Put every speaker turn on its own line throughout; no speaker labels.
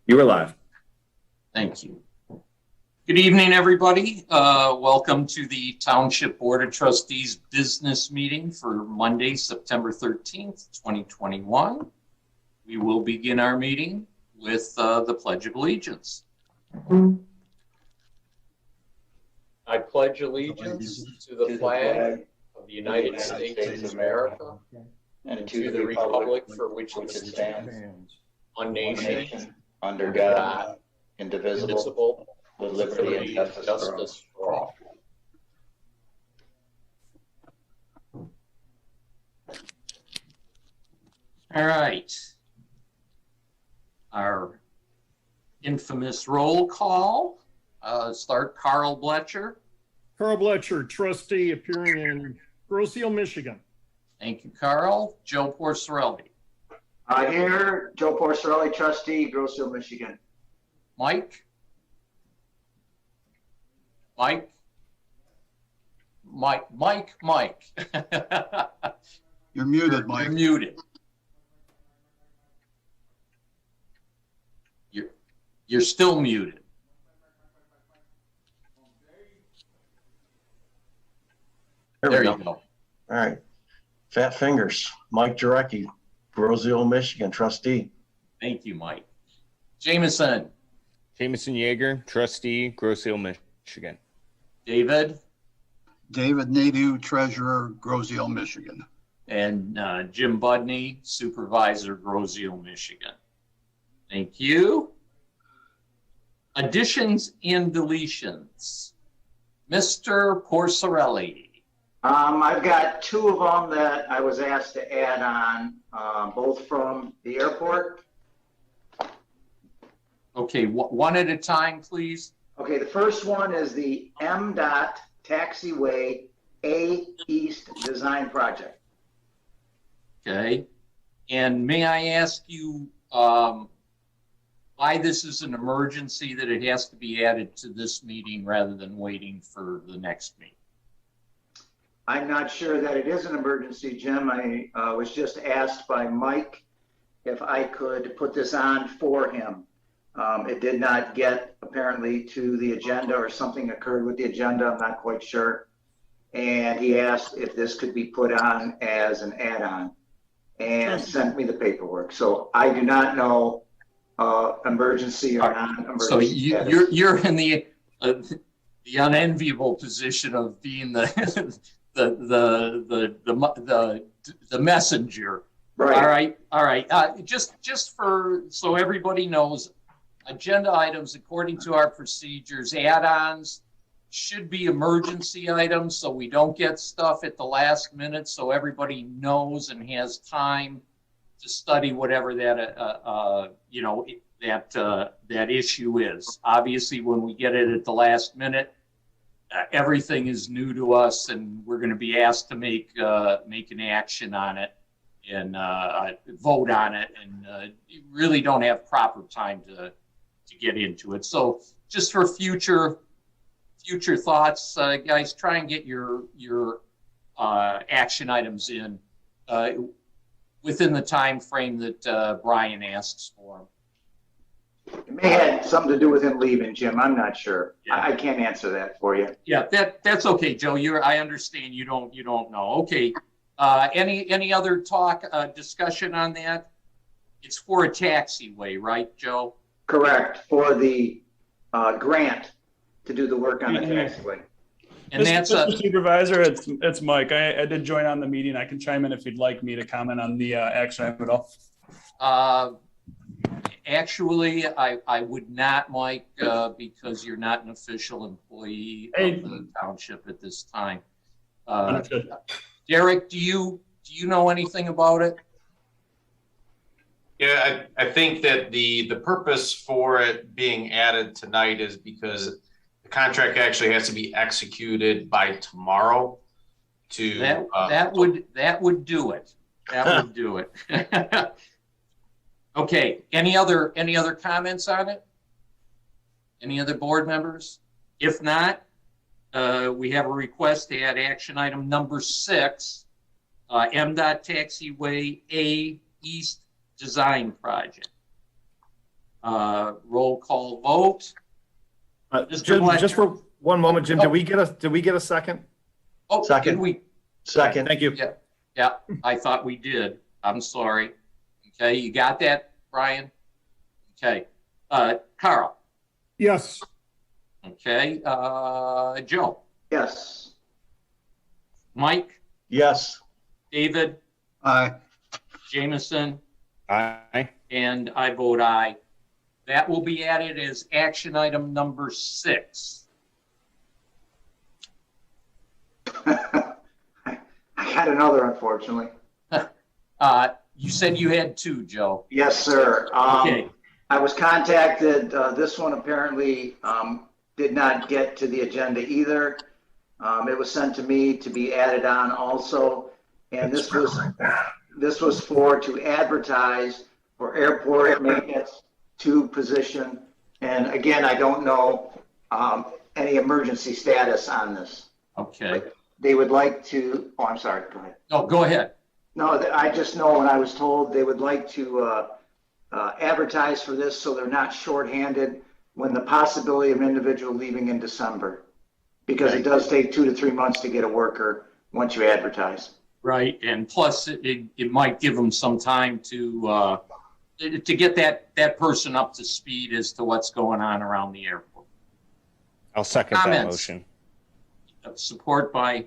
You are live.
Thank you. Good evening, everybody. Welcome to the Township Board of Trustees business meeting for Monday, September 13th, 2021. We will begin our meeting with the Pledge of Allegiance. I pledge allegiance to the flag of the United States of America and to the republic for which it stands, one nation, under God, indivisible, with liberty and justice for all. All right. Our infamous roll call. Start Carl Bletcher.
Carl Bletcher, trustee, appearing in Grosse-Ile, Michigan.
Thank you, Carl. Joe Porcerelli.
Here, Joe Porcerelli, trustee, Grosse-Ile, Michigan.
Mike. Mike.
You're muted, Mike.
You're muted. You're still muted. There you go.
All right. Fat fingers. Mike Jarecki, Grosse-Ile, Michigan, trustee.
Thank you, Mike. Jameson.
Jameson Yeager, trustee, Grosse-Ile, Michigan.
David.
David Nadeau, treasurer, Grosse-Ile, Michigan.
And Jim Budney, supervisor, Grosse-Ile, Michigan. Thank you. Additions and deletions. Mr. Porcerelli.
I've got two of them that I was asked to add on, both from the airport.
Okay, one at a time, please.
Okay, the first one is the MDOT Taxiway A East Design Project.
Okay, and may I ask you why this is an emergency, that it has to be added to this meeting rather than waiting for the next meeting?
I'm not sure that it is an emergency, Jim. I was just asked by Mike if I could put this on for him. It did not get apparently to the agenda, or something occurred with the agenda, I'm not quite sure. And he asked if this could be put on as an add-on and sent me the paperwork. So I do not know emergency or non-emergency.
So you're in the unenviable position of being the messenger.
Right.
All right. Just for so everybody knows, agenda items, according to our procedures, add-ons should be emergency items, so we don't get stuff at the last minute, so everybody knows and has time to study whatever that that issue is. Obviously, when we get it at the last minute, everything is new to us, and we're going to be asked to make an action on it and vote on it, and you really don't have proper time to get into it. So just for future thoughts, guys, try and get your action items in within the time frame that Brian asks for.
It may have something to do with him leaving, Jim. I'm not sure. Yeah. I can't answer that for you.
Yeah, that's okay, Joe. I understand you don't know. Okay. Any other discussion on that? It's for a taxiway, right, Joe?
Correct. For the grant to do the work on the taxiway.
And that's a
Supervisor. It's Mike. I did join on the meeting. I can chime in if you'd like me to comment on the action item at all.
Actually, I would not, Mike, because you're not an official employee of the township at this time.
Understood.
Derek, do you know anything about it?
Yeah, I think that the purpose for it being added tonight is because the contract actually has to be executed by tomorrow. That would do it. That would do it. Okay. Any other comments on it? Any other board members? If not, we have a request to add action item number 6, MDOT Taxiway A East Design Project.
Roll call vote. Mr.
Jim,
Blanchard.
just for one moment, Jim, did we get a second?
Oh,
Second.
did we?
Second.
Thank you.
Yeah, I thought we did. I'm sorry. Okay, you got that, Brian? Okay. Carl?
Yes.
Okay. Joe?
Yes.
Mike?
Yes.
David?
Aye.
Jameson?
Aye.
And I vote aye. That will be added as action item number 6.
I had another, unfortunately.
You said you had 2, Joe.
Yes, sir.
Okay.
I was contacted. This one apparently did not get to the agenda either. It was sent to me to be added on also, and this was to advertise for airport maintenance 2 position. And again, I don't know any emergency status on this.
Okay.
They would like to. Oh, I'm sorry. Go ahead.
No, go ahead.
No, I just know when I was told they would like to advertise for this so they're not shorthanded when the possibility of an individual leaving in December, because it does take 2 to 3 months to get a worker once you advertise.
Right, and plus it might give them some time to get that person up to speed as to what's going on around the airport.
I'll second that motion.
Support by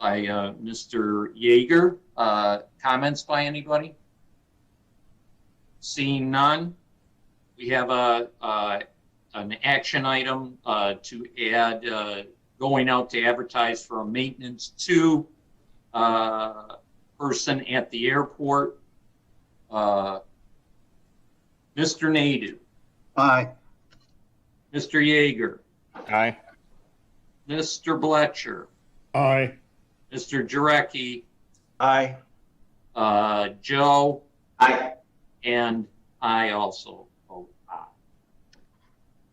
Mr. Yeager. Comments by anybody? Seeing none, we have an action item to add going out to advertise for a maintenance 2 person at the airport. Mr. Nadeau.
Aye.
Mr. Yeager.
Aye.
Mr. Bletcher.
Aye.
Mr. Jarecki.
Aye.
Joe.
Aye.
And I also vote aye.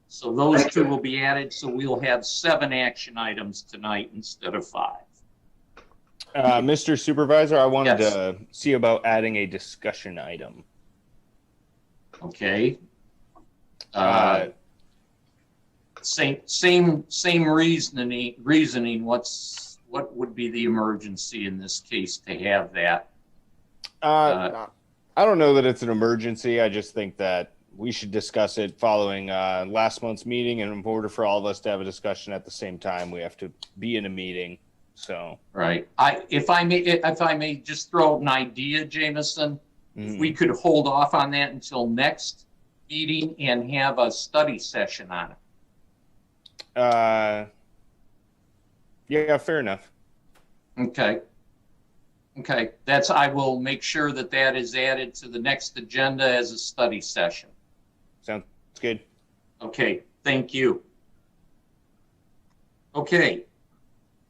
So those 2 will be added, so we'll have 7 action items tonight instead of 5.
Mr. Supervisor, I wanted to see about adding a discussion item.
Okay. Same reasoning. What would be the emergency in this case to have that?
I don't know that it's an emergency. I just think that we should discuss it following last month's meeting, and in order for all of us to have a discussion at the same time, we have to be in a meeting. So
right. If I may just throw out an idea, Jameson, if we could hold off on that until next meeting and have a study session on it.
Yeah, fair enough.
Okay. I will make sure that is added to the next agenda as a study session.
Sounds good.
Okay, thank you. Okay,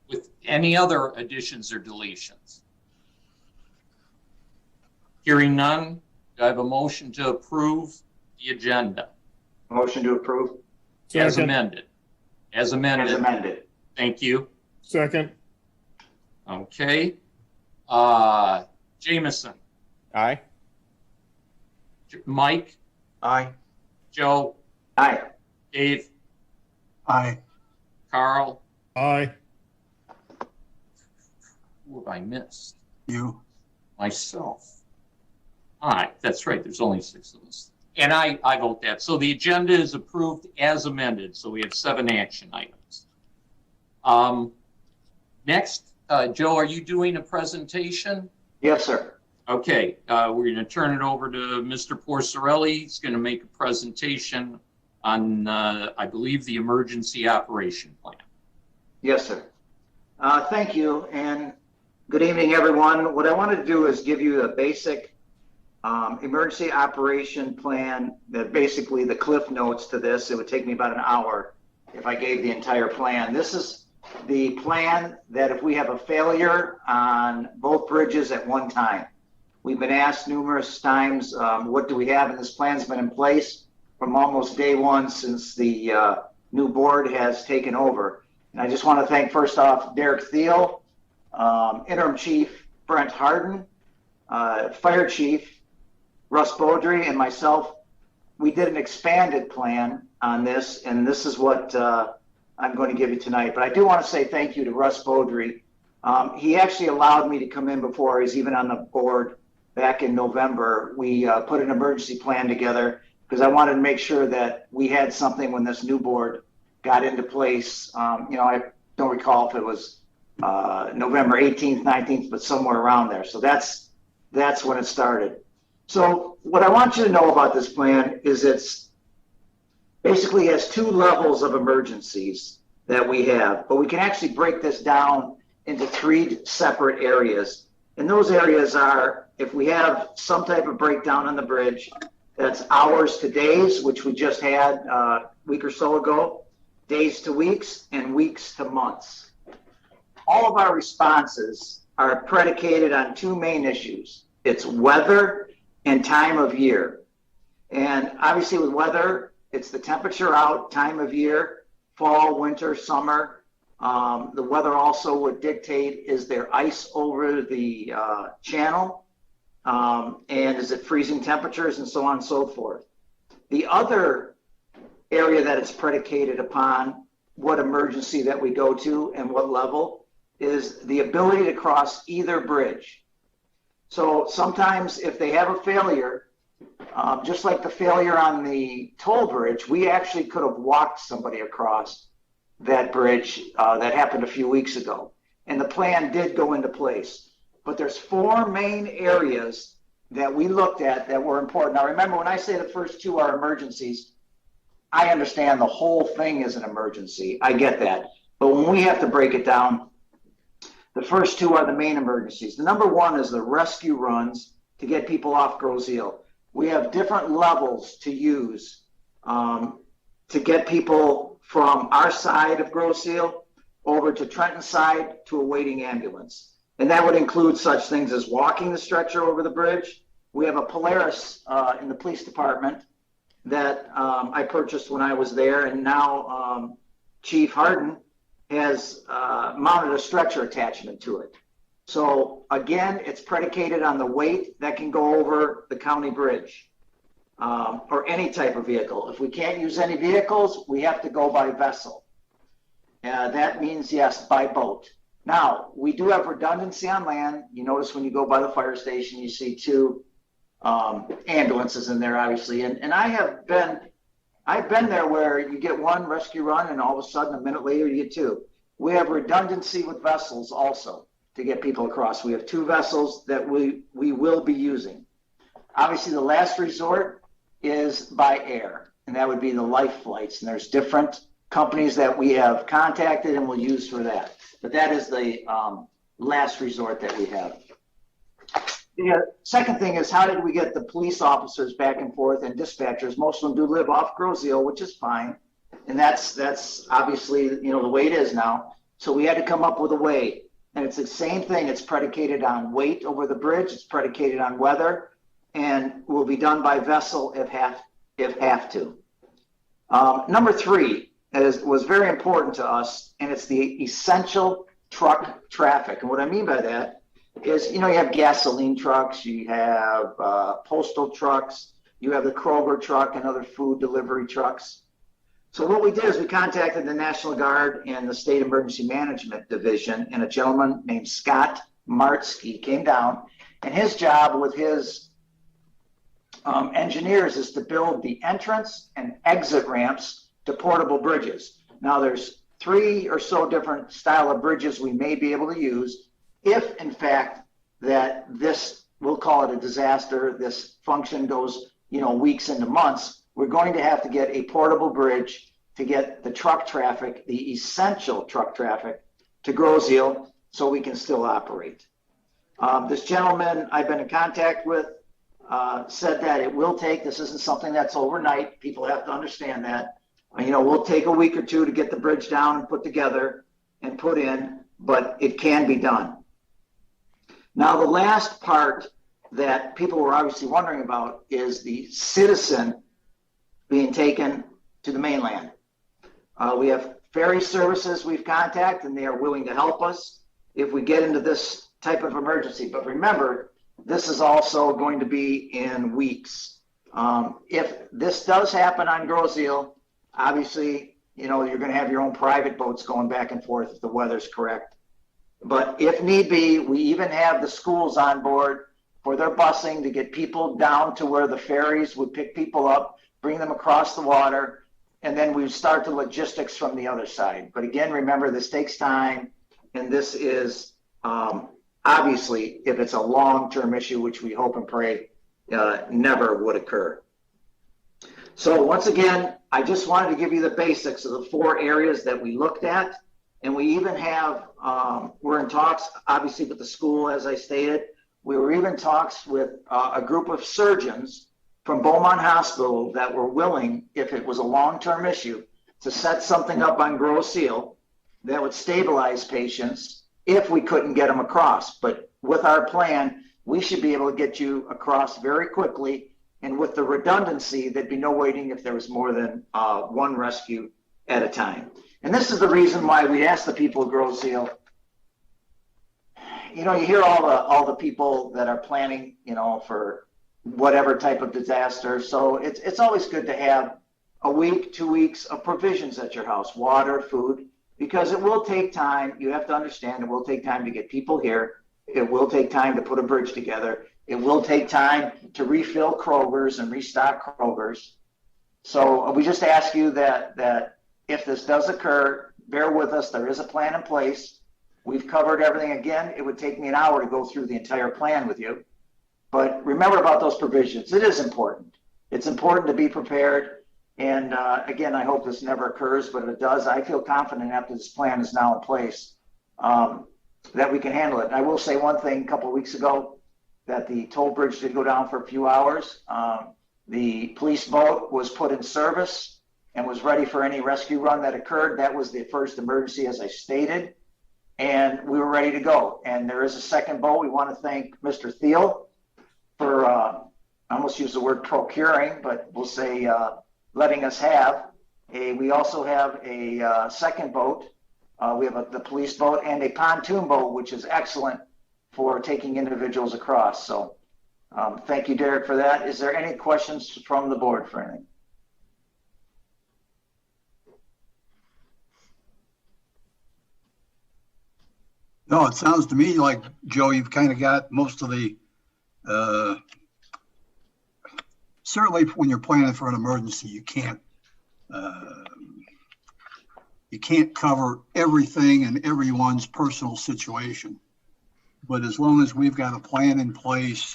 with any other additions or deletions? Hearing none, do I have a motion to approve the agenda?
Motion to approve.
As
Second.
amended. As
As amended.
Thank you.
Second.
Okay. Jameson.
Aye.
Mike.
Aye.
Joe.
Aye.
Dave.
Aye.
Carl.
Aye.
Who have I missed?
You.
Myself. All right, that's right. There's only 6 of us. And I vote that. So the agenda is approved as amended. So we have 7 action items. Next, Joe, are you doing a presentation?
Yes, sir.
Okay, we're going to turn it over to Mr. Porcerelli. He's going to make a presentation on, I believe, the emergency operation plan.
Yes, sir. Thank you, and good evening, everyone. What I wanted to do is give you a basic emergency operation plan, that basically the cliff notes to this. It would take me about an hour if I gave the entire plan. This is the plan that if we have a failure on both bridges at one time. We've been asked numerous times, what do we have? And this plan's been in place from almost day one since the new board has taken over. And I just want to thank, first off, Derek Thiel, Interim Chief Brent Harden, Fire Chief Russ Beaudry, and myself we did an expanded plan on this, and this is what I'm going to give you tonight. But I do want to say thank you to Russ Beaudry. He actually allowed me to come in before he was even on the board back in November. We put an emergency plan together because I wanted to make sure that we had something when this new board got into place. I don't recall if it was November 18th, 19th, but somewhere around there. So that's when it started. So what I want you to know about this plan is it's basically has two levels of emergencies that we have, but we can actually break this down into three separate areas. And those areas are, if we have some type of breakdown on the bridge, that's hours to days, which we just had a week or so ago, days to weeks, and weeks to months. All of our responses are predicated on two main issues. It's weather and time of year. And obviously with weather, it's the temperature out, time of year, fall, winter, summer. The weather also would dictate, is there ice over the channel? And is it freezing temperatures and so on and so forth. The other area that it's predicated upon, what emergency that we go to and what level, is the ability to cross either bridge. So sometimes if they have a failure, just like the failure on the toll bridge, we actually could have walked somebody across that bridge that happened a few weeks ago. And the plan did go into place. But there's four main areas that we looked at that were important. Now remember, when I say the first two are emergencies, I understand the whole thing is an emergency. I get that. But when we have to break it down, the first two are the main emergencies. The number one is the rescue runs to get people off Grosse Ile. We have different levels to use to get people from our side of Grosse Ile over to Trenton's side to a waiting ambulance. And that would include such things as walking the stretcher over the bridge. We have a Polaris in the police department that I purchased when I was there, and now Chief Harden has mounted a stretcher attachment to it. So again, it's predicated on the weight that can go over the county bridge or any type of vehicle. If we can't use any vehicles, we have to go by vessel. That means, yes, by boat. Now, we do have redundancy on land. You notice when you go by the fire station, you see two ambulances in there, obviously. And I've been there where you get one rescue run and all of a sudden a minute later you get two. We have redundancy with vessels also to get people across. We have two vessels that we will be using. Obviously the last resort is by air, and that would be the life flights. And there's different companies that we have contacted and will use for that. But that is the last resort that we have. The second thing is, how did we get the police officers back and forth and dispatchers? Most of them do live off Grosse Ile, which is fine. And that's obviously, the way it is now. So we had to come up with a way. And it's the same thing. It's predicated on weight over the bridge. It's predicated on weather, and will be done by vessel if have to. Number three was very important to us, and it's the essential truck traffic. And what I mean by that is, you have gasoline trucks, you have postal trucks, you have the Kroger truck and other food delivery trucks. So what we did is we contacted the National Guard and the State Emergency Management Division, and a gentleman named Scott Martsky came down, and his job with his engineers is to build the entrance and exit ramps to portable bridges. Now there's 3 or so different style of bridges we may be able to use if in fact that this, we'll call it a disaster, this function goes, weeks into months. We're going to have to get a portable bridge to get the truck traffic, the essential truck traffic, to Grosse Ile so we can still operate. This gentleman I've been in contact with said that it will take, this isn't something that's overnight. People have to understand that. We'll take a week or two to get the bridge down and put together and put in, but it can be done. Now, the last part that people were obviously wondering about is the citizen being taken to the mainland. We have ferry services we've contacted, and they are willing to help us if we get into this type of emergency. But remember, this is also going to be in weeks. If this does happen on Groseal, obviously, you know, you're going to have your own private boats going back and forth if the weather's correct. But if need be, we even have the schools on board for their busing to get people down to where the ferries would pick people up, bring them across the water, and then we start the logistics from the other side. But again, remember, this takes time, and this is obviously, if it's a long-term issue, which we hope and pray never would occur. So once again, I just wanted to give you the basics of the 4 areas that we looked at. And we even have, we're in talks, obviously, with the school, as I stated. We were even in talks with a group of surgeons from Beaumont Hospital that were willing, if it was a long-term issue, to set something up on Groseal that would stabilize patients if we couldn't get them across. But with our plan, we should be able to get you across very quickly. And with the redundancy, there'd be no waiting if there was more than one rescue at a time. And this is the reason why we asked the people of Groseal. You know, you hear all the people that are planning, you know, for whatever type of disaster. So it's always good to have a week, 2 weeks of provisions at your house, water, food, because it will take time. You have to understand it will take time to get people here. It will take time to put a bridge together. It will take time to refill Kroger's and restock Kroger's. So we just ask you that if this does occur, bear with us. There is a plan in place. We've covered everything. Again, it would take me an hour to go through the entire plan with you. But remember about those provisions. It is important. It's important to be prepared. And again, I hope this never occurs, but if it does, I feel confident after this plan is now in place that we can handle it. And I will say one thing, a couple of weeks ago, that the toll bridge did go down for a few hours. The police boat was put in service and was ready for any rescue run that occurred. That was the first emergency, as I stated, and we were ready to go. And there is a second boat. We want to thank Mr. Thiel for, I almost use the word procuring, but we'll say letting us have. We also have a second boat. We have the police boat and a pontoon boat, which is excellent for taking individuals across. So thank you, Derek, for that. Is there any questions from the board for anything?
No, it sounds to me like, Joe, you've kind of got most of the, certainly when you're planning for an emergency, you can't cover everything and everyone's personal situation. But as long as we've got a plan in place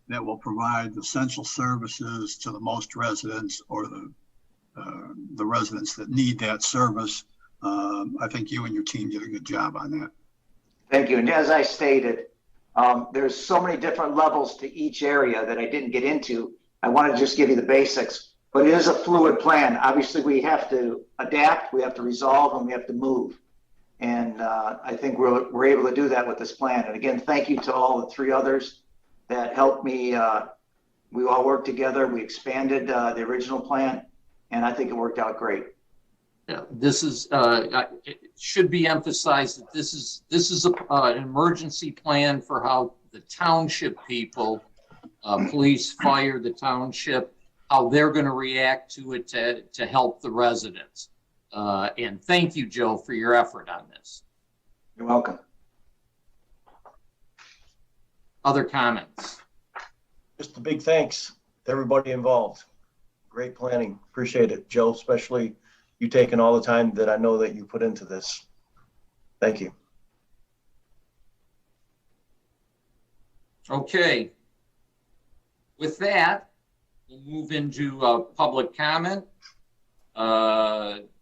that will provide essential services to the most residents or the residents that need that service, I think you and your team did a good job on that.
Thank you. And as I stated, there's so many different levels to each area that I didn't get into. I want to just give you the basics, but it is a fluid plan. Obviously, we have to adapt, we have to resolve, and we have to move. And I think we're able to do that with this plan. And again, thank you to all the 3 others that helped me. We all worked together. We expanded the original plan, and I think it worked out great.
Yeah, this is, it should be emphasized that this is an emergency plan for how the township people, police, fire, the township, how they're going to react to it to help the residents. And thank you, Joe, for your effort on this.
You're welcome.
Other comments?
Just a big thanks to everybody involved. Great planning. Appreciate it, Joe, especially you taking all the time that I know that you put into this. Thank you.
Okay. With that, we'll move into public comment.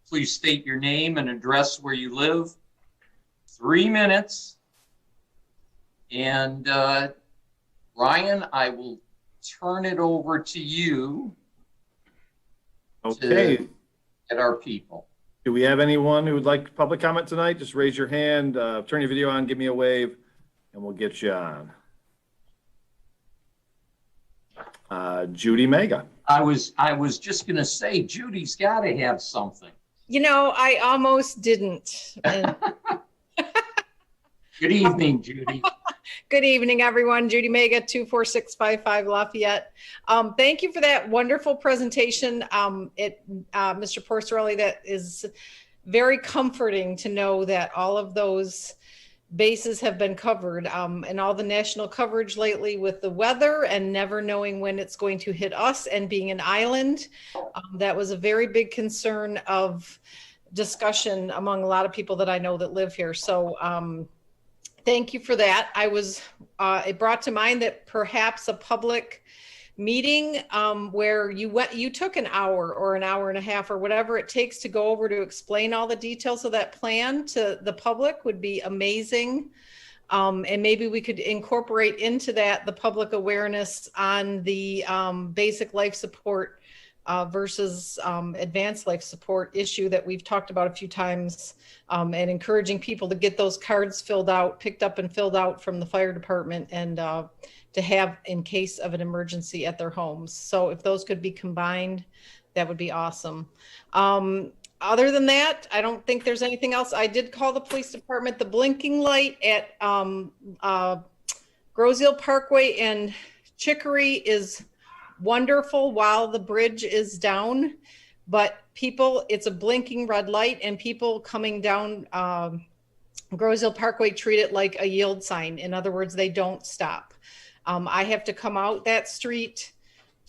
Please state your name and address where you live. 3 minutes. And Ryan, I will turn it over to you.
Okay.
To get our people.
Do we have anyone who would like public comment tonight? Just raise your hand, turn your video on, give me a wave, and we'll get you on. Judy Mega.
I was just going to say, Judy's got to have something.
You know, I almost didn't. And
Good evening, Judy.
Good evening, everyone. Judy Mega, 24655 Lafayette. Thank you for that wonderful presentation. Mr. Porcerelli, that is very comforting to know that all of those bases have been covered, and all the national coverage lately with the weather and never knowing when it's going to hit us, and being an island. That was a very big concern of discussion among a lot of people that I know that live here. So thank you for that. It brought to mind that perhaps a public meeting where you took an hour or an hour and a half or whatever it takes to go over to explain all the details of that plan to the public would be amazing. And maybe we could incorporate into that the public awareness on the basic life support versus advanced life support issue that we've talked about a few times, and encouraging people to get those cards picked up and filled out from the fire department, and to have in case of an emergency at their homes. So if those could be combined, that would be awesome. Other than that, I don't think there's anything else. I did call the police department. The blinking light at Groseal Parkway and Chicory is wonderful while the bridge is down, but it's a blinking red light, and people coming down Groseal Parkway treat it like a yield sign. In other words, they don't stop. I have to come out that street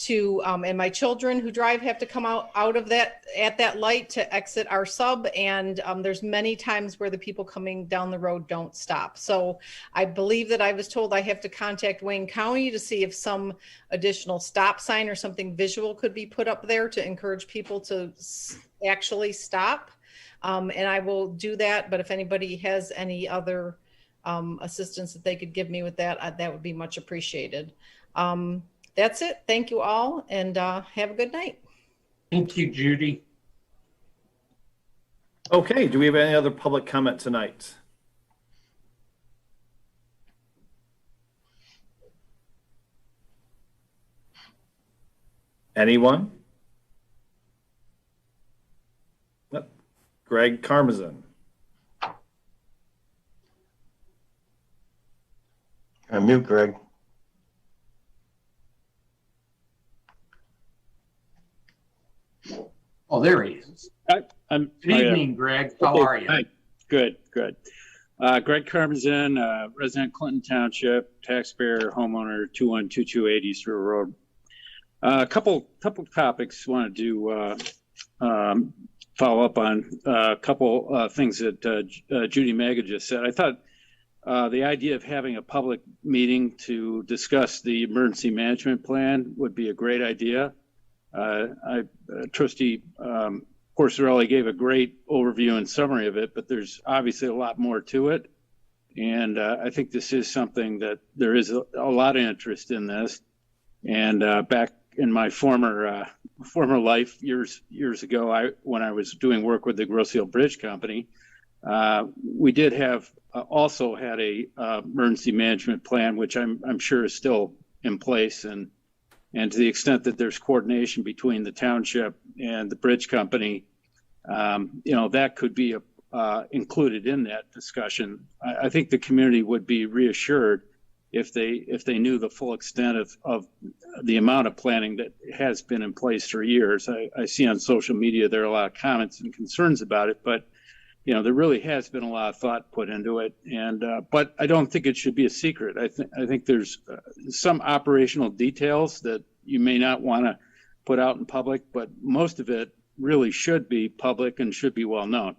and my children who drive have to come out of that at that light to exit our sub. And there's many times where the people coming down the road don't stop. So I believe that I was told I have to contact Wayne County to see if some additional stop sign or something visual could be put up there to encourage people to actually stop. And I will do that. But if anybody has any other assistance that they could give me with that, that would be much appreciated. That's it. Thank you all, and have a good night.
Thank you, Judy.
Okay, do we have any other public comment tonight? Anyone? Yep. Greg Karmazin.
Mute, Greg.
Oh, there he is. Good evening, Greg. How are you?
Hi. Good. Greg Karmazin, resident Clinton Township, taxpayer, homeowner, 212280 East River Road. A couple topics wanted to follow up on. A couple things that Judy Mega just said. I thought the idea of having a public meeting to discuss the emergency management plan would be a great idea. Trustee Porcerelli gave a great overview and summary of it, but there's obviously a lot more to it. And I think this is something that there is a lot of interest in this. And back in my former life, years ago, when I was doing work with the Groseal Bridge Company, we did have also had a emergency management plan, which I'm sure is still in place. And to the extent that there's coordination between the township and the bridge company, that could be included in that discussion. I think the community would be reassured if they knew the full extent of the amount of planning that has been in place for years. I see on social media there are a lot of comments and concerns about it, but there really has been a lot of thought put into it, but I don't think it should be a secret. I think there's some operational details that you may not want to put out in public, but most of it really should be public and should be well known.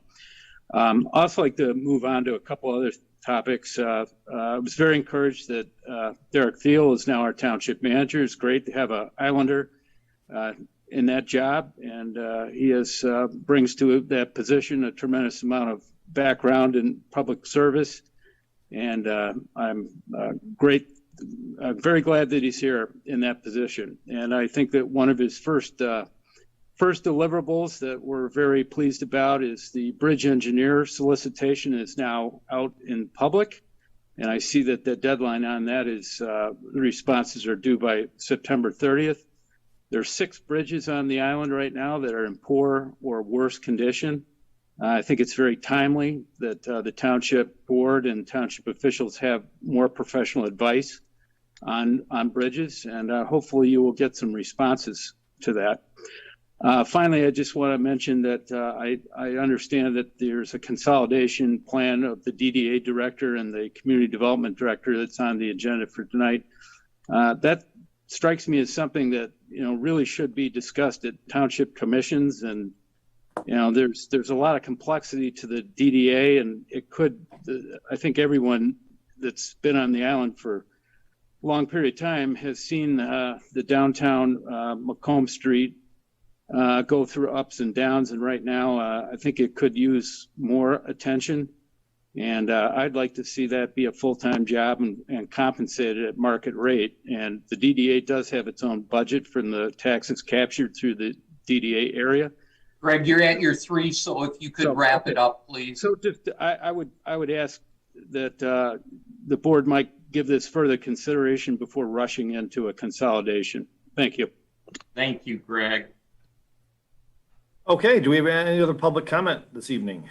I'd also like to move on to a couple other topics. I was very encouraged that Derek Thiel is now our township manager. It's great to have an Islander in that job, and he brings to that position a tremendous amount of background in public service, and I'm very glad that he's here in that position. And I think that one of his first deliverables that we're very pleased about is the bridge engineer solicitation is now out in public, and I see that the deadline on that is the responses are due by September 30th. There's 6 bridges on the island right now that are in poor or worse condition. I think it's very timely that the township board and township officials have more professional advice on bridges, and hopefully you will get some responses to that. Finally, I just want to mention that I understand that there's a consolidation plan of the DDA director and the community development director that's on the agenda for tonight. That strikes me as something that, really should be discussed at township commissions. And, there's a lot of complexity to the DDA, and it could, I think everyone that's been on the island for a long period of time has seen the downtown Macomb Street go through ups and downs. And right now, I think it could use more attention. And I'd like to see that be a full-time job and compensated at market rate. And the DDA does have its own budget from the taxes captured through the DDA area.
Greg, you're at your 3, so if you could wrap it up, please.
So just, I would ask that the board might give this further consideration before rushing into a consolidation. Thank you.
Thank you, Greg.
Okay, do we have any other public comment this evening?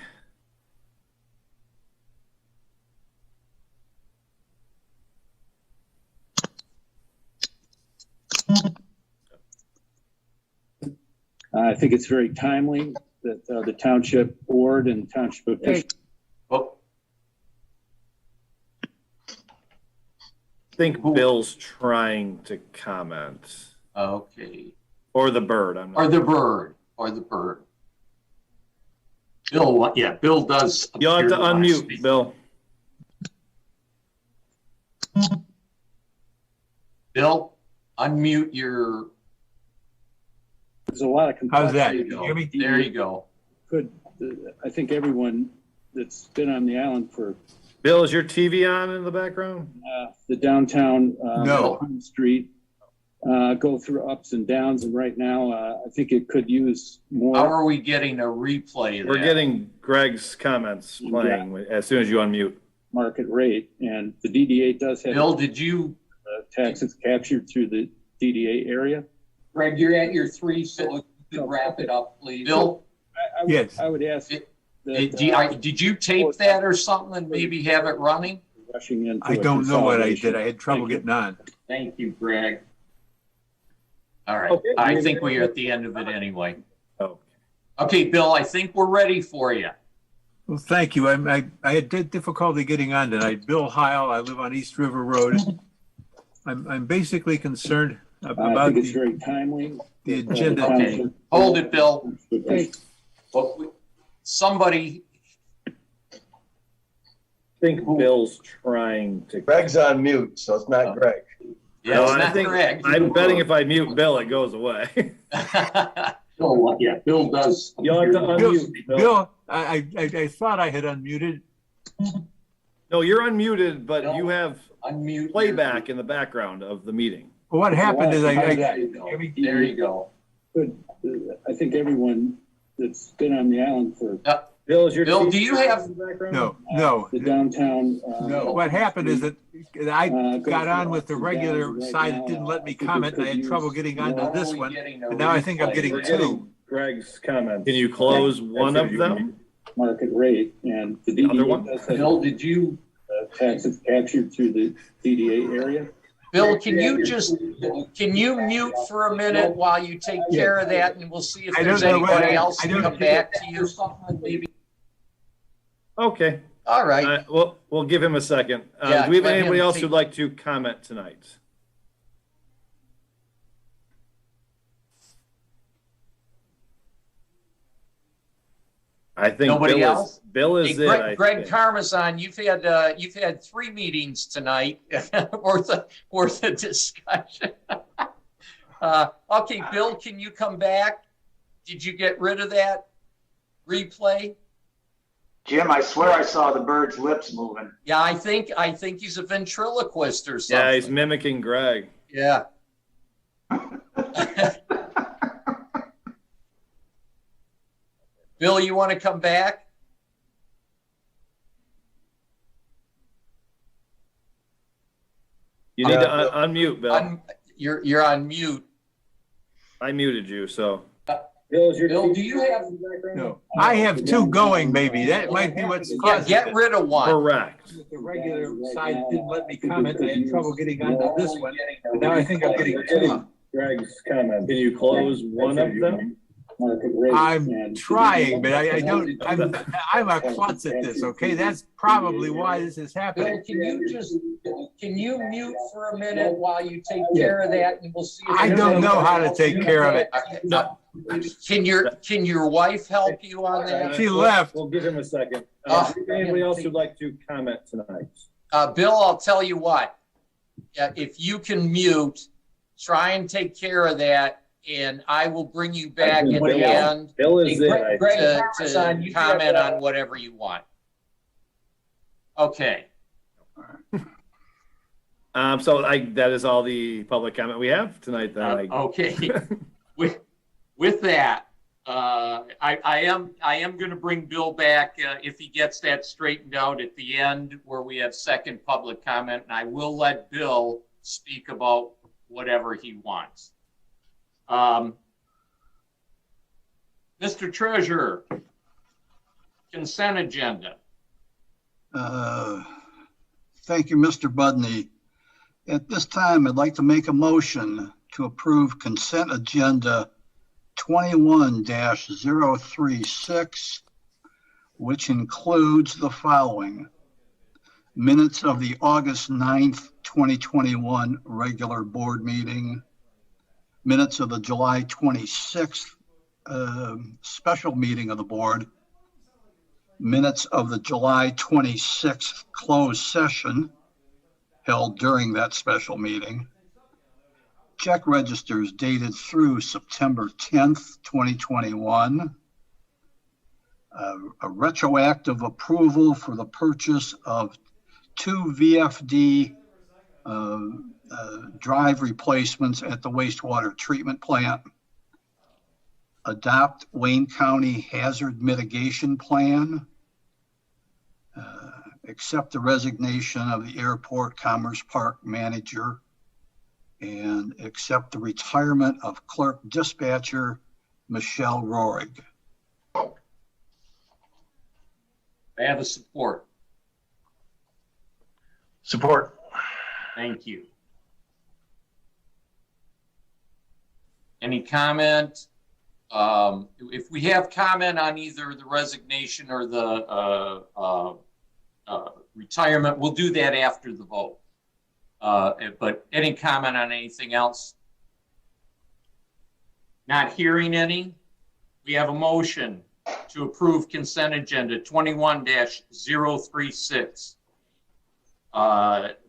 I think it's very timely that the township board and township officials.
Oh,
I think Bill's trying to comment.
okay.
Or the bird. I'm not
Or the bird. Or the bird. Bill, yeah, Bill does.
You'll have
appear
to
wanna
unmute,
speak.
Bill.
Bill, unmute your.
There's a lot of
How's that?
There you
Can you
go.
hear me?
There you go.
I think everyone that's been on the island for
Bill, is your TV on in the background?
the downtown
No.
Macomb Street go through ups and downs, and right now I think it could use more.
How are we getting a replay of
We're
that?
getting Greg's comments playing as soon as you unmute.
Market rate, and the DDA does have
Bill, did you?
taxes captured through the DDA area.
Greg, you're at your 3, so if you could wrap it up, please. Bill,
Yes.
I would ask that,
did you tape that or something and maybe have it running?
rushing into
I
a
don't know what I
consolidation.
did. I had trouble
Thank you.
getting on.
Thank you, Greg. All right,
Okay.
I think we're at the end of it anyway.
Oh.
Okay, Bill, I think we're ready for you.
Well, thank you. I had difficulty getting on tonight. Bill Heil, I live on East River Road. I'm basically concerned
I
about
think it's
the
very timely.
agenda.
Okay, hold it, Bill.
Okay.
Well, somebody,
I think Bill's trying to.
Greg's on mute, so it's not Greg.
yeah,
No,
it's
I
not
think
Greg.
I'm betting if I mute Bill, it goes away.
Bill, yeah, Bill does.
You'll have to unmute Bill.
Bill, I thought I had unmuted.
No, you're unmuted, but you have
Unmute.
playback in the background of the meeting.
What happened is
There you go.
Good. I think everyone that's been on the island for
Bill, is your
Bill,
TV
do you have-
in the background?
no.
the downtown.
What happened is that I got on with the regular side that didn't let me comment, and I had trouble getting onto this one. And now I think I'm getting
We're
two.
getting Greg's comments. Can you close one of them?
Market rate, and the
The other
DDA
one?
does have
Bill, did you,
taxes captured through the DDA area.
Bill, can you mute for a minute while you take care of that, and we'll see if
I
there's
don't know what-
anybody else
I
to
don't-
come back to you or something, maybe.
Okay.
All right.
We'll give him a second.
Yeah,
Do we have
let
anybody
him
else
take-
who'd like to comment tonight? I think
Nobody
Bill
else?
Bill
Hey,
is it. I
Greg
think.
Carmazon, you've had 3 meetings tonight worth of discussion. Okay, Bill, can you come back? Did you get rid of that replay?
Jim, I swear I saw the bird's lips moving.
Yeah, I think he's a ventriloquist or something.
Yeah, he's mimicking Greg.
Yeah. Bill, you want to come back?
You need to unmute, Bill.
You're on mute.
I muted you, so.
Bill, do you have?
No, I have two going, maybe. That might be what's
Yeah,
causing
get
it.
rid of one.
Correct.
The regular side didn't let me comment. I had trouble getting onto this one. And now I think I'm getting two.
Greg's comment. Can you close one of them?
I'm trying, but I don't, I'm a klutz at this, okay? That's probably why this is
Bill,
happening.
can you mute for a minute while you take care of that, and we'll see. If
I don't know how to take care of it.
Can your wife help you on that?
She left.
We'll give him a second. Anybody else who'd like to comment tonight?
Bill, I'll tell you what, if you can mute, try and take care of that, and I will bring you back at the end
Bill is it.
to comment on whatever you want. Okay.
So that is all the public comment we have tonight. Then
okay. With that, I am going to bring Bill back if he gets that straightened out at the end where we have second public comment, and I will let Bill speak about whatever he wants. Mr. Treasurer, consent agenda.
Thank you, Mr. Budney. At this time, I'd like to make a motion to approve consent agenda 21-036, which includes the following: minutes of the August 9th, 2021 regular board meeting, minutes of the July 26th special meeting of the board, minutes of the July 26th closed session held during that special meeting, check registers dated through September 10th, 2021, a retroactive approval for the purchase of 2 VFD drive replacements at the wastewater treatment plant, adopt Wayne County hazard mitigation plan, accept the resignation of the airport Commerce Park manager, and accept the retirement of clerk dispatcher Michelle Rohrig.
I have a support.
Support.
Thank you. Any comment? If we have comment on either the resignation or the retirement, we'll do that after the vote. But any comment on anything else? Not hearing any. We have a motion to approve consent agenda 21-036,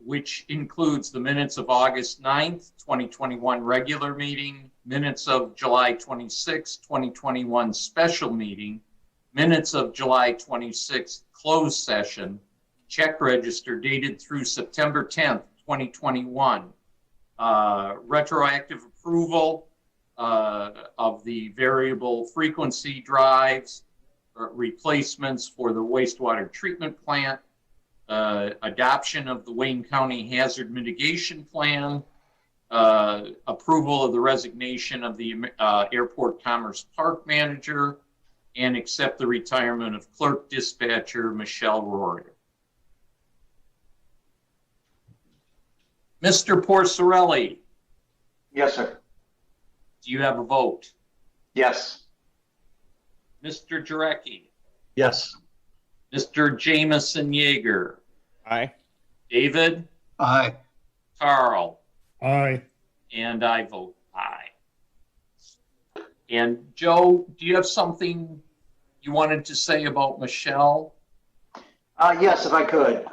which includes the minutes of August 9th, 2021 regular meeting, minutes of July 26th, 2021 special meeting, minutes of July 26th closed session, check register dated through September 10th, 2021, retroactive approval of the variable frequency drives, replacements for the wastewater treatment plant, adoption of the Wayne County hazard mitigation plan, approval of the resignation of the airport Commerce Park manager, and accept the retirement of clerk dispatcher Michelle Rohrig. Mr. Porcerelli.
Yes, sir.
Do you have a vote?
Yes.
Mr. Jarecki.
Yes.
Mr. Jameson Yeager.
Aye.
David.
Aye.
Carl.
Aye.
And I vote aye. And Joe, do you have something you wanted to say about Michelle?
Yes, if I could.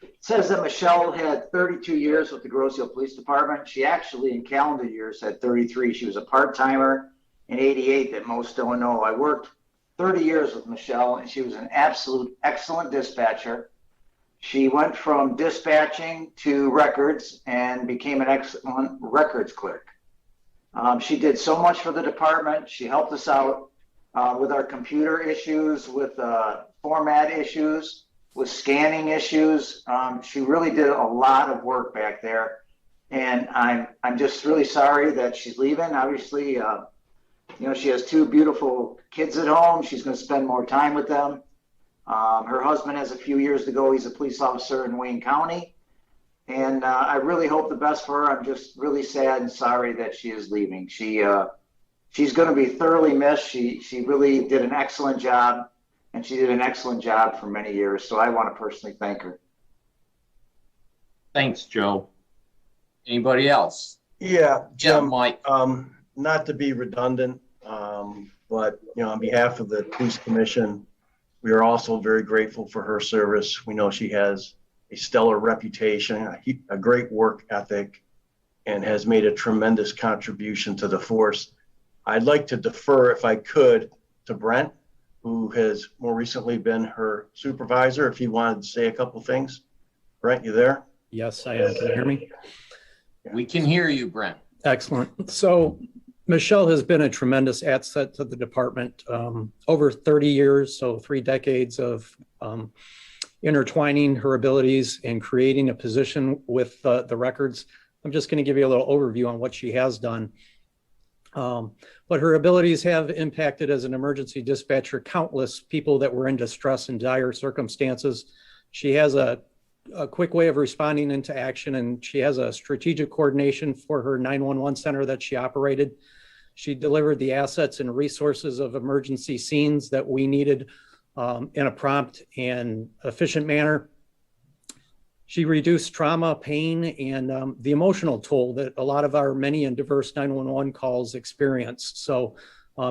It says that Michelle had 32 years with the Grosse Police Department. She actually, in calendar years, had 33. She was a part-timer in '88 that most don't know. I worked 30 years with Michelle, and she was an absolute excellent dispatcher. She went from dispatching to records and became an excellent records clerk. She did so much for the department. She helped us out with our computer issues, with format issues, with scanning issues. She really did a lot of work back there. And I'm just really sorry that she's leaving. Obviously, You know, she has two beautiful kids at home. She's going to spend more time with them. Her husband has a few years to go. He's a police officer in Wayne County. And I really hope the best for her. I'm just really sad and sorry that she is leaving. She's going to be thoroughly missed. She really did an excellent job, and she did an excellent job for many years. So I want to personally thank her.
Thanks, Joe. Anybody else?
Yeah, Jim,
Mike.
Not to be redundant, but you know, on behalf of the Police Commission, we are also very grateful for her service. We know she has a stellar reputation, a great work ethic, and has made a tremendous contribution to the force. I'd like to defer, if I could, to Brent, who has more recently been her supervisor, if he wanted to say a couple things. Brent, you there?
Yes, I am. Can you hear me?
We can hear you, Brent.
Excellent. So Michelle has been a tremendous asset to the department. Over 30 years, so 3 decades of intertwining her abilities and creating a position with the records. I'm just going to give you a little overview on what she has done. But her abilities have impacted as an emergency dispatcher countless people that were in distress and dire circumstances. She has a quick way of responding into action, and she has a strategic coordination for her 911 center that she operated. She delivered the assets and resources of emergency scenes that we needed in a prompt and efficient manner. She reduced trauma, pain, and the emotional toll that a lot of our many and diverse 911 calls experience. So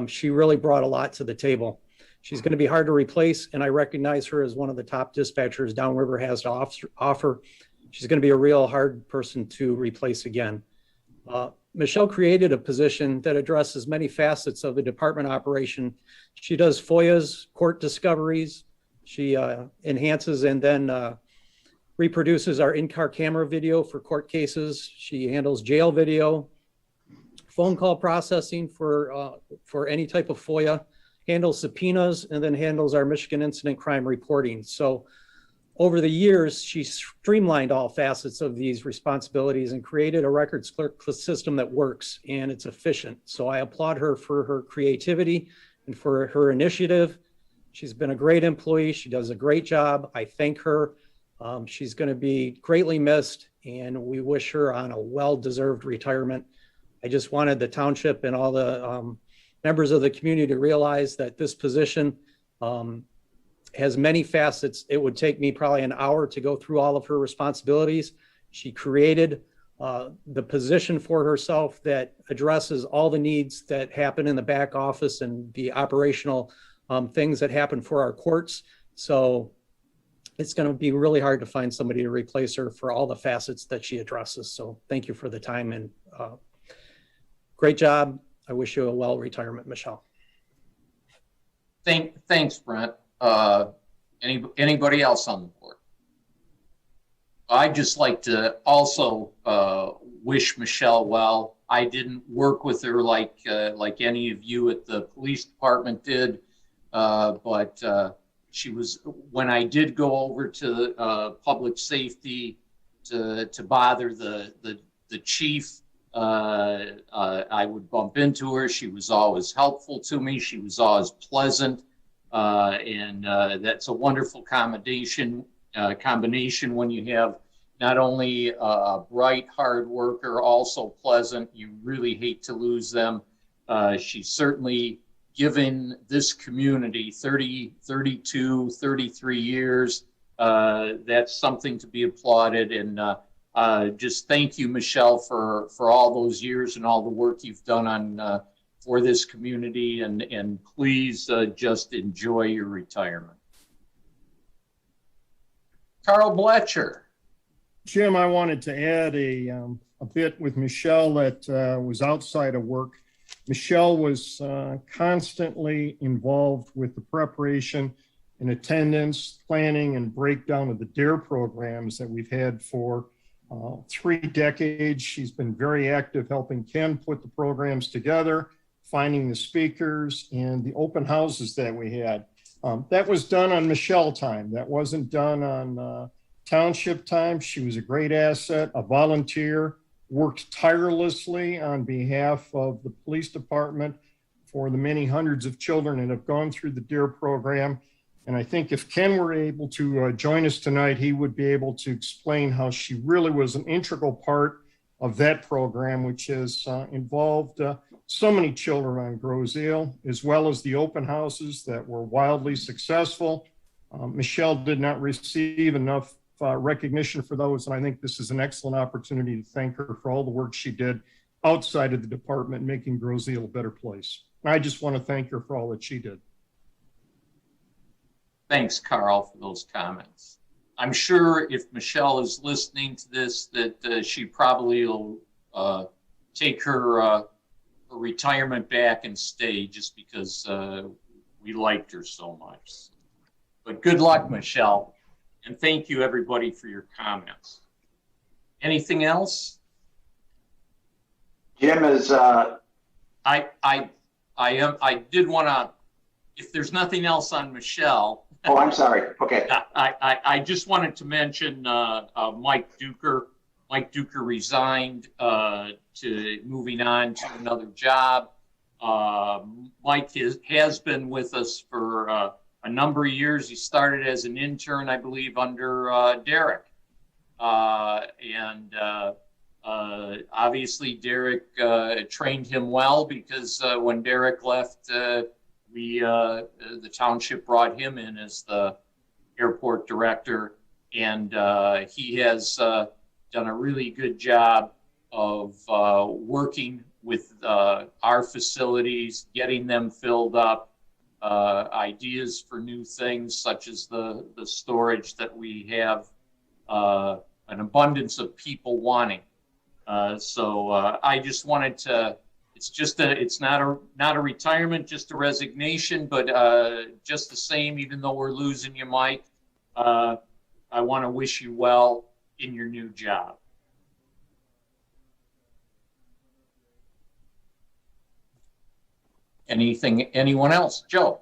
she really brought a lot to the table. She's going to be hard to replace, and I recognize her as one of the top dispatchers Downriver has to offer. She's going to be a real hard person to replace again. Michelle created a position that addresses many facets of the department operation. She does FOIAs, court discoveries. She enhances and then reproduces our in-car camera video for court cases. She handles jail video, phone call processing for any type of FOIA, handles subpoenas, and then handles our Michigan incident crime reporting. So over the years, she streamlined all facets of these responsibilities and created a records clerk system that works and it's efficient. So I applaud her for her creativity and for her initiative. She's been a great employee. She does a great job. I thank her. She's going to be greatly missed, and we wish her on a well-deserved retirement. I just wanted the township and all the members of the community to realize that this position has many facets. It would take me probably an hour to go through all of her responsibilities. She created the position for herself that addresses all the needs that happen in the back office and the operational things that happen for our courts. So it's going to be really hard to find somebody to replace her for all the facets that she addresses. So thank you for the time and great job. I wish you a well retirement, Michelle.
Thanks, Brent. Anybody else on the board? I'd just like to also wish Michelle well. I didn't work with her like any of you at the police department did, but she was, when I did go over to public safety to bother the chief, I would bump into her. She was always helpful to me. She was always pleasant. And that's a wonderful combination when you have not only a bright, hard worker, also pleasant. You really hate to lose them. She's certainly given this community 32, 33 years. That's something to be applauded. And just thank you, Michelle, for all those years and all the work you've done on for this community, and please just enjoy your retirement. Carl Bletcher.
Jim, I wanted to add a bit with Michelle that was outside of work. Michelle was constantly involved with the preparation and attendance, planning, and breakdown of the DARE programs that we've had for 3 decades. She's been very active helping Ken put the programs together, finding the speakers, and the open houses that we had. That was done on Michelle time. That wasn't done on Township time. She was a great asset, a volunteer, worked tirelessly on behalf of the police department for the many hundreds of children that have gone through the DEAR program. And I think if Ken were able to join us tonight, he would be able to explain how she really was an integral part of that program, which has involved so many children on Groseal, as well as the open houses that were wildly successful. Michelle did not receive enough recognition for those, and I think this is an excellent opportunity to thank her for all the work she did outside of the department, making Groseal a better place. I just want to thank her for all that she did.
Thanks, Carl, for those comments. I'm sure if Michelle is listening to this, that she probably will take her retirement back and stay just because we liked her so much. But good luck, Michelle, and thank you, everybody, for your comments. Anything else?
Jim is.
I did want to. If there's nothing else on Michelle.
Oh, I'm sorry. Okay.
I just wanted to mention Mike Duker. Mike Duker resigned to moving on to another job. Mike has been with us for a number of years. He started as an intern, I believe, under Derek. Obviously, Derek trained him well because when Derek left, the township brought him in as the airport director, and he has done a really good job of working with our facilities, getting them filled up, ideas for new things such as the storage that we have an abundance of people wanting. So I just wanted to. It's not a retirement, just a resignation, but just the same, even though we're losing you, Mike, I want to wish you well in your new job. Anyone else? Joe?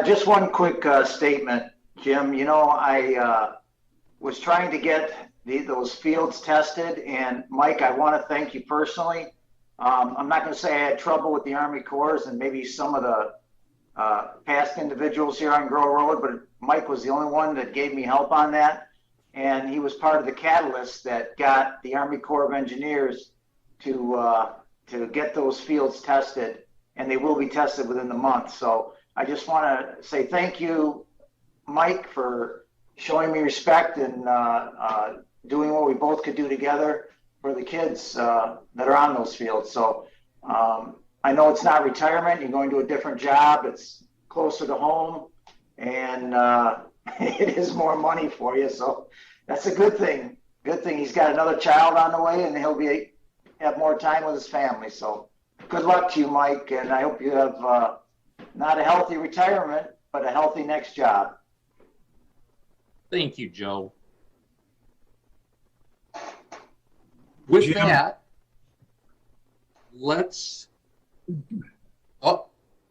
Just one quick statement, Jim. You know, I was trying to get those fields tested, and Mike, I want to thank you personally. I'm not going to say I had trouble with the Army Corps and maybe some of the past individuals here on Grow Road, but Mike was the only one that gave me help on that. And he was part of the catalyst that got the Army Corps of Engineers to get those fields tested, and they will be tested within the month. So I just want to say thank you, Mike, for showing me respect and doing what we both could do together for the kids that are on those fields. So I know it's not retirement. You're going to a different job. It's closer to home, and it is more money for you. So that's a good thing. Good thing he's got another child on the way, and he'll have more time with his family. So good luck to you, Mike, and I hope you have not a healthy retirement, but a healthy next job.
Thank you, Joe. With that, let's.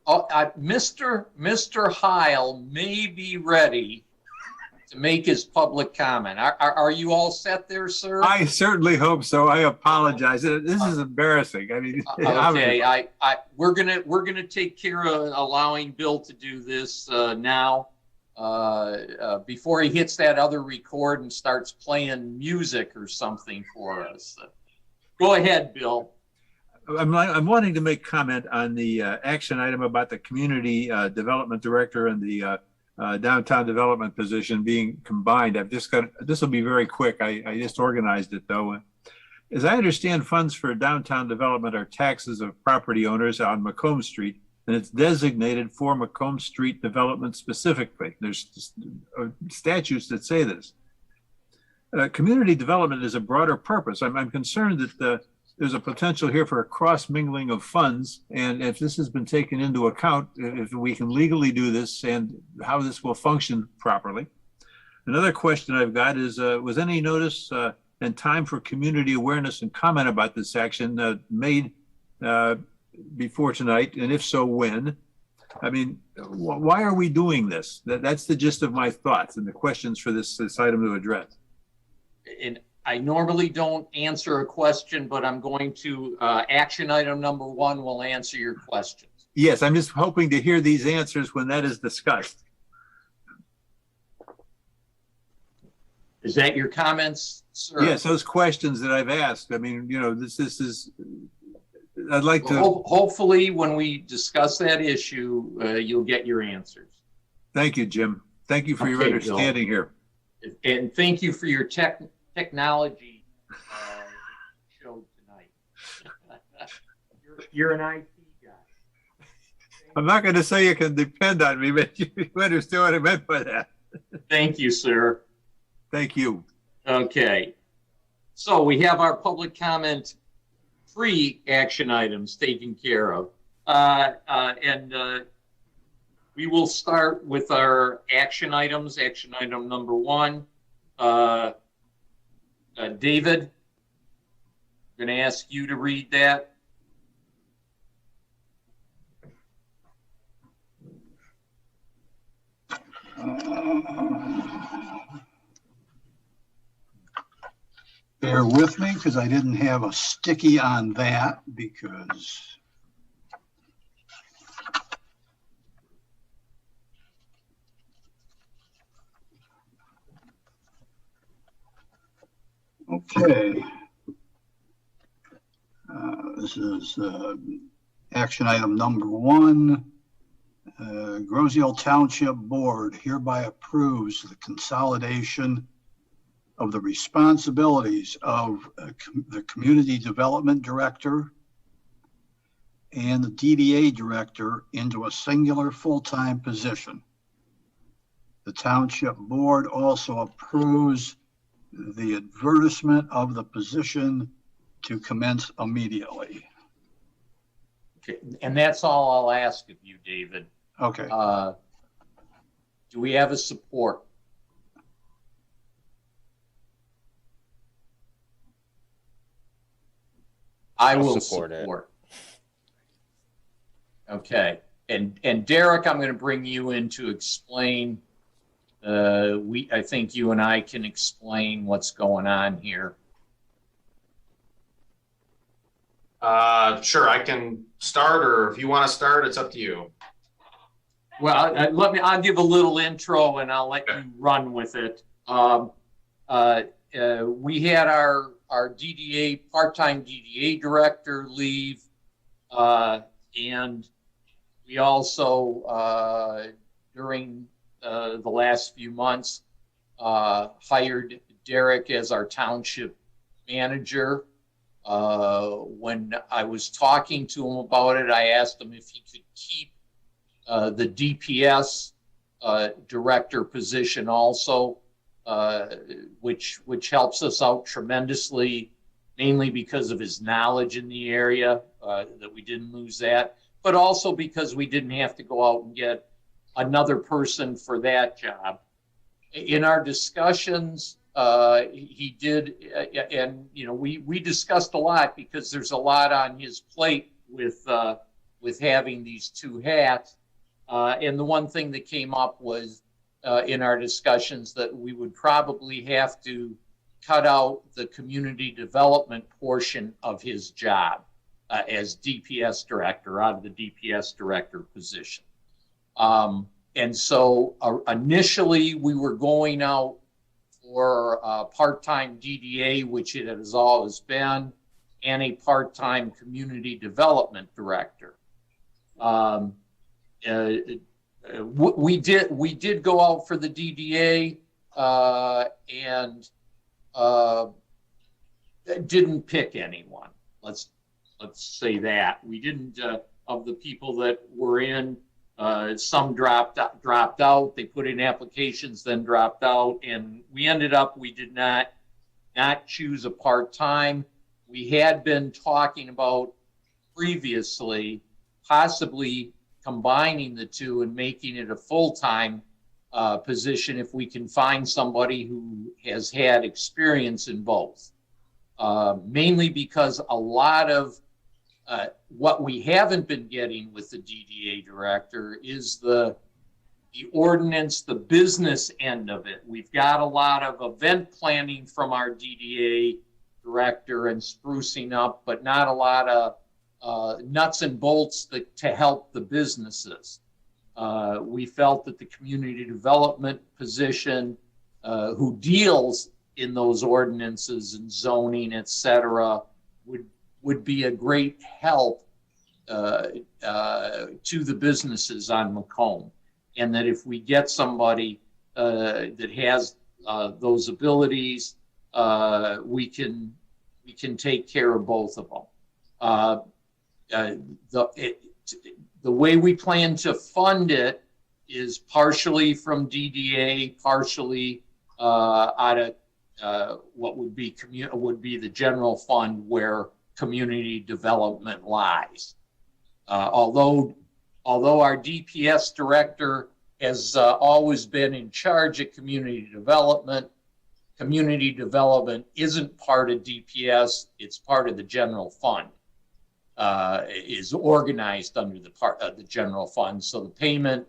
Mr. Heil may be ready to make his public comment. Are you all set there, sir?
I certainly hope so. I apologize. This is embarrassing. I mean,
okay. We're gonna take care of allowing Bill to do this now. Before he hits that other record and starts playing music or something for us. Go ahead, Bill.
I'm wanting to make comment on the action item about the community development director and the downtown development position being combined. This will be very quick. I just organized it though. As I understand, funds for downtown development are taxes of property owners on Macomb Street, and it's designated for Macomb Street development specifically. There's statutes that say this. Community development is a broader purpose. I'm concerned that there's a potential here for a cross-mingling of funds, and if this has been taken into account, if we can legally do this and how this will function properly. Another question I've got is, was any notice and time for community awareness and comment about this action made before tonight, and if so, when? I mean, why are we doing this? That's the gist of my thoughts and the questions for this item to address.
And I normally don't answer a question, but I'm going to, action item number 1 will answer your questions.
Yes, I'm just hoping to hear these answers when that is discussed.
Is that your comments, sir?
Yes, those questions that I've asked. I mean, you know, this is, I'd like to.
Hopefully, when we discuss that issue, you'll get your answers.
Thank you, Jim. Thank you for your understanding here.
And thank you for your technology show tonight. You're an IT guy.
I'm not going to say you can depend on me, but you understand what I meant by that.
Thank you, sir.
Thank you.
Okay. So we have our public comment pre-action items taken care of. We will start with our action items. Action item number 1. David, I'm going to ask you to read that.
Bear with me because I didn't have a sticky on that because okay. This is action item number 1. Groseal Township Board hereby approves the consolidation of the responsibilities of the Community Development Director and the DDA Director into a singular full-time position. The Township Board also approves the advertisement of the position to commence immediately.
Okay. And that's all I'll ask of you, David.
Okay.
Do we have a support? I will support it. Okay. And Derek, I'm going to bring you in to explain. I think you and I can explain what's going on here.
Sure, I can start, or if you want to start, it's up to you.
Well, I'll give a little intro and I'll let you run with it. We had our DDA, part-time DDA director leave, and we also, during the last few months, hired Derek as our township manager. When I was talking to him about it, I asked him if he could keep the DPS director position also, which helps us out tremendously, mainly because of his knowledge in the area, that we didn't lose that, but also because we didn't have to go out and get another person for that job. In our discussions, he did, and you know, we discussed a lot because there's a lot on his plate with having these two hats. And the one thing that came up was in our discussions that we would probably have to cut out the community development portion of his job as DPS director, out of the DPS director position. And so initially we were going out for a part-time DDA, which it has always been, and a part-time community development director. We did go out for the DDA and didn't pick anyone. Let's say that we didn't. Of the people that were in, some dropped out. They put in applications, then dropped out, and we ended up. We did not choose a part-time. We had been talking about previously possibly combining the two and making it a full-time position if we can find somebody who has had experience in both. Mainly because a lot of what we haven't been getting with the DDA director is the ordinance, the business end of it. We've got a lot of event planning from our DDA director and sprucing up, but not a lot of nuts and bolts to help the businesses. We felt that the community development position, who deals in those ordinances and zoning, et cetera, would be a great help to the businesses on Macomb. And that if we get somebody that has those abilities, we can take care of both of them. The way we plan to fund it is partially from DDA, partially out of what would be the general fund where community development lies. Although our DPS director has always been in charge of community development isn't part of DPS, it's part of the general fund. Is organized under the part of the general fund. So the payment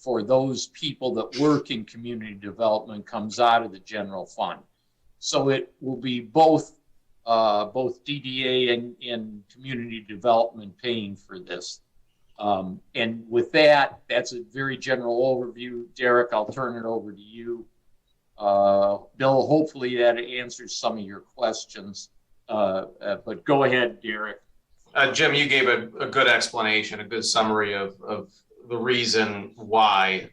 for those people that work in community development comes out of the general fund. So it will be both DDA and community development paying for this. And with that, that's a very general overview. Derek, I'll turn it over to you. Bill, hopefully that answers some of your questions. But go ahead, Derek.
Jim, you gave a good explanation, a good summary of the reason why.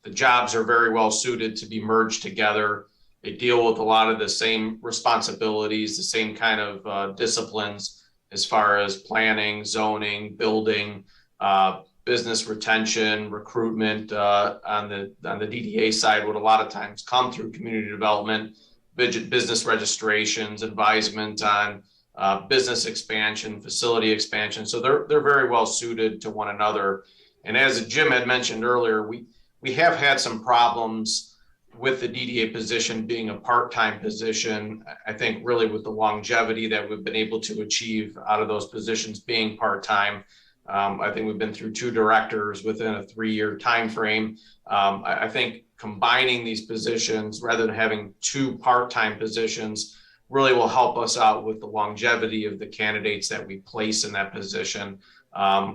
The jobs are very well suited to be merged together. They deal with a lot of the same responsibilities, the same kind of disciplines as far as planning, zoning, building, business retention, recruitment on the DDA side would a lot of times come through community development, business registrations, advisement on business expansion, facility expansion. So they're very well suited to one another. And as Jim had mentioned earlier, we have had some problems with the DDA position being a part-time position. I think really with the longevity that we've been able to achieve out of those positions being part-time. I think we've been through 2 directors within a 3-year time frame. I think combining these positions rather than having 2 part-time positions really will help us out with the longevity of the candidates that we place in that position,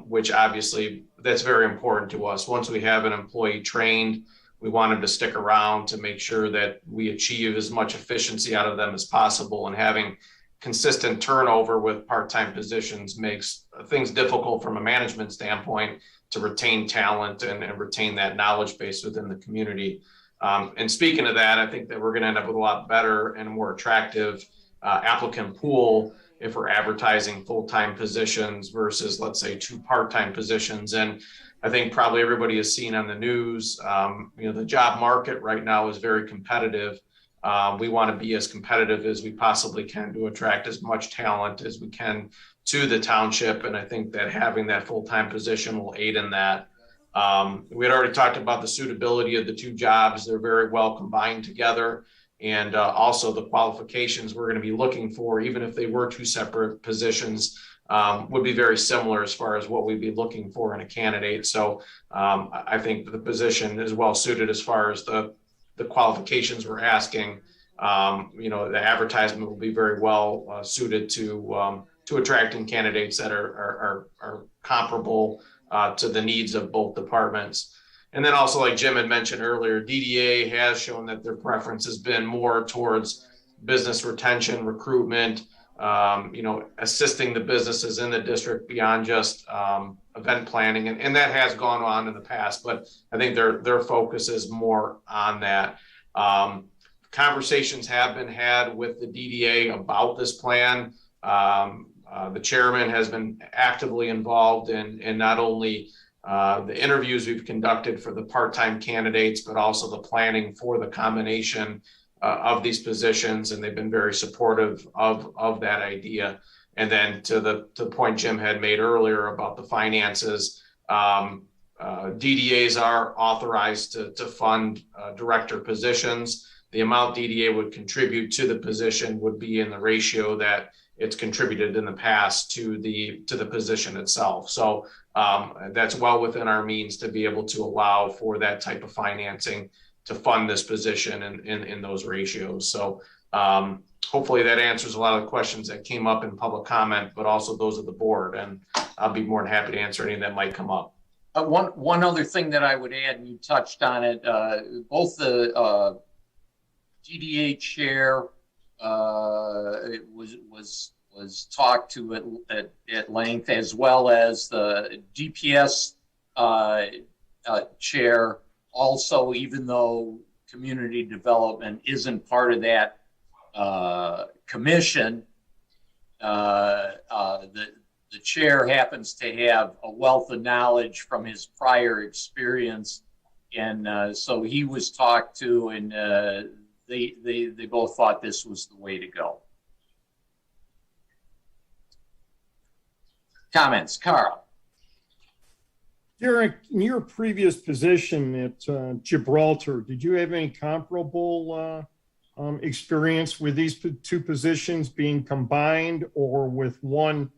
which obviously that's very important to us. Once we have an employee trained, we want them to stick around to make sure that we achieve as much efficiency out of them as possible, and having consistent turnover with part-time positions makes things difficult from a management standpoint to retain talent and retain that knowledge base within the community. And speaking of that, I think that we're going to end up with a lot better and more attractive applicant pool if we're advertising full-time positions versus, let's say, 2 part-time positions. And I think probably everybody has seen on the news, the job market right now is very competitive. We want to be as competitive as we possibly can to attract as much talent as we can to the township. And I think that having that full-time position will aid in that. We had already talked about the suitability of the 2 jobs. They're very well combined together. And also the qualifications we're going to be looking for, even if they were 2 separate positions, would be very similar as far as what we'd be looking for in a candidate. So I think the position is well suited as far as the qualifications we're asking. The advertisement will be very well suited to attracting candidates that are comparable to the needs of both departments. And then also, like Jim had mentioned earlier, DDA has shown that their preference has been more towards business retention, recruitment, assisting the businesses in the district beyond just event planning. And that has gone on in the past, but I think their focus is more on that. Conversations have been had with the DDA about this plan. The chairman has been actively involved in not only the interviews we've conducted for the part-time candidates, but also the planning for the combination of these positions. And they've been very supportive of that idea. And then to the point Jim had made earlier about the finances, DDAs are authorized to fund director positions. The amount DDA would contribute to the position would be in the ratio that it's contributed in the past to the position itself. So that's well within our means to be able to allow for that type of financing to fund this position in those ratios. So hopefully that answers a lot of the questions that came up in public comment, but also those of the board. And I'll be more than happy to answer any that might come up.
One other thing that I would add, and you touched on it, both the DDA chair was talked to at length, as well as the DPS chair. Also, even though community development isn't part of that commission, the chair happens to have a wealth of knowledge from his prior experience, and so he was talked to, and they both thought this was the way to go. Comments, Carl?
Derek, in your previous position at Gibraltar, did you have any comparable experience with these two positions being combined, or with one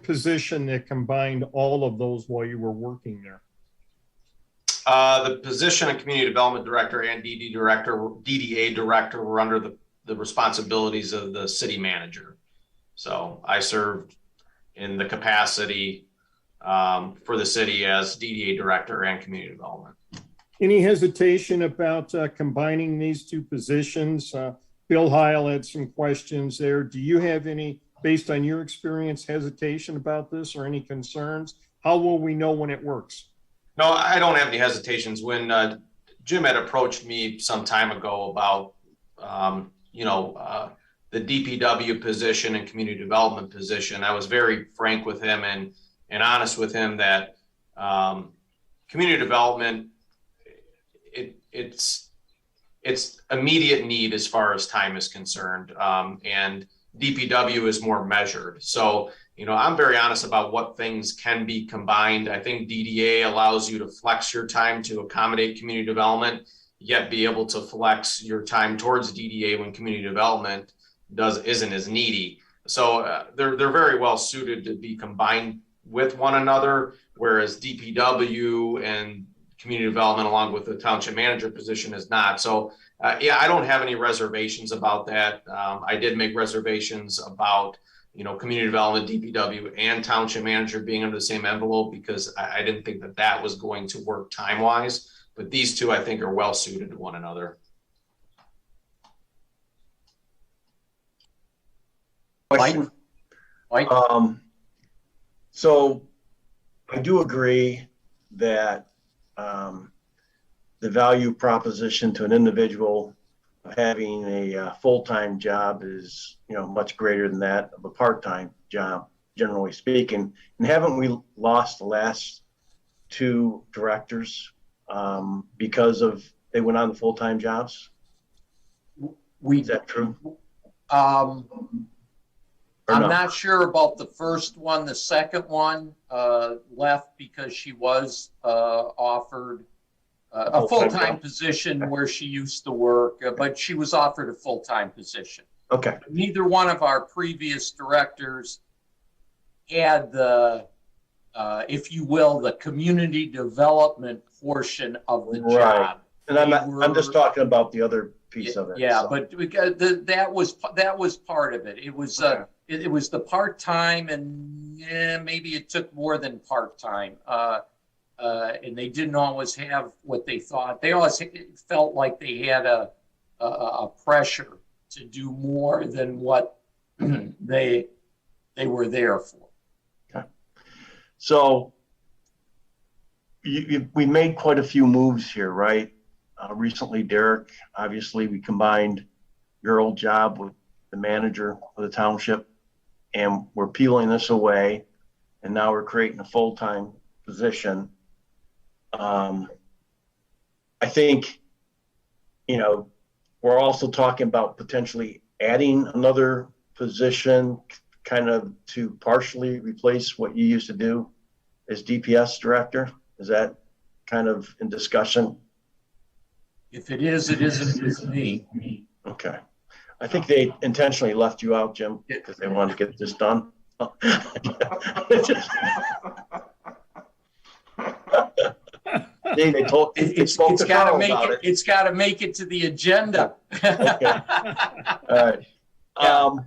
position that combined all of those while you were working there?
The position of community development director and DDA director were under the responsibilities of the city manager. So I served in the capacity for the city as DDA director and community development.
Any hesitation about combining these two positions? Bill Heil had some questions there. Do you have any, based on your experience, hesitation about this or any concerns? How will we know when it works?
No, I don't have any hesitations. When Jim had approached me some time ago about, the DPW position and community development position, I was very frank with him and honest with him that community development, it's immediate need as far as time is concerned, and DPW is more measured. So, I'm very honest about what things can be combined. I think DDA allows you to flex your time to accommodate community development, yet be able to flex your time towards DDA when community development isn't as needy. So they're very well suited to be combined with one another, whereas DPW and community development along with the township manager position is not. So I don't have any reservations about that. I did make reservations about community development, DPW, and township manager being under the same envelope, because I didn't think that was going to work time wise. But these two, I think, are well suited to one another.
Question.
Mike?
So I do agree that the value proposition to an individual of having a full-time job is, much greater than that of a part-time job, generally speaking. And haven't we lost the last two directors because they went on to full-time jobs? Is that true?
I'm not sure about the first one. The second one left because she was offered a full-time position where she used to work, but she was offered a full-time position.
Okay.
Neither one of our previous directors had the, if you will, the community development portion of the job.
And I'm just talking about the other piece of it.
Yeah, so. But that was part of it. It was it was the part-time, and maybe it took more than part-time. And they didn't always have what they thought. They always felt like they had a pressure to do more than what they were there for.
Okay. So we made quite a few moves here, right? Recently, Derek, obviously we combined your old job with the manager of the township, and we're peeling this away, and now we're creating a full-time position. I think, we're also talking about potentially adding another position kind of to partially replace what you used to do as DPS director. Is that kind of in discussion?
If it is, it isn't with me.
Okay. I think they intentionally left you out, Jim, because they wanted to get this done. They told, they spoke
It's
to
got to
Carl
make
about
it. It's got to make it to the agenda.
Okay. All right.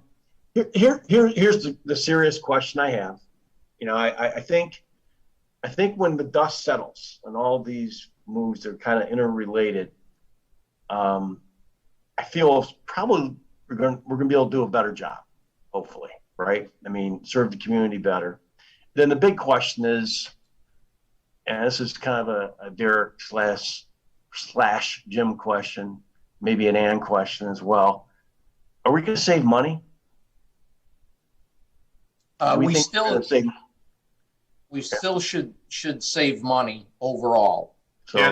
Here's the serious question I have. You know, I think when the dust settles and all these moves are kind of interrelated, I feel probably we're going to be able to do a better job, hopefully, right? I mean, serve the community better. Then the big question is, and this is kind of a Derek slash Jim question, maybe an Ann question as well. Are we going to save money?
We still should save money overall.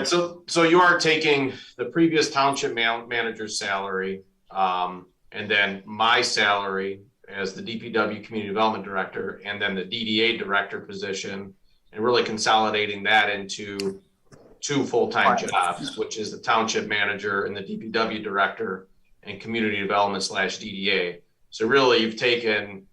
So you are taking the previous township manager's salary, and then my salary as the DPW community development director, and then the DDA director position, and really consolidating that into 2 full-time jobs, which is the township manager and the DPW director and community development / DDA. So really you've taken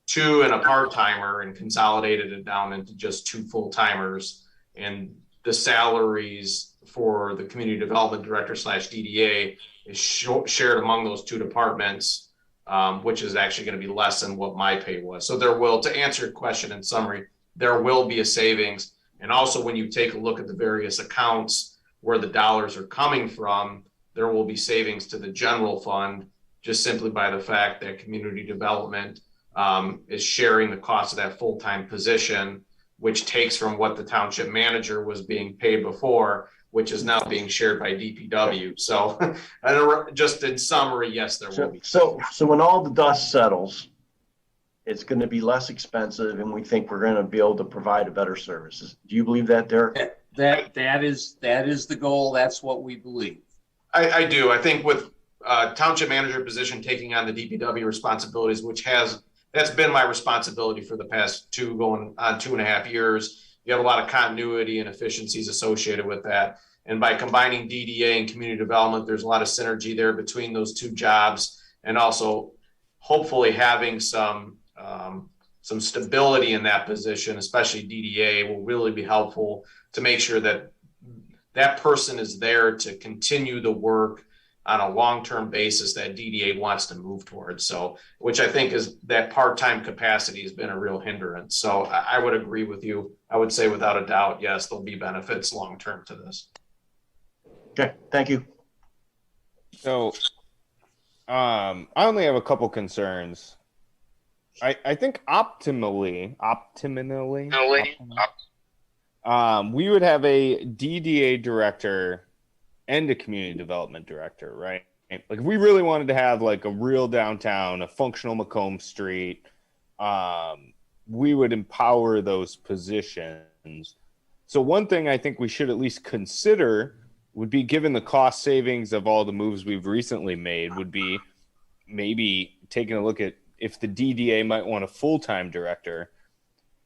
2 and a part-timer and consolidated it down into just 2 full-timers, and the salaries for the community development director / DDA is shared among those 2 departments, which is actually going to be less than what my pay was. So there will, to answer your question in summary, there will be a savings. And also when you take a look at the various accounts where the dollars are coming from, there will be savings to the general fund, just simply by the fact that community development is sharing the cost of that full-time position, which takes from what the township manager was being paid before, which is now being shared by DPW. So just in summary, yes, there will be.
So when all the dust settles, it's going to be less expensive, and we think we're going to be able to provide a better services. Do you believe that, Derek?
That is the goal. That's what we believe.
I do. I think with township manager position taking on the DPW responsibilities, that's been my responsibility for the past 2.5 years. You have a lot of continuity and efficiencies associated with that. And by combining DDA and community development, there's a lot of synergy there between those 2 jobs, and also hopefully having some stability in that position, especially DDA, will really be helpful to make sure that that person is there to continue the work on a long-term basis that DDA wants to move towards. So, which I think is that part-time capacity has been a real hindrance. So I would agree with you. I would say without a doubt, yes, there'll be benefits long-term to this.
Okay, thank you.
So, I only have a couple concerns. I think optimally, we would have a DDA director and a community development director, right? Like if we really wanted to have like a real downtown, a functional Macomb Street, we would empower those positions. So one thing I think we should at least consider would be, given the cost savings of all the moves we've recently made, would be maybe taking a look at if the DDA might want a full-time director.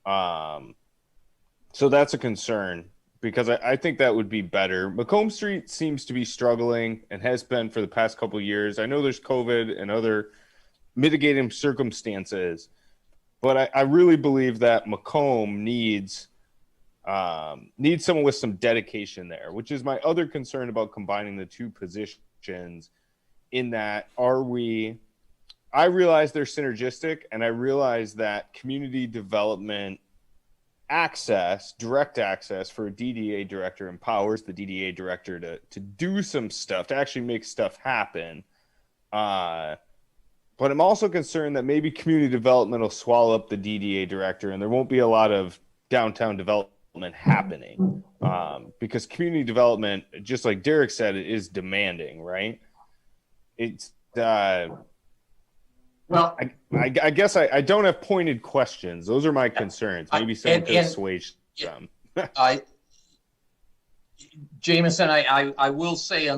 So that's a concern, because I think that would be better. Macomb Street seems to be struggling and has been for the past couple of years. I know there's COVID and other mitigating circumstances, but I really believe that Macomb needs someone with some dedication there, which is my other concern about combining the 2 positions. In that, I realize they're synergistic, and I realize that community development direct access for a DDA director empowers the DDA director to do some stuff, to actually make stuff happen. But I'm also concerned that maybe community development will swallow up the DDA director, and there won't be a lot of downtown development happening, because community development, just like Derek said, it is demanding, right? It's well, I guess I don't have pointed questions. Those are my concerns. Maybe someone could assuage them.
Jameson, I will say,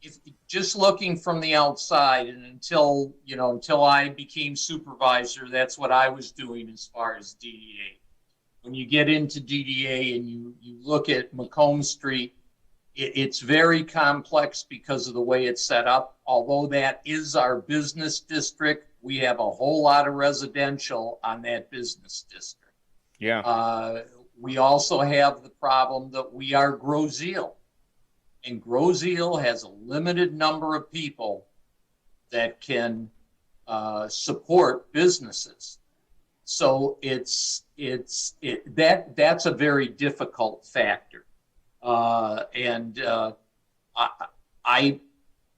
if just looking from the outside, and until I became supervisor, that's what I was doing as far as DDA. When you get into DDA and you look at Macomb Street, it's very complex because of the way it's set up. Although that is our business district, we have a whole lot of residential on that business district.
Yeah.
We also have the problem that we are Groseal, and Groseal has a limited number of people that can support businesses. So that's a very difficult factor. I,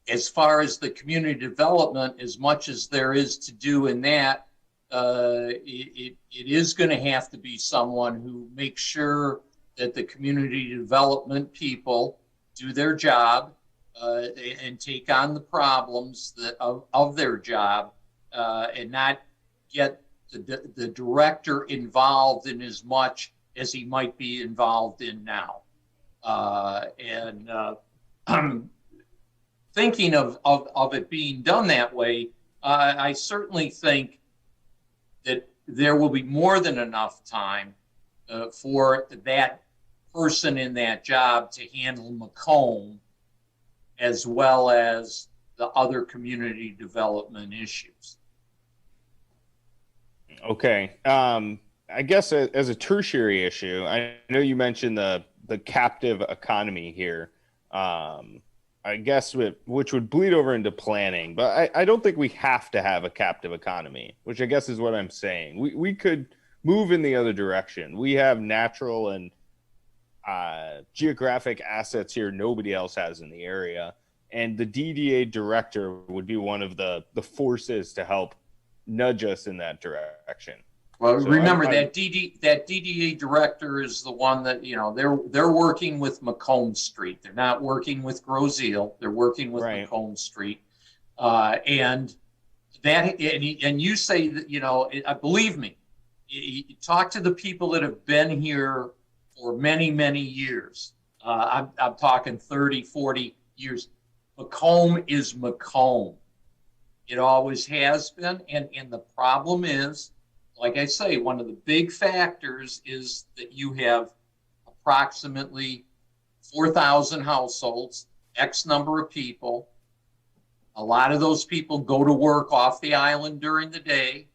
as far as the community development, as much as there is to do in that, it is going to have to be someone who makes sure that the community development people do their job and take on the problems of their job, and not get the director involved in as much as he might be involved in now. Thinking of it being done that way, I certainly think that there will be more than enough time for that person in that job to handle Macomb as well as the other community development issues.
Okay. I guess as a tertiary issue, I know you mentioned the captive economy here. I guess which would bleed over into planning, but I don't think we have to have a captive economy, which I guess is what I'm saying. We could move in the other direction. We have natural and geographic assets here nobody else has in the area, and the DDA director would be one of the forces to help nudge us in that direction.
Well, so remember that DDA director is the one that, they're working with Macomb Street. They're not working with Groseal. They're working with Macomb Street. And you say that, believe me, you talk to the people that have been here for many, many years. I'm talking 30, 40 years. Macomb is Macomb. It always has been. And the problem is, like I say, one of the big factors is that you have approximately 4,000 households, X number of people. A lot of those people go to work off the island during the day.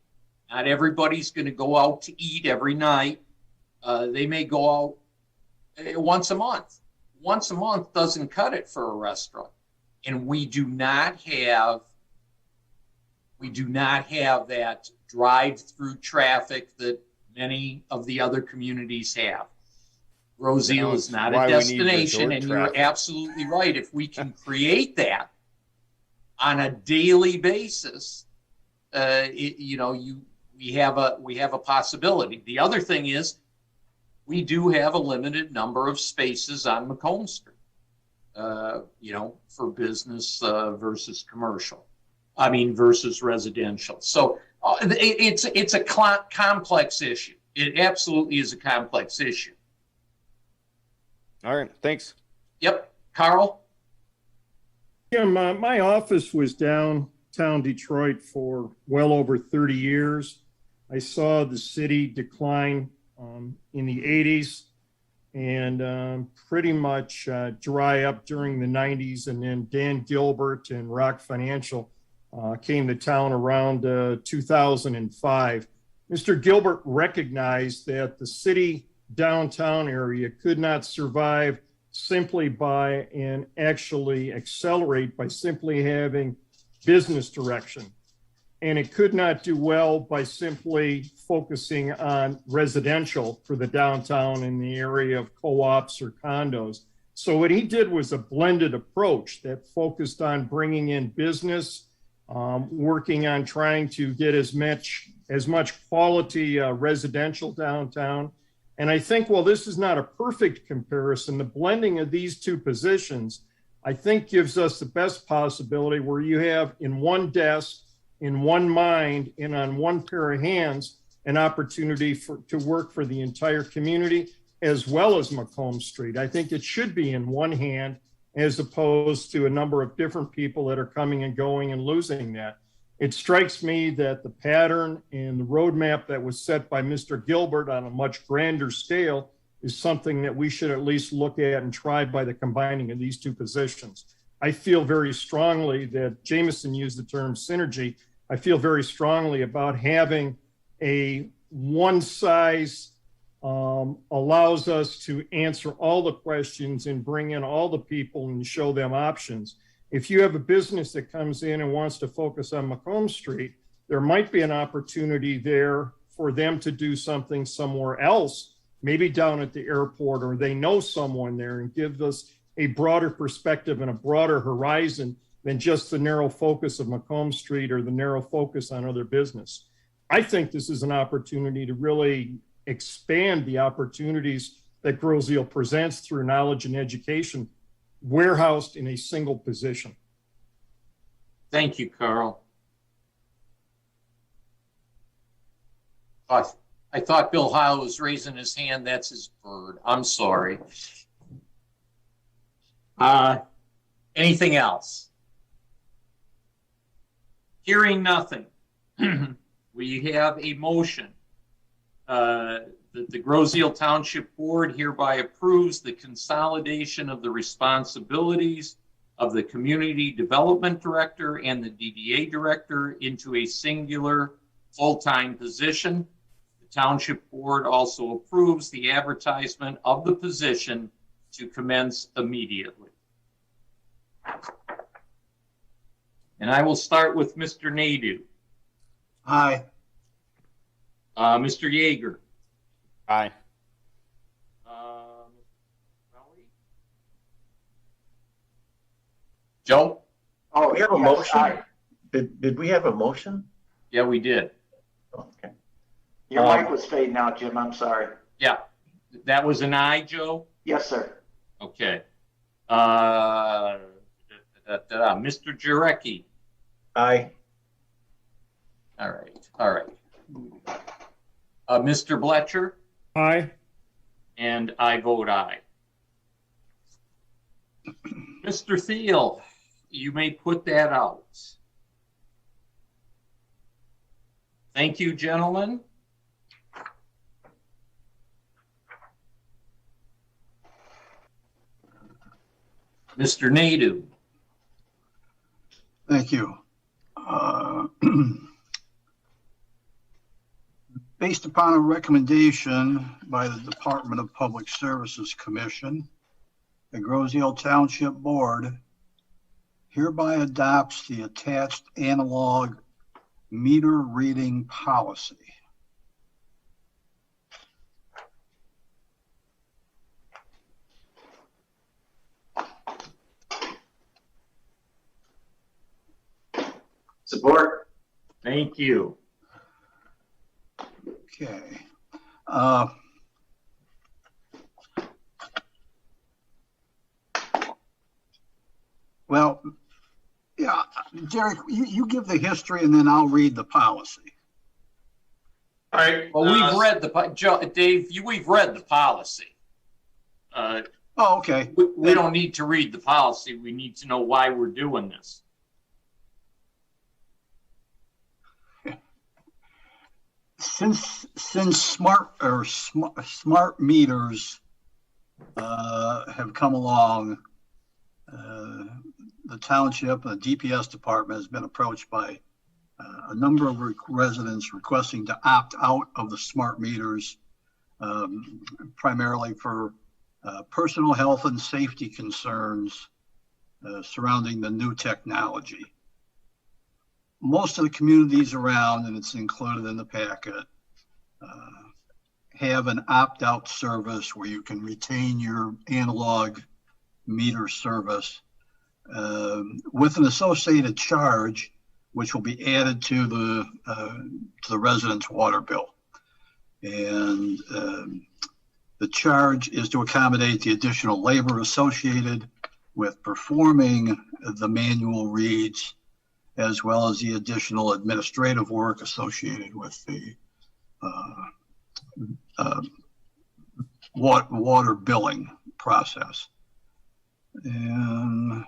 Not everybody's going to go out to eat every night. They may go out once a month. Once a month doesn't cut it for a restaurant. And we do not have that drive-through traffic that many of the other communities have. Groseal is not a destination, and you're absolutely right. If we can create that on a daily basis, we have a possibility. The other thing is, we do have a limited number of spaces on Macomb Street, for business versus commercial. Versus residential. So it's a complex issue. It absolutely is a complex issue.
All right, thanks.
Yep, Carl?
Yeah, my office was downtown Detroit for well over 30 years. I saw the city decline in the 80s and pretty much dry up during the 90s. And then Dan Gilbert and Rock Financial came to town around 2005. Mr. Gilbert recognized that the city downtown area could not survive simply by and actually accelerate by simply having business direction. And it could not do well by simply focusing on residential for the downtown in the area of co-ops or condos. So what he did was a blended approach that focused on bringing in business, working on trying to get as much quality residential downtown. And I think, while this is not a perfect comparison, the blending of these two positions, I think, gives us the best possibility where you have in one desk, in one mind, and on one pair of hands, an opportunity to work for the entire community as well as Macomb Street. I think it should be in one hand, as opposed to a number of different people that are coming and going and losing that. It strikes me that the pattern and the roadmap that was set by Mr. Gilbert on a much grander scale is something that we should at least look at and try by the combining of these two positions. I feel very strongly that Jameson used the term synergy. I feel very strongly about having a one size allows us to answer all the questions and bring in all the people and show them options. If you have a business that comes in and wants to focus on Macomb Street, there might be an opportunity there for them to do something somewhere else, maybe down at the airport, or they know someone there, and give us a broader perspective and a broader horizon than just the narrow focus of Macomb Street or the narrow focus on other business. I think this is an opportunity to really expand the opportunities that Grosse Ile presents through knowledge and education, warehoused in a single position.
Thank you, Carl. I thought Bill Heil was raising his hand. That's his bird. I'm sorry. Anything else? Hearing nothing. We have a motion that the Grosse Ile Township Board hereby approves the consolidation of the responsibilities of the Community Development Director and the DDA Director into a singular full-time position. The Township Board also approves the advertisement of the position to commence immediately. And I will start with Mr. Nadeau.
Aye.
Mr. Yeager.
Aye.
Joe?
Oh,
We have a motion? Did we have a motion?
Yeah, we did.
Okay.
Your mic was fading out, Jim. I'm sorry.
Yeah. That was an aye, Joe?
Yes, sir.
Okay. Mr. Jarecki.
Aye.
All right. All right. Mr. Bletcher?
Aye.
And I vote aye. Mr. Thiel, you may put that out. Thank you, gentlemen. Mr. Nadeau.
Thank you. Based upon a recommendation by the Department of Public Services Commission, the Grosse Ile Township Board hereby adopts the attached analog meter reading policy.
Support.
Thank you.
Okay. Well, yeah, Derek, you give the history and then I'll read the policy.
All right.
Well, we've read the, Dave, we've read the policy.
Oh, okay.
We don't need to read the policy. We need to know why we're doing this.
Since smart meters have come along, the township, the DPS department has been approached by a number of residents requesting to opt out of the smart meters, primarily for personal health and safety concerns surrounding the new technology. Most of the communities around, and it's included in the packet, have an opt-out service where you can retain your analog meter service with an associated charge, which will be added to the resident's water bill. And the charge is to accommodate the additional labor associated with performing the manual reads, as well as the additional administrative work associated with the water billing process. And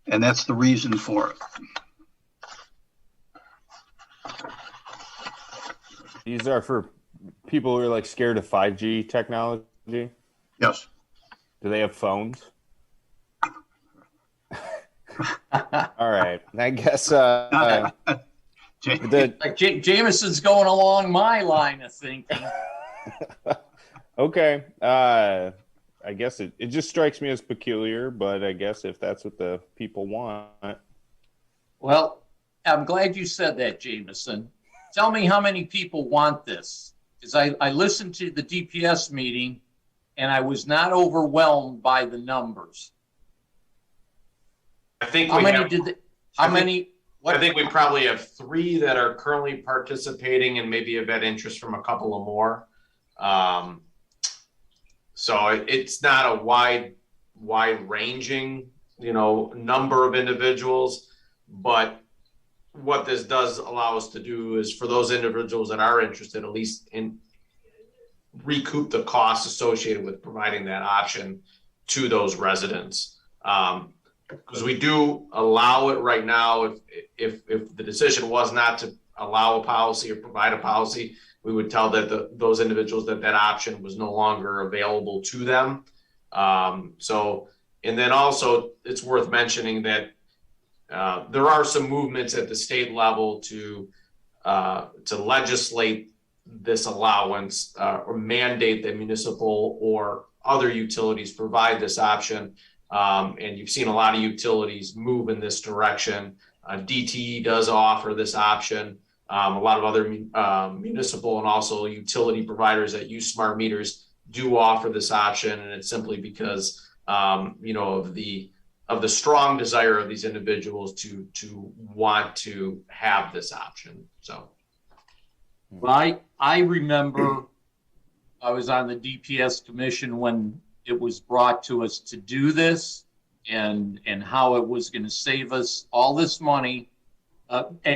that's the reason for it.
These are for people who are like scared of 5G technology.
Yes.
Do they have phones? All right. I guess
Like Jameson's going along my line of thinking.
Okay. I guess it just strikes me as peculiar, but I guess if that's what the people want.
Well, I'm glad you said that, Jameson. Tell me how many people want this. Because I listened to the DPS meeting and I was not overwhelmed by the numbers.
I think
How
we
many
have,
did they, how many? What,
I think we probably have 3 that are currently participating and maybe have had interest from a couple of more. So it's not a wide ranging, number of individuals, but what this does allow us to do is for those individuals that are interested, at least in recoup the costs associated with providing that option to those residents. Because we do allow it right now. If the decision was not to allow a policy or provide a policy, we would tell that those individuals that option was no longer available to them. And then also it's worth mentioning that there are some movements at the state level to legislate this allowance or mandate that municipal or other utilities provide this option. And you've seen a lot of utilities move in this direction. DTE does offer this option. A lot of other municipal and also utility providers that use smart meters do offer this option, and it's simply because of the strong desire of these individuals to want to have this option. So,
well, I remember I was on the DPS commission when it was brought to us to do this, and how it was going to save us all this money.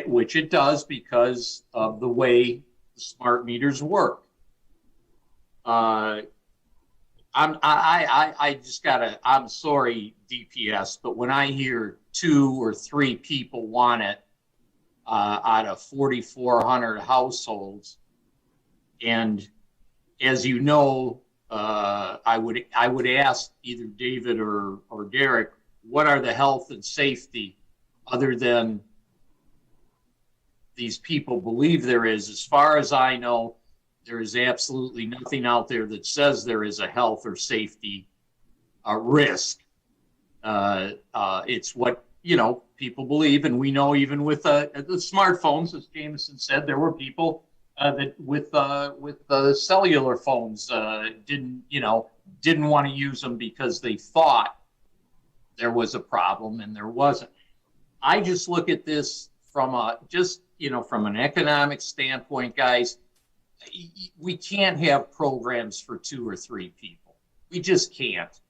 Which it does because of the way smart meters work. I'm sorry, DPS, but when I hear 2 or 3 people want it out of 4,400 households, and as you know, I would ask either David or Derek, what are the health and safety other than these people believe there is? As far as I know, there is absolutely nothing out there that says there is a health or safety risk. It's what, people believe. And we know even with the smartphones, as Jameson said, there were people that with the cellular phones didn't want to use them because they thought there was a problem and there wasn't. I just look at this from from an economic standpoint, guys. We can't have programs for 2 or 3 people. We just can't.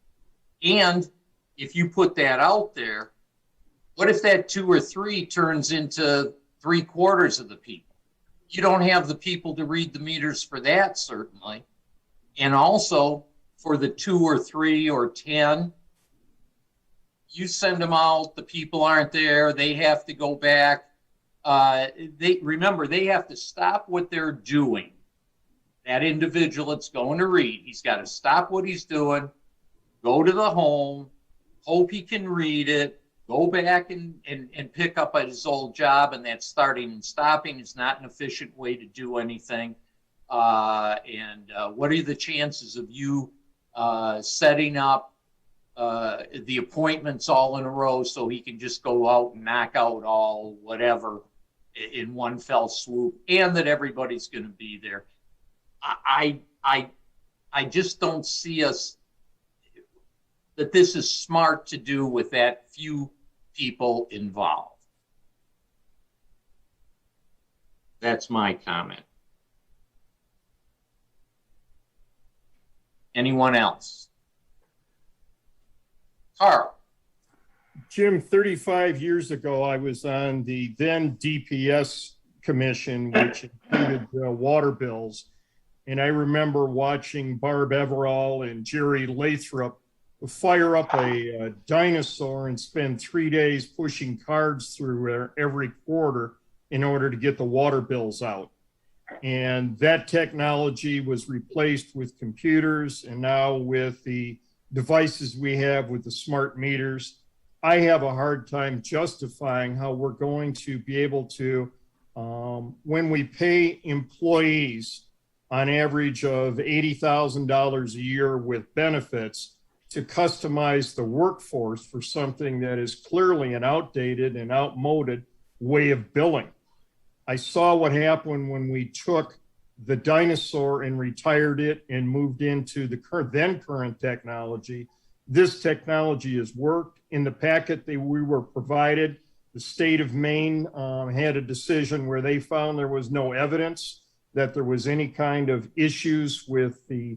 And if you put that out there, what if that 2 or 3 turns into 3/4 of the people? You don't have the people to read the meters for that, certainly. And also for the 2 or 3 or 10, you send them out, the people aren't there, they have to go back. They have to stop what they're doing. That individual that's going to read, he's got to stop what he's doing, go to the home, hope he can read it, go back and pick up at his old job, and that starting and stopping is not an efficient way to do anything. And what are the chances of you setting up the appointments all in a row so he can just go out and knock out all whatever in one fell swoop, and that everybody's going to be there? I just don't see us that this is smart to do with that few people involved. That's my comment. Anyone else? Carl.
Jim, 35 years ago, I was on the then DPS commission, which included water bills. And I remember watching Barb Everall and Jerry Lathrop fire up a dinosaur and spend 3 days pushing cards through there every quarter in order to get the water bills out. And that technology was replaced with computers, and now with the devices we have with the smart meters, I have a hard time justifying how we're going to be able to when we pay employees on average of $80,000 a year with benefits to customize the workforce for something that is clearly an outdated and outmoded way of billing. I saw what happened when we took the dinosaur and retired it and moved into the current technology. This technology has worked. In the packet that we were provided, the state of Maine had a decision where they found there was no evidence that there was any kind of issues with the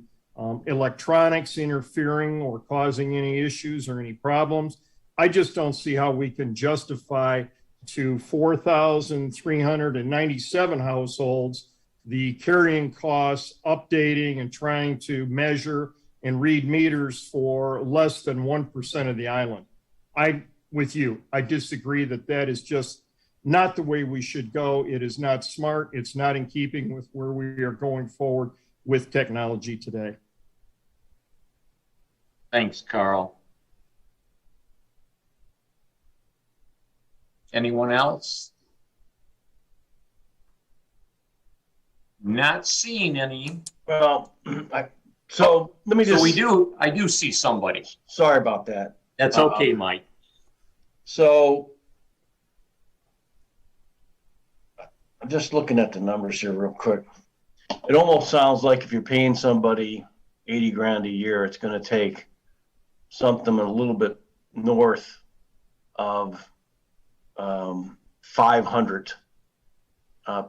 electronics interfering or causing any issues or any problems. I just don't see how we can justify to 4,397 households the carrying costs, updating and trying to measure and read meters for less than 1% of the island. With you, I disagree that is just not the way we should go. It is not smart. It's not in keeping with where we are going forward with technology today.
Thanks, Carl. Anyone else? Not seeing any.
Well, so let me just.
So I do see somebody.
Sorry about that.
That's okay, Mike.
So I'm just looking at the numbers here real quick. It almost sounds like if you're paying somebody 80 grand a year, it's going to take something a little bit north of 500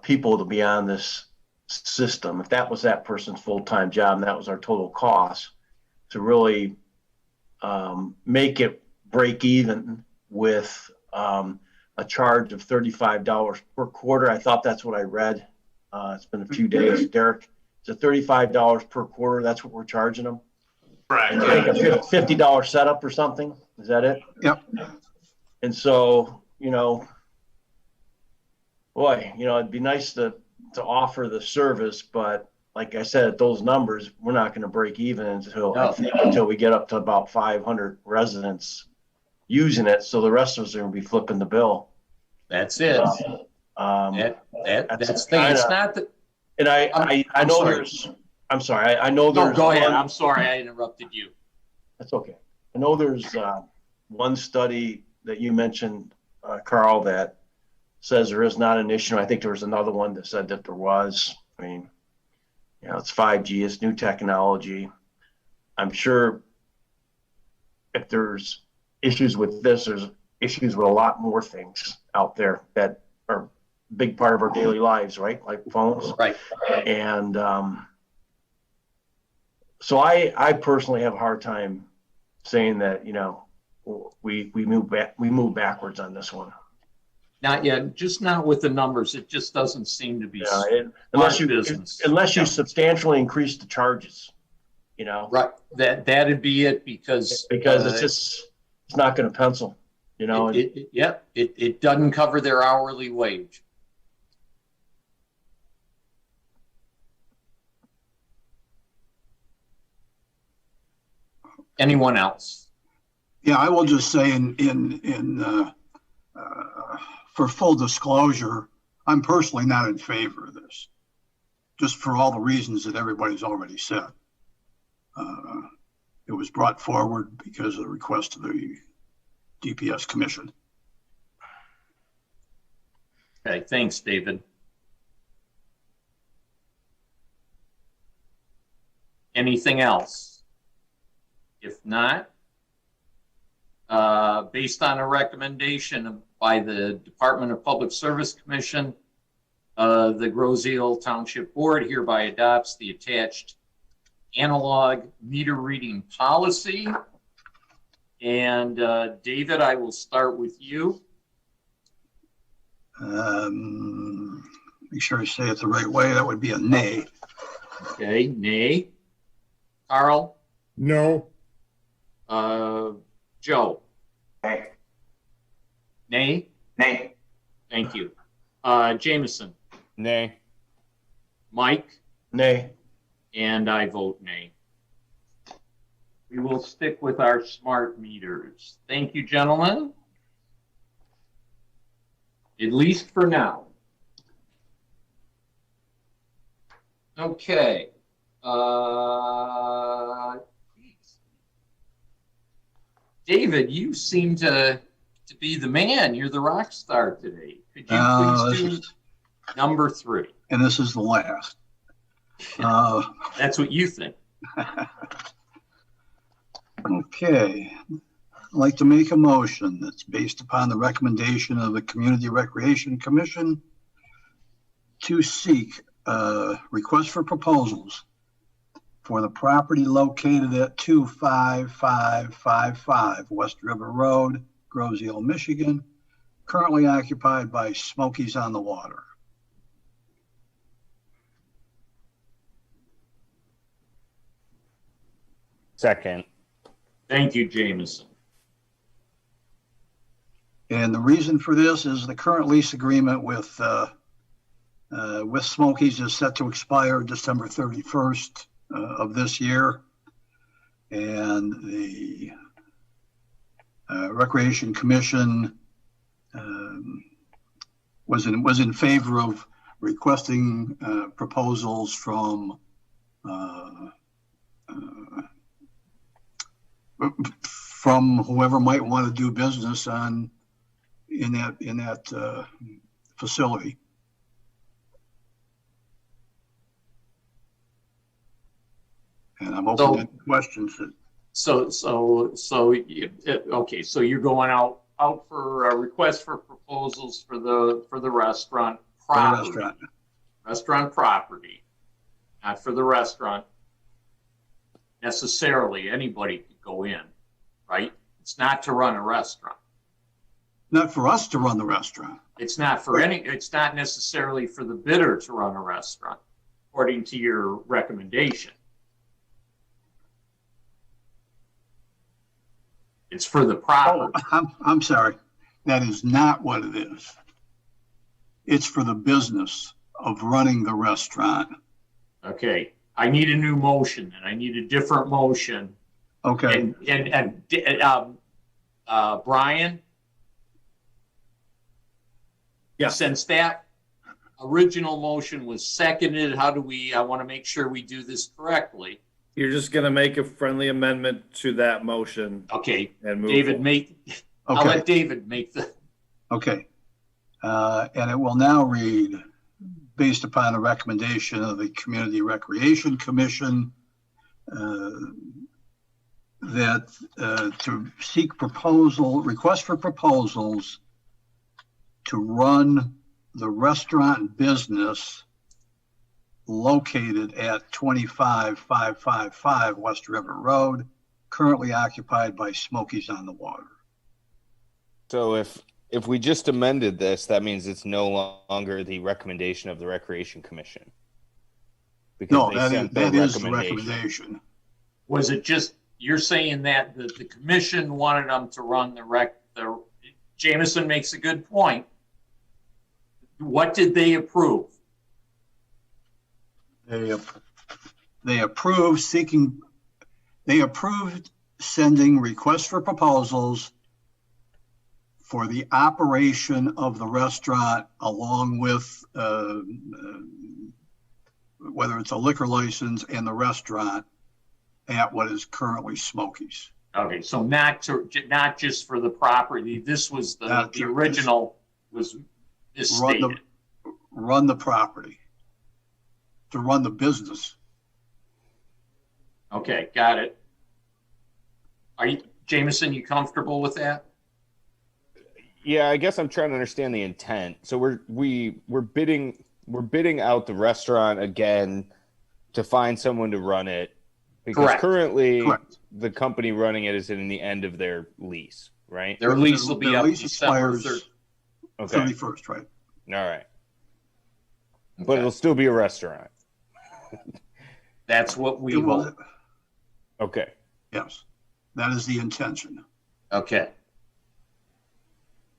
people to be on this system. If that was that person's full-time job and that was our total cost, to really make it break even with a charge of $35 per quarter. I thought that's what I read. It's been a few days. Derek, it's a $35 per quarter. That's what we're charging them.
Right.
And I think a $50 setup or something. Is that it?
Yep.
And so, boy, it'd be nice to offer the service, but like I said, at those numbers, we're not going to break even until we get up to about 500 residents using it. So the rest of us are going to be flipping the bill.
That's it. That's the thing. It's not that.
And I know there's. I'm sorry. I know there's.
No, go ahead. I'm sorry. I interrupted you.
That's okay. I know there's one study that you mentioned, Carl, that says there is not an issue. I think there was another one that said that there was. I mean, it's 5G, it's new technology. I'm sure if there's issues with this, there's issues with a lot more things out there that are a big part of our daily lives, right? Like phones.
Right.
And so I personally have a hard time saying that, we move backwards on this one.
Not yet, just not with the numbers. It just doesn't seem to be
unless you
business.
Substantially increase the charges,
Right. That'd be it because
it's not going to pencil,
It doesn't cover their hourly wage. Anyone else?
Yeah, I will just say for full disclosure, I'm personally not in favor of this, just for all the reasons that everybody's already said. It was brought forward because of the request of the DPS Commission.
Okay, thanks, David. Anything else? If not, based on a recommendation by the Department of Public Service Commission, the Groseal Township Board hereby adopts the attached analog meter reading policy. And David, I will start with you.
Make sure I say it the right way. That would be a nay.
Okay, nay. Carl?
No.
Joe?
Nay.
Nay?
Nay.
Thank you. Jameson?
Nay.
Mike?
Nay.
And I vote nay. We will stick with our smart meters. Thank you, gentlemen. At least for now. Okay. David, you seem to be the man. You're the rock star today. Could you please do number 3?
And this is the last.
That's what you think.
Okay. I'd like to make a motion that's based upon the recommendation of the Community Recreation Commission to seek request for proposals for the property located at 25555 West River Road, Groseal, Michigan, currently occupied by Smokies on the Water.
Second.
Thank you, Jameson.
And the reason for this is the current lease agreement with Smokies is set to expire December 31st of this year. And the Recreation Commission was in favor of requesting proposals from whoever might want to do business in that facility. And I'm open to questions.
Okay, so you're going out for a request for proposals for the restaurant property. Restaurant property, not for the restaurant. Necessarily, anybody could go in, right? It's not to run a restaurant.
Not for us to run the restaurant.
It's not for it's not necessarily for the bidder to run a restaurant, according to your recommendation. It's for the property.
Oh, I'm sorry. That is not what it is. It's for the business of running the restaurant.
Okay. I need a new motion, and I need a different motion.
Okay.
And Brian?
Yeah.
Since that original motion was seconded, I want to make sure we do this correctly.
You're just going to make a friendly amendment to that motion.
Okay.
And move
David,
forward.
I'll let David make the.
Okay. And it will now read, based upon a recommendation of the Community Recreation Commission, that to seek request for proposals to run the restaurant business located at 25555 West River Road, currently occupied by Smokies on the Water.
So if we just amended this, that means it's no longer the recommendation of the Recreation Commission.
No, that is the recommendation.
Was it just, you're saying that the commission wanted them to run the Jameson makes a good point. What did they approve?
They approved sending requests for proposals for the operation of the restaurant, along with whether it's a liquor license and the restaurant at what is currently Smokies.
Okay, so not just for the property. This was the original was stated.
Run the property. To run the business.
Okay, got it. Jameson, you comfortable with that?
Yeah, I guess I'm trying to understand the intent. So we're bidding out the restaurant again to find someone to run it, because currently the company running it is in the end of their lease, right?
Their lease will be up December
31st, right?
All right. But it'll still be a restaurant.
That's what we will.
Okay.
Yes, that is the intention.
Okay.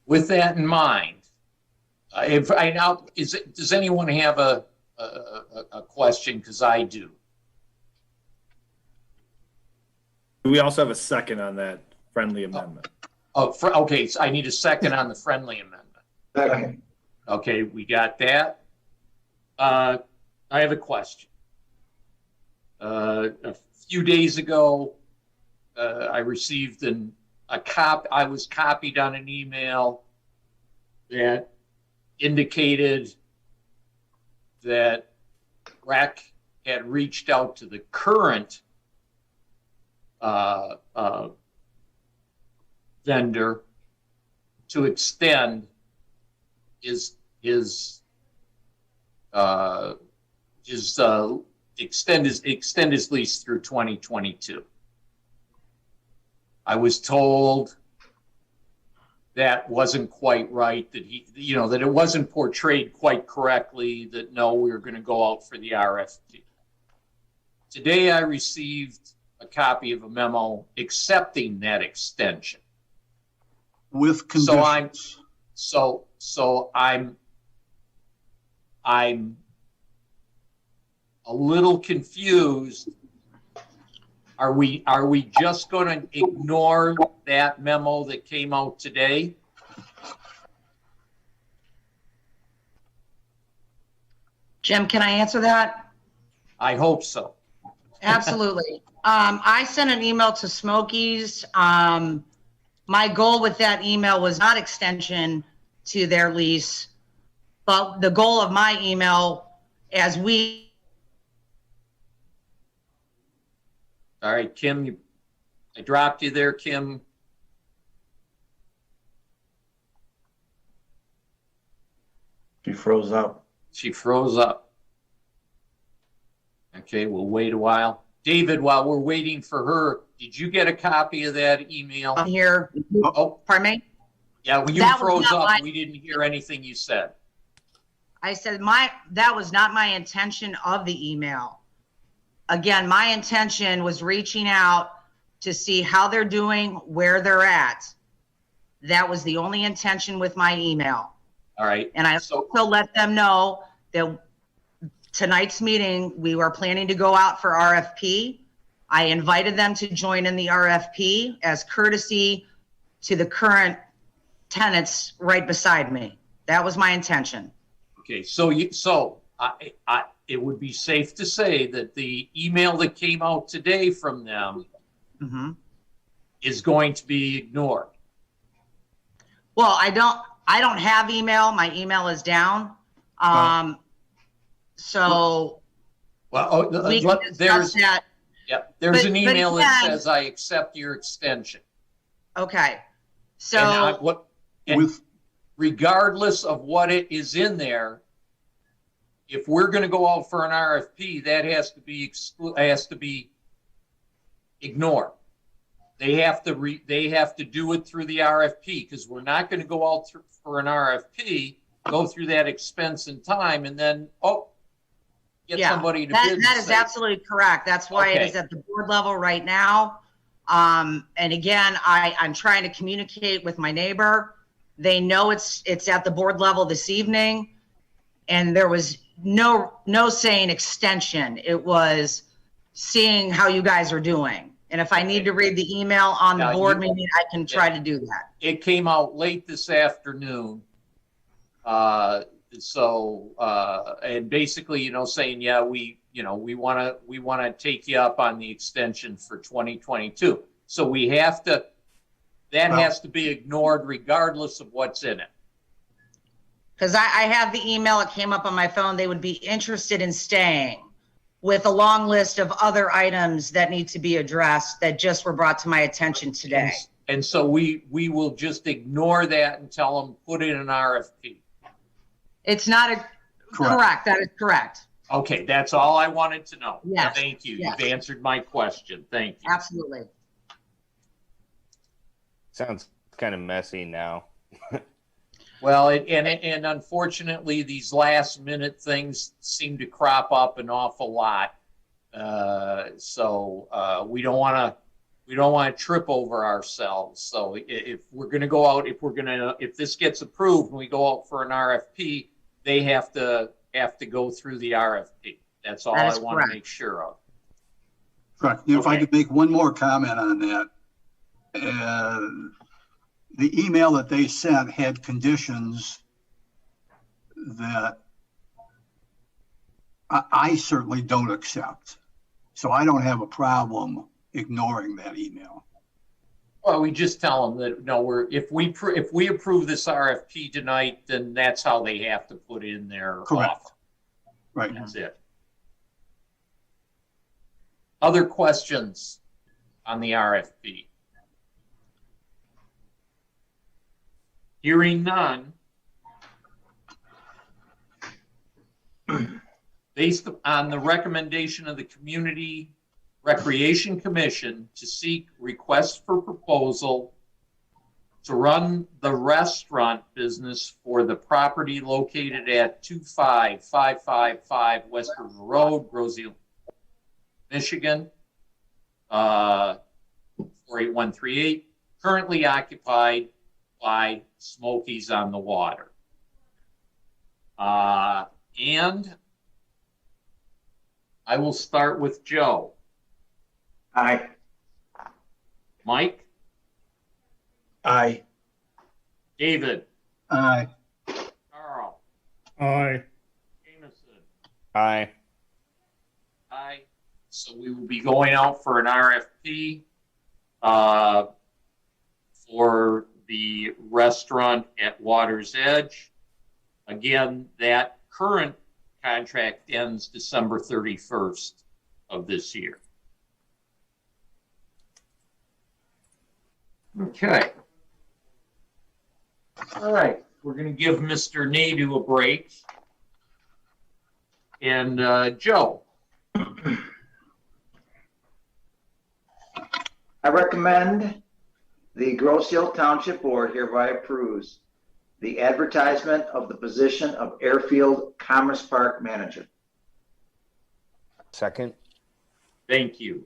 With that in mind, does anyone have a question? Because I do.
Do we also have a second on that friendly amendment?
Okay. So I need a second on the friendly amendment.
Second.
Okay, we got that. I have a question. A few days ago, I received I was copied on an email that indicated that REC had reached out to the current vendor to extend his lease through 2022. I was told that wasn't quite right, that that it wasn't portrayed quite correctly, that no, we were going to go out for the RFP. Today I received a copy of a memo accepting that extension.
With conditions.
So I'm a little confused. Are we just going to ignore that memo that came out today?
Jim, can I answer that?
I hope so.
Absolutely. I sent an email to Smokies. My goal with that email was not extension to their lease, but the goal of my email
All right, Kim, I dropped you there, Kim.
She froze up.
She froze up. Okay, we'll wait a while. David, while we're waiting for her, did you get a copy of that email?
Here.
Oh,
pardon me?
Yeah, when you froze up, we didn't hear anything you said.
I said that was not my intention of the email. Again, my intention was reaching out to see how they're doing, where they're at. That was the only intention with my email.
All right.
And I also let them know that tonight's meeting, we were planning to go out for RFP. I invited them to join in the RFP as courtesy to the current tenants right beside me. That was my intention.
Okay, it would be safe to say that the email that came out today from them is going to be ignored.
Well, I don't have email. My email is down.
There's an email that says I accept your extension.
Okay. So
regardless of what it is in there, if we're going to go out for an RFP, that has to be ignored. They have to do it through the RFP, because we're not going to go out for an RFP, go through that expense and time, and then get somebody to bid.
That is absolutely correct. That's why it is at the board level right now. And again, I'm trying to communicate with my neighbor. They know it's at the board level this evening, and there was no saying extension. It was seeing how you guys are doing. And if I need to read the email on the board meeting, I can try to do that.
It came out late this afternoon. And basically, saying, yeah, we want to take you up on the extension for 2022. So that has to be ignored regardless of what's in it.
Because I have the email, it came up on my phone. They would be interested in staying, with a long list of other items that need to be addressed that just were brought to my attention today.
And so we will just ignore that and tell them, put in an RFP.
It's not correct. That is correct.
Okay, that's all I wanted to know.
Yes.
Thank you.
Yes.
You've answered my question. Thank you.
Absolutely.
Sounds kind of messy now.
Well, and unfortunately, these last minute things seem to crop up an awful lot. So we don't want to trip over ourselves. So if we're going to go out, if this gets approved and we go out for an RFP, they have to go through the RFP. That's all I want to make sure of.
Correct. If I could make one more comment on that. The email that they sent had conditions that I certainly don't accept. So I don't have a problem ignoring that email.
Well, we just tell them that, no, if we approve this RFP tonight, then that's how they have to put in their
Correct.
offer.
Right.
That's it. Other questions on the RFP? Hearing none. Based on the recommendation of the Community Recreation Commission to seek requests for proposal to run the restaurant business for the property located at 25555 West River Road, Roseville, Michigan, 48138, currently occupied by Smokies on the Water. And I will start with Joe.
Aye.
Mike?
Aye.
David?
Aye.
Carl?
Aye.
Jameson?
Aye.
Aye. So we will be going out for an RFP for the restaurant at Water's Edge. Again, that current contract ends December 31st of this year. Okay. All right. We're going to give Mr. Nadu a break. And Joe.
I recommend the Grosse Ile Township Board hereby approves the advertisement of the position of Airfield Commerce Park Manager.
Second.
Thank you.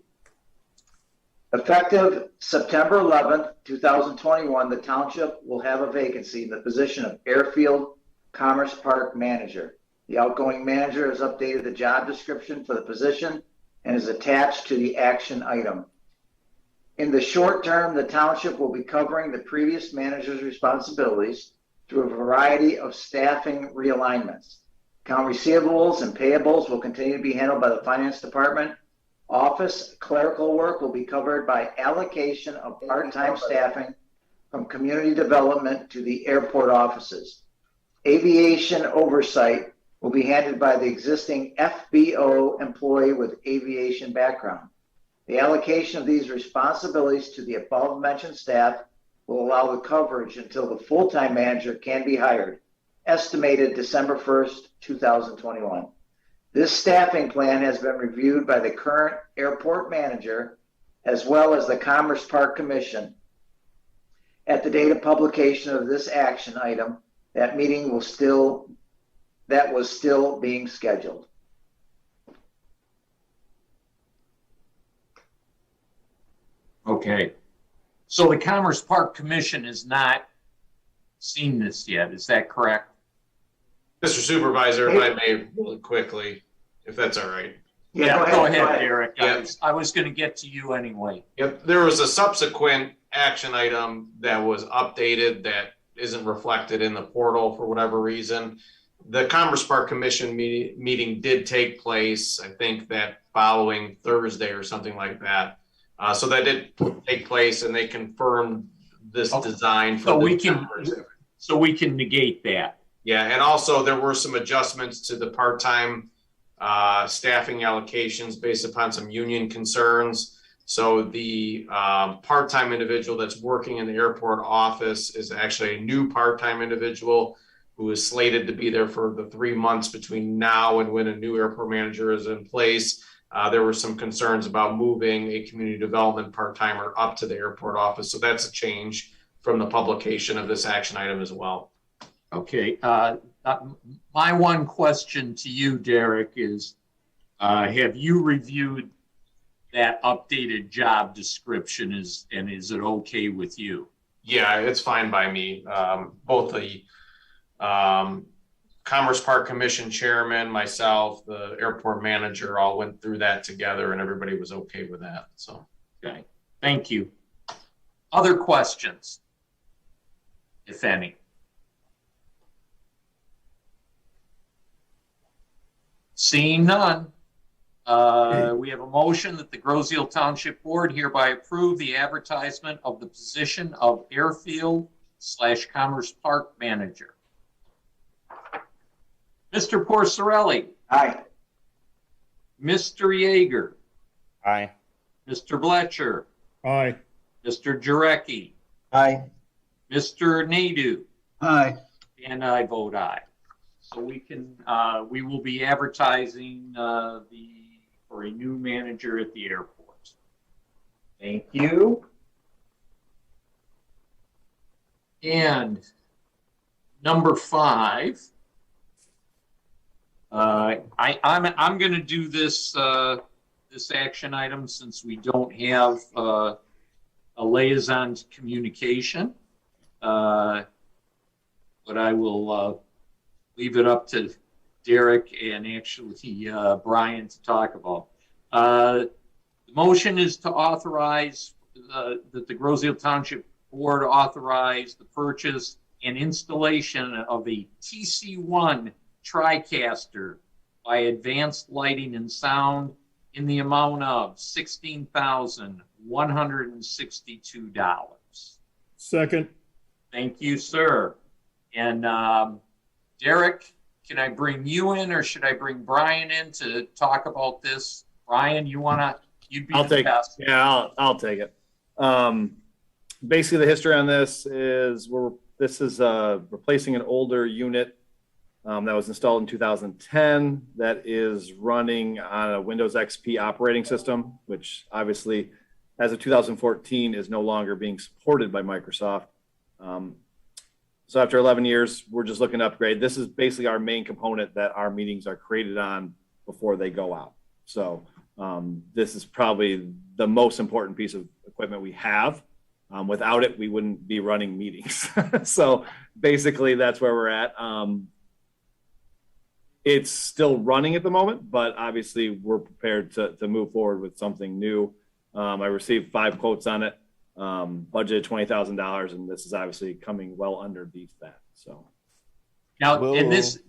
Effective September 11th, 2021, the township will have a vacancy in the position of Airfield Commerce Park Manager. The outgoing manager has updated the job description for the position and is attached to the action item. In the short term, the township will be covering the previous manager's responsibilities through a variety of staffing realignments. Account receivables and payables will continue to be handled by the finance department. Office clerical work will be covered by allocation of part-time staffing from community development to the airport offices. Aviation oversight will be handled by the existing FBO employee with aviation background. The allocation of these responsibilities to the above-mentioned staff will allow the coverage until the full-time manager can be hired, estimated December 1st, 2021. This staffing plan has been reviewed by the current airport manager as well as the Commerce Park Commission. At the date of publication of this action item, that was still being scheduled.
Okay. So the Commerce Park Commission has not seen this yet. Is that correct?
Mr. Supervisor, if I may really quickly, if that's all right.
Yeah, go ahead, Derek. Yeah. I was going to get to you anyway.
Yep. There was a subsequent action item that was updated that isn't reflected in the portal for whatever reason. The Commerce Park Commission meeting did take place, I think that following Thursday or something like that. So that did take place, and they confirmed this design for
so we can negate that.
Yeah, and also there were some adjustments to the part-time staffing allocations based upon some union concerns. So the part-time individual that's working in the airport office is actually a new part-time individual who is slated to be there for the 3 months between now and when a new airport manager is in place. There were some concerns about moving a community development part-timer up to the airport office. So that's a change from the publication of this action item as well.
Okay. My one question to you, Derek, is have you reviewed that updated job description and is it okay with you?
Yeah, it's fine by me. Both the Commerce Park Commission chairman, myself, the airport manager all went through that together and everybody was okay with that. So,
okay. Thank you. Other questions, if any? Seeing none, We have a motion that the Groseal Township Board hereby approve the advertisement of the position of Airfield/Commerce Park Manager. Mr. Porcelli.
Aye.
Mr. Yeager.
Aye.
Mr. Bletcher.
Aye.
Mr. Jarecki.
Aye.
Mr. Nadu.
Aye.
And I vote aye. So we will be advertising for a new manager at the airport. Thank you. And number 5, I'm going to do this action item since we don't have a liaison to communication. But I will leave it up to Derek and actually Brian to talk about. The motion is to authorize that the Groseal Township Board authorize the purchase and installation of a TC1 TriCaster by Advanced Lighting and Sound in the amount of $16,162.
Second.
Thank you, sir. And Derek, can I bring you in or should I bring Brian in to talk about this? Brian, you'd be the best.
Yeah, I'll take it. Basically, the history on this is this is replacing an older unit that was installed in 2010 that is running on a Windows XP operating system, which obviously, as of 2014, is no longer being supported by Microsoft. So after 11 years, we're just looking to upgrade. This is basically our main component that our meetings are created on before they go out. So this is probably the most important piece of equipment we have. Without it, we wouldn't be running meetings. So basically, that's where we're at. It's still running at the moment, but obviously we're prepared to move forward with something new. I received 5 quotes on it, budgeted $20,000, and this is obviously coming well underneath that. So
now, and is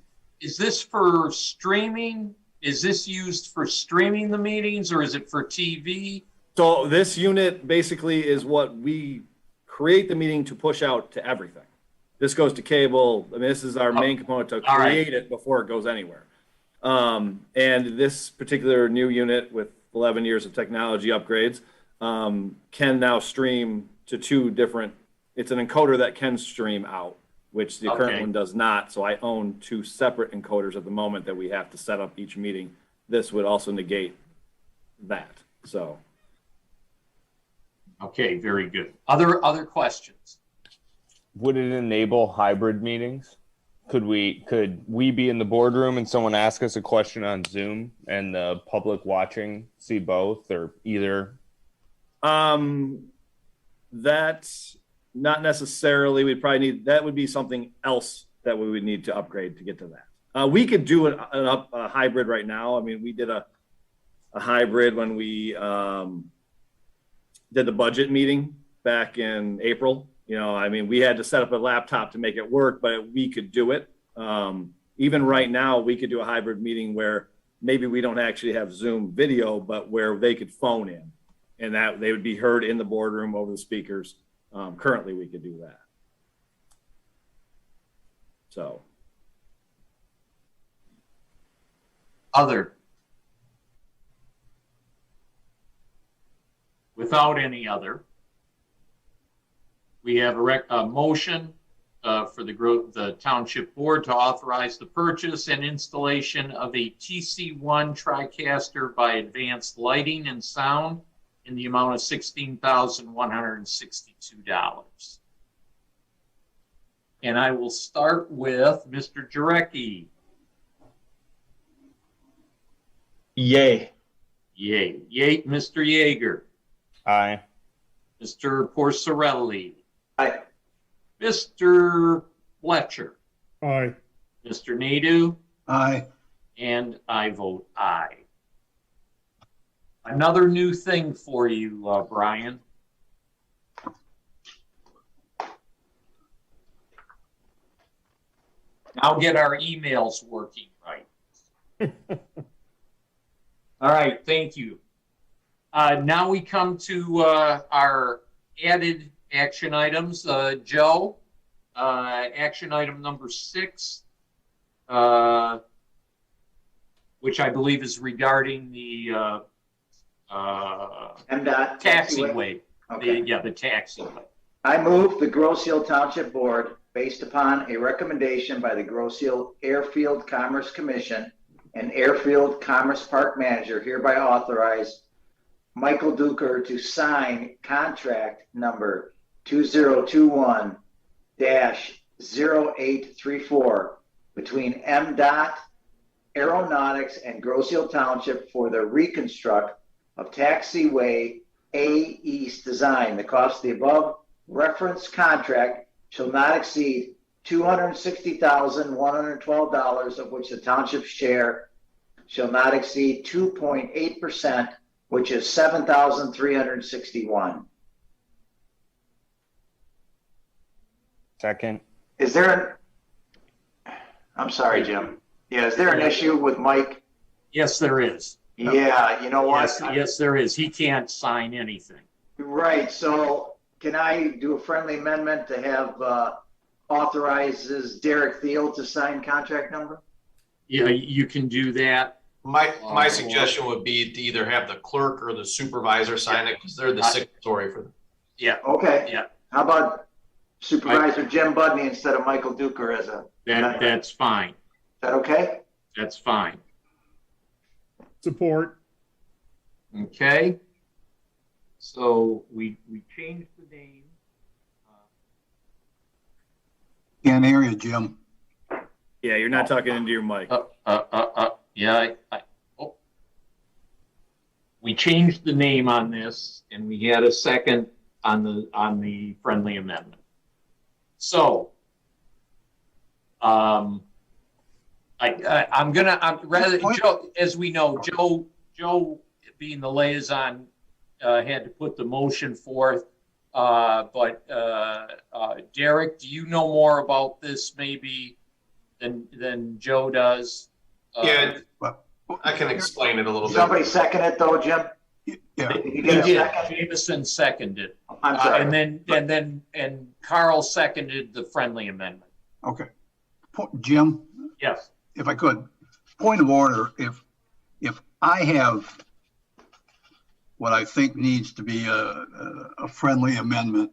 this for streaming? Is this used for streaming the meetings, or is it for TV?
So this unit basically is what we create the meeting to push out to everything. This goes to cable. I mean, this is our main component to create it before it goes anywhere. And this particular new unit with 11 years of technology upgrades can now stream to 2 different, it's an encoder that can stream out, which the current one does not. So I own 2 separate encoders at the moment that we have to set up each meeting. This would also negate that. So.
Okay, very good. Other questions?
Would it enable hybrid meetings? Could we be in the boardroom and someone ask us a question on Zoom and the public watching see both or either?
That's not necessarily. We'd probably need, that would be something else that we would need to upgrade to get to that. We could do a hybrid right now. I mean, we did a hybrid when we did the budget meeting back in April. You know, I mean, we had to set up a laptop to make it work, but we could do it. Even right now, we could do a hybrid meeting where maybe we don't actually have Zoom video, but where they could phone in and that they would be heard in the boardroom over the speakers. Currently, we could do that. So.
Without any other. We have a motion for the Township Board to authorize the purchase and installation of a TC1 TriCaster by Advanced Lighting and Sound in the amount of $16,162. And I will start with Mr. Jarecki.
Yay.
Yay. Yay. Mr. Yeager.
Aye.
Mr. Porcelli.
Aye.
Mr. Fletcher.
Aye.
Mr. Nadu.
Aye.
And I vote aye. Another new thing for you, Brian. Now get our emails working right. All right, thank you. Now we come to our added action items. Joe, action item number 6, which I believe is regarding the
MDOT
taxiway.
Okay.
The taxiway.
I move the Grosse Ile Township Board, based upon a recommendation by the Grosse Ile Airfield Commerce Commission and Airfield Commerce Park Manager, hereby authorize Michael Duker to sign contract number 2021-0834 between MDOT Aeronautics and Grosse Ile Township for the reconstruct of Taxiway A East design. The cost of the above reference contract shall not exceed $260,112, of which the township share shall not exceed 2.8%, which is $7,361.
Second.
Is there I'm sorry, Jim. Yeah, is there an issue with Mike?
Yes, there is.
Yeah, you know what?
Yes, there is. He can't sign anything.
Right, so can I do a friendly amendment to have authorizes Derek Thiel to sign contract number?
Yeah, you can do that.
My suggestion would be to either have the clerk or the supervisor sign it, because they're the signatory for them.
Yeah.
Okay.
Yeah.
How about Supervisor Jim Budney instead of Michael Duker as a?
That's fine.
Is that okay?
That's fine.
Support.
Okay. So we changed the name.
Can't hear you, Jim.
Yeah, you're not talking into your mic.
Yeah. We changed the name on this, and we had a second on the friendly amendment. So, Joe, as we know, Joe being the liaison, had to put the motion forth. But Derek, do you know more about this maybe than Joe does?
Yeah, I can explain it a little bit.
Somebody second it though, Jim?
Yeah.
He did. Jameson seconded.
I'm sorry.
And Carl seconded the friendly amendment.
Okay. Jim?
Yes.
If I could, point of order, if I have what I think needs to be a friendly amendment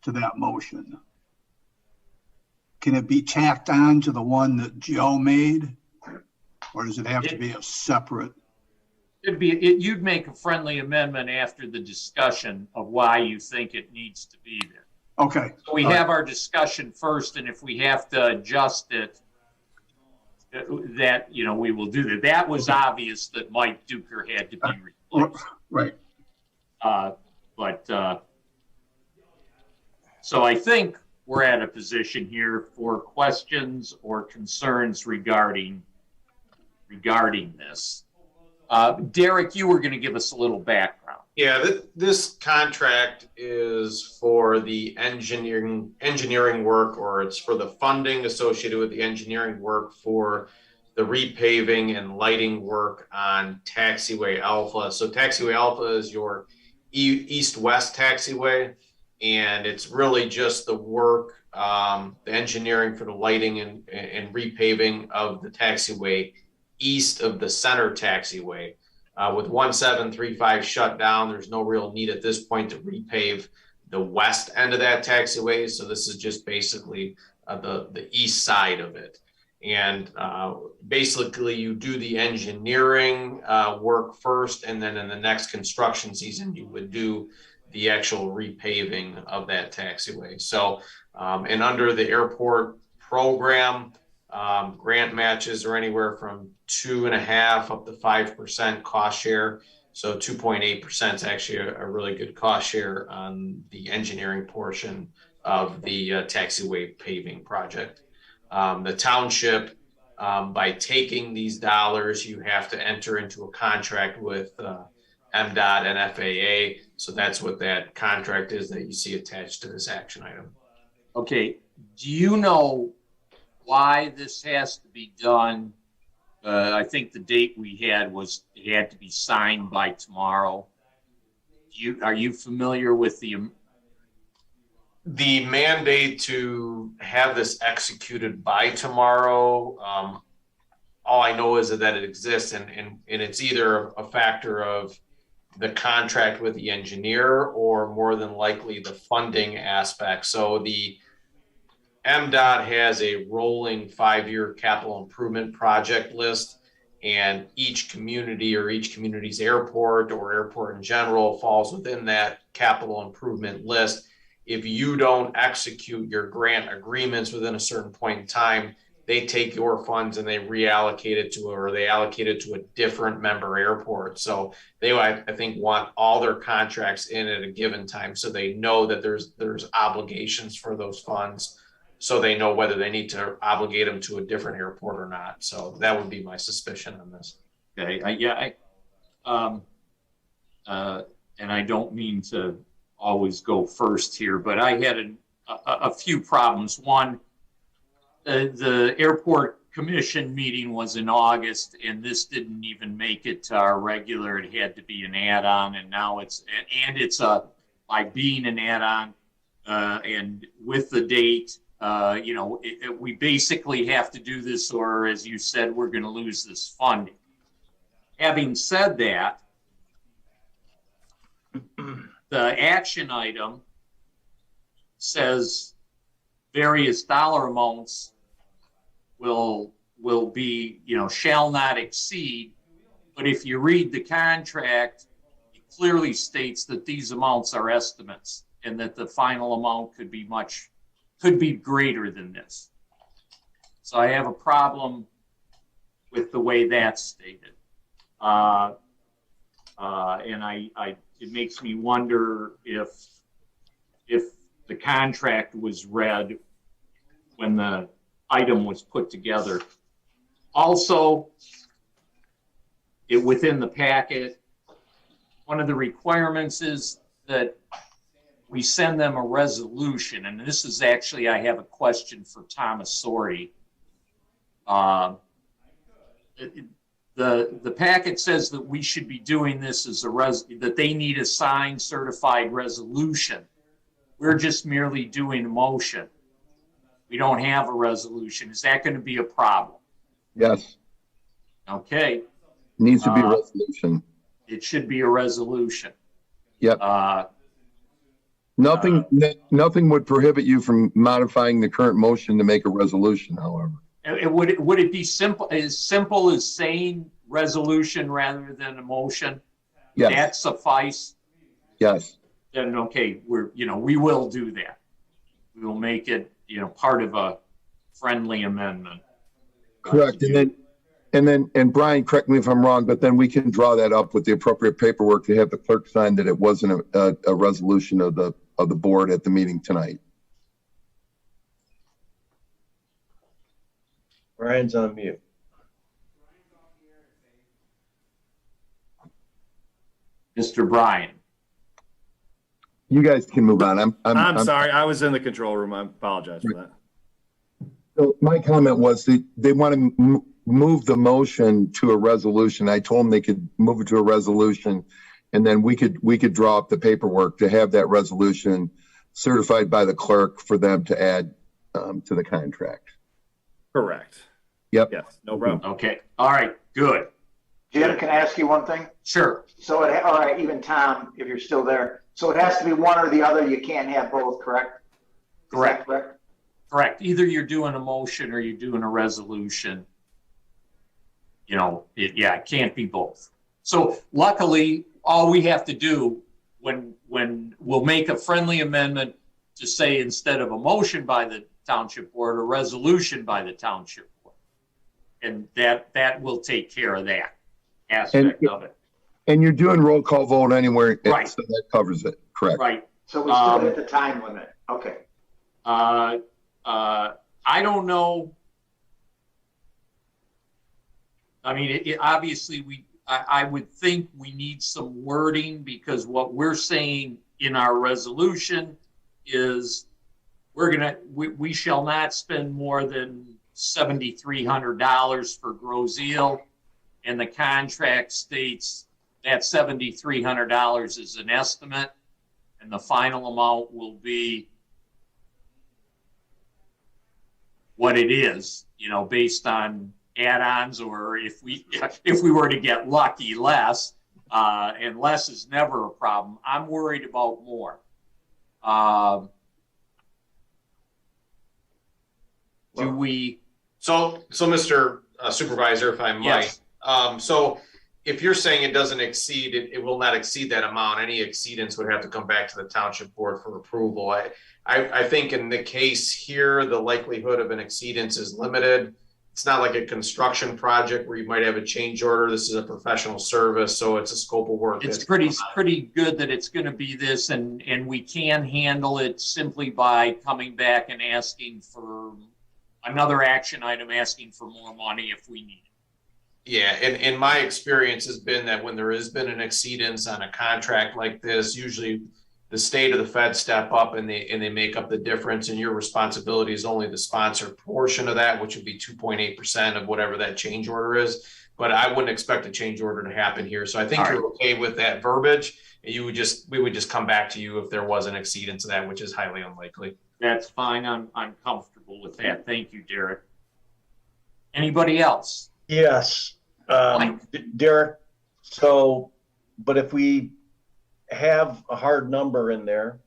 to that motion, can it be tacked on to the one that Joe made? Or does it have to be a separate?
You'd make a friendly amendment after the discussion of why you think it needs to be there.
Okay.
So we have our discussion first, and if we have to adjust it, that, we will do that. That was obvious that Mike Duker had to be replaced.
Right.
So I think we're at a position here for questions or concerns regarding this. Derek, you were going to give us a little background.
Yeah, this contract is for the engineering work, or it's for the funding associated with the engineering work for the repaving and lighting work on Taxiway Alpha. So Taxiway Alpha is your east-west taxiway, and it's really just the work, the engineering for the lighting and repaving of the taxiway east of the center taxiway. With 1735 shut down, there's no real need at this point to repave the west end of that taxiway. So this is just basically the east side of it. And basically you do the engineering work first, and then in the next construction season, you would do the actual repaving of that taxiway. So, and under the airport program, grant matches are anywhere from 2.5% up to 5% cost share. So 2.8% is actually a really good cost share on the engineering portion of the taxiway paving project. The township, by taking these dollars, you have to enter into a contract with MDOT and FAA. So that's what that contract is that you see attached to this action item.
Okay. Do you know why this has to be done I think the date we had was it had to be signed by tomorrow. Are you familiar with the
mandate to have this executed by tomorrow? All I know is that it exists, and it's either a factor of the contract with the engineer or more than likely the funding aspect. So the MDOT has a rolling 5-year capital improvement project list, and each community or each community's airport or airport in general falls within that capital improvement list. If you don't execute your grant agreements within a certain point in time, they take your funds and they reallocate it to, or they allocate it to a different member airport. So they, I think, want all their contracts in at a given time, so they know that there's obligations for those funds, so they know whether they need to obligate them to a different airport or not. So that would be my suspicion on this.
Okay, and I don't mean to always go first here, but I had a few problems. One, the airport commission meeting was in August, and this didn't even make it to our regular. It had to be an add-on, and now it's by being an add-on and with the date, we basically have to do this, or as you said, we're going to lose this funding. Having said that, the action item says various dollar amounts will be, shall not exceed. But if you read the contract, it clearly states that these amounts are estimates and that the final amount could be greater than this. So I have a problem with the way that's stated. And it makes me wonder if the contract was read when the item was put together. Also, within the packet, one of the requirements is that we send them a resolution, and this is actually, I have a question for Thomas Sorey. The packet says that we should be doing this as that they need a signed certified resolution. We're just merely doing a motion. We don't have a resolution. Is that going to be a problem?
Yes.
Okay.
Needs to be a resolution.
It should be a resolution.
Yep. Nothing would prohibit you from modifying the current motion to make a resolution, however.
Would it be simple as saying resolution rather than a motion?
Yes.
That suffice?
Yes.
Then okay, we will do that. We will make it, part of a friendly amendment.
Correct. And Brian, correct me if I'm wrong, but then we can draw that up with the appropriate paperwork to have the clerk sign that it wasn't a resolution of the board at the meeting tonight.
Brian's on mute.
Mr. Brian.
You guys can move on.
I'm sorry. I was in the control room. I apologize for that.
So my comment was they want to move the motion to a resolution. I told them they could move it to a resolution, and then we could draw up the paperwork to have that resolution certified by the clerk for them to add to the contract.
Correct.
Yep.
Yes. No problem.
Okay. All right. Good.
Jim, can I ask you one thing?
Sure.
So, all right, even Tom, if you're still there. So it has to be one or the other. You can't have both, correct?
Correct.
Correct.
Correct. Either you're doing a motion or you're doing a resolution. It can't be both. So luckily, all we have to do when we'll make a friendly amendment to say, instead of a motion by the township board, a resolution by the township board. And that will take care of that aspect of it.
And you're doing roll call vote anywhere,
right?
So that covers it, correct?
Right.
So we still hit the time limit. Okay.
I don't know. I mean, obviously I would think we need some wording, because what we're saying in our resolution is we shall not spend more than $7,300 for Groseal, and the contract states that $7,300 is an estimate, and the final amount will be what it is, you know, based on add-ons, or if we were to get lucky, less, and less is never a problem. I'm worried about more. Do we?
So Mr. Supervisor, if I might,
Yes.
So if you're saying it doesn't exceed, it will not exceed that amount, any exceedance would have to come back to the Township Board for approval. I think in the case here, the likelihood of an exceedance is limited. It's not like a construction project where you might have a change order. This is a professional service, so it's a scope of work.
It's pretty good that it's going to be this, and we can handle it simply by coming back and asking for another action item, asking for more money if we need it.
Yeah, and my experience has been that when there has been an exceedance on a contract like this, usually the state or the Fed step up and they make up the difference, and your responsibility is only the sponsor portion of that, which would be 2.8% of whatever that change order is. But I wouldn't expect a change order to happen here. So I think you're okay with that verbiage, and we would just come back to you if there was an exceedance of that, which is highly unlikely.
That's fine. I'm comfortable with that. Thank you, Derek. Anybody else?
Yes, Derek. So, but if we have a hard number in there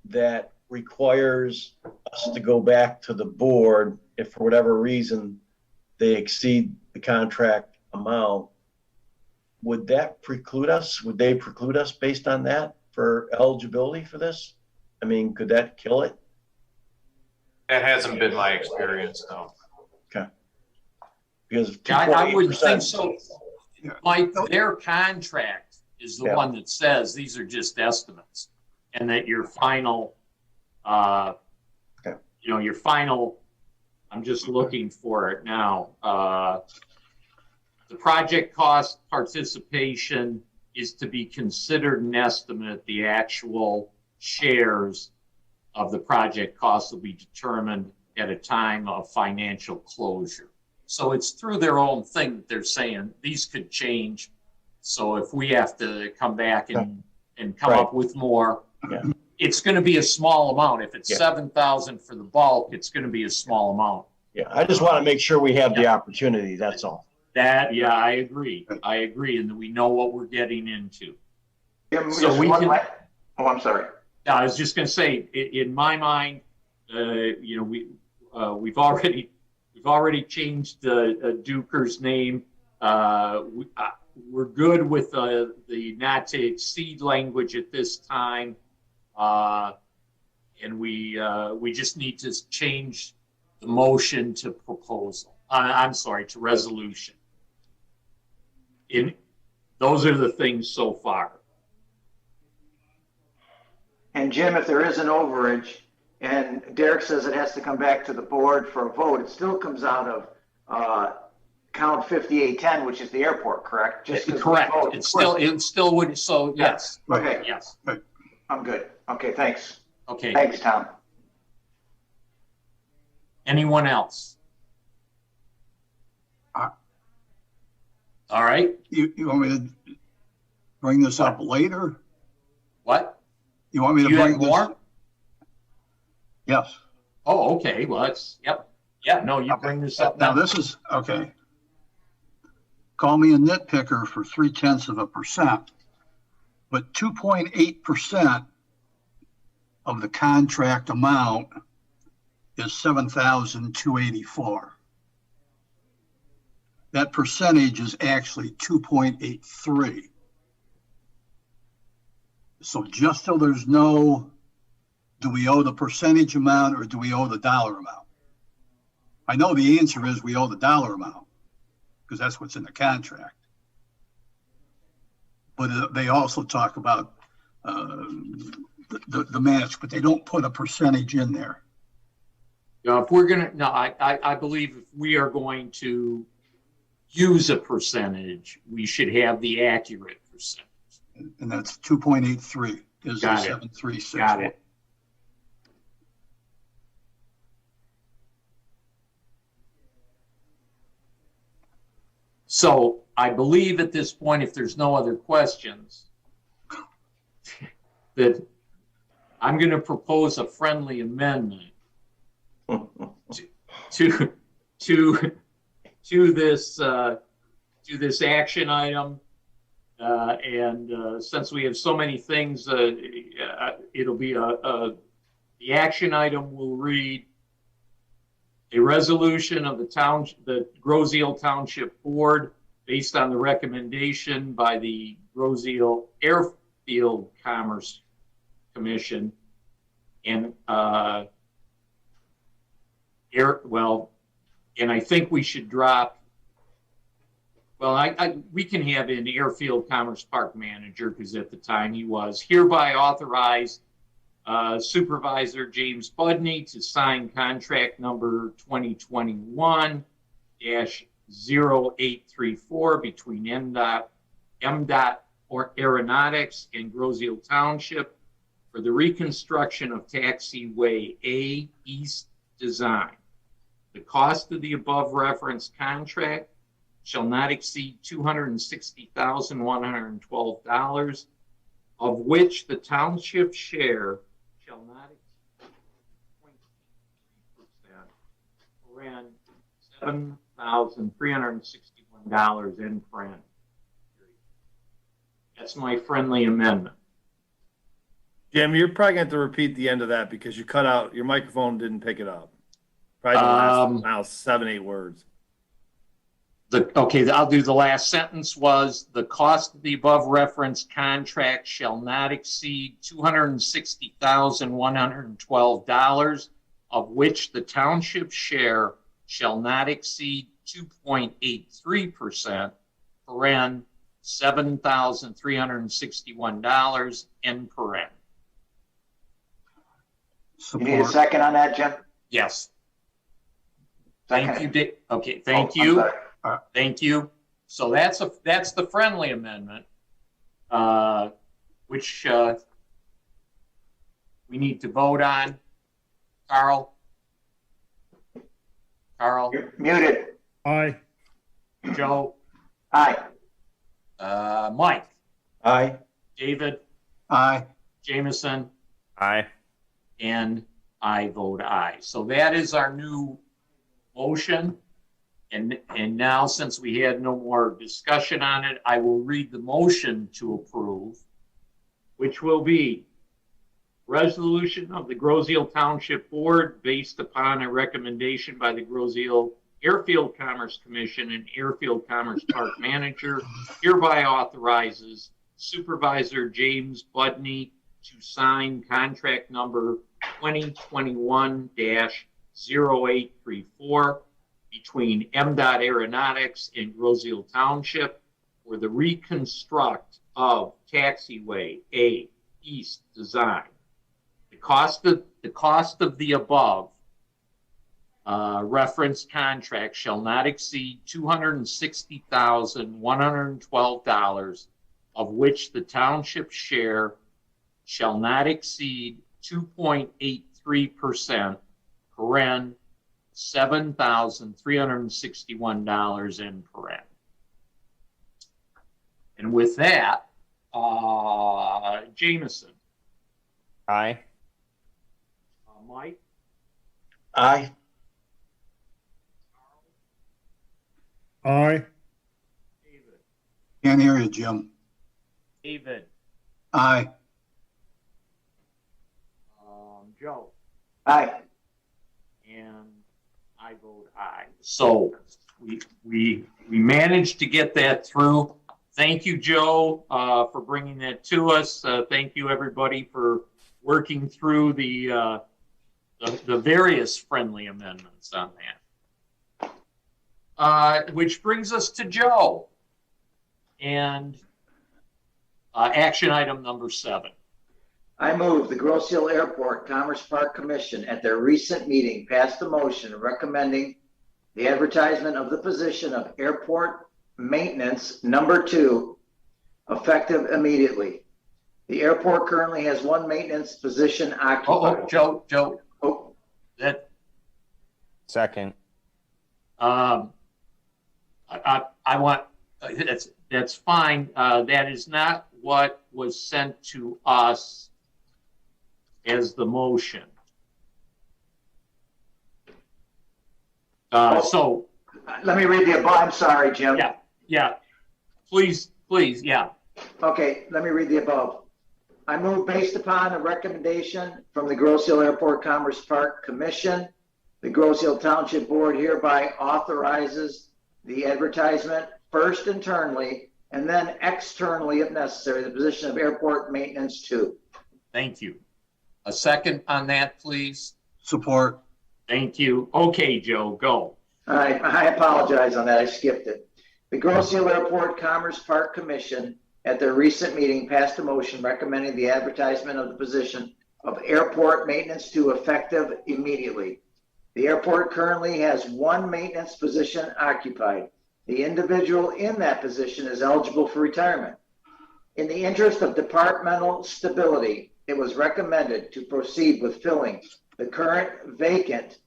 that requires us to go back to the board if for whatever reason they exceed the contract amount, would that preclude us? Would they preclude us based on that for eligibility for this? I mean, could that kill it?
That hasn't been my experience, though.
Okay. Because
I wouldn't think so. Mike, their contract is the one that says these are just estimates, and that your final, your final, I'm just looking for it now. The project cost participation is to be considered an estimate. The actual shares of the project costs will be determined at a time of financial closure. So it's through their own thing that they're saying these could change. So if we have to come back and come up with more, it's going to be a small amount. If it's 7,000 for the bulk, it's going to be a small amount.
Yeah, I just want to make sure we have the opportunity. That's all.
I agree. I agree, and that we know what we're getting into.
So we can. Oh, I'm sorry.
I was just going to say, in my mind, we've already changed Duker's name. We're good with the not to exceed language at this time, and we just need to change the motion to proposal. I'm sorry, to resolution. Those are the things so far.
And Jim, if there is an overage, and Derek says it has to come back to the board for a vote, it still comes out of count 5810, which is the airport, correct?
Correct. It still would. So yes.
Okay.
Yes.
I'm good. Okay. Thanks.
Okay.
Thanks, Tom.
Anyone else? All right.
You want me to bring this up later?
What?
You want me to bring this?
More?
Yes.
Oh, okay. Well, no, you bring this up
now. This is, okay. Call me a nitpicker for 0.3%, but 2.8% of the contract amount is 7,284. That percentage is actually 2.83. So just so there's no, do we owe the percentage amount or do we owe the dollar amount? I know the answer is we owe the dollar amount because that's what's in the contract. But they also talk about the match, but they don't put a percentage in there.
If we're going to, I believe if we are going to use a percentage, we should have the accurate percentage.
And that's 2.83 is the 736.
Got it. So I believe at this point, if there's no other questions, that I'm going to propose a friendly amendment to this action item. And since we have so many things, it'll be the action item will read a resolution of the Groseal Township Board based on the recommendation by the Groseal Airfield Commerce Commission and and I think we should drop. Well, we can have an Airfield Commerce Park Manager because at the time he was hereby authorized Supervisor James Budney to sign contract number 2021-0834 between MDOT or Aeronautics and Groseal Township for the reconstruction of Taxiway A East design. The cost of the above referenced contract shall not exceed $260,112, of which the township share shall not exceed 0.3%, $7,361 in print. That's my friendly amendment.
Jim, you're probably going to have to repeat the end of that because you cut out, your microphone didn't pick it up. Probably the last 7-8 words.
Okay, I'll do the last sentence was the cost of the above referenced contract shall not exceed $260,112, of which the township share shall not exceed 2.83%, paren $7,361 in paren.
You need a second on that, Jim?
Yes.
Second.
Thank you, Dick. Okay, thank you. Thank you. So that's the friendly amendment, which we need to vote on. Carl?
You're muted.
Aye.
Joe?
Aye.
Mike?
Aye.
David?
Aye.
Jameson?
Aye.
And I vote aye. So that is our new motion. And now, since we had no more discussion on it, I will read the motion to approve, which will be resolution of the Groseal Township Board based upon a recommendation by the Groseal Airfield Commerce Commission and Airfield Commerce Park Manager hereby authorizes Supervisor James Budney to sign contract number 2021-0834 between MDOT Aeronautics and Groseal Township for the reconstruct of Taxiway A East design. The cost of the above referenced contract shall not exceed $260,112, of which the township share shall not exceed 2.83%, paren $7,361 in paren. And with that, Jameson.
Aye.
Mike.
Aye.
Aye.
David.
Can't hear you, Jim.
David.
Aye.
Joe.
Aye.
And I vote aye. So we managed to get that through. Thank you, Joe, for bringing that to us. Thank you, everybody, for working through the various friendly amendments on that. Which brings us to Joe and action item number 7.
I move the Groseal Airport Commerce Park Commission at their recent meeting passed a motion recommending the advertisement of the position of Airport Maintenance Number 2 effective immediately. The airport currently has one maintenance position occupied.
Joe. That
Second.
I want, that's fine. That is not what was sent to us as the motion. So.
Let me read the above. I'm sorry, Jim.
Yeah. Please, yeah.
Okay, let me read the above. I move based upon a recommendation from the Grosse Ile Airport Commerce Park Commission, the Grosse Ile Township Board hereby authorizes the advertisement first internally and then externally, if necessary, the position of Airport Maintenance 2.
Thank you. A second on that, please.
Support.
Thank you. Okay, Joe, go.
All right, I apologize on that. I skipped it. The Grosse Ile Airport Commerce Park Commission at their recent meeting passed a motion recommending the advertisement of the position of Airport Maintenance 2 effective immediately. The airport currently has one maintenance position occupied. The individual in that position is eligible for retirement. In the interest of departmental stability, it was recommended to proceed with filling the current vacant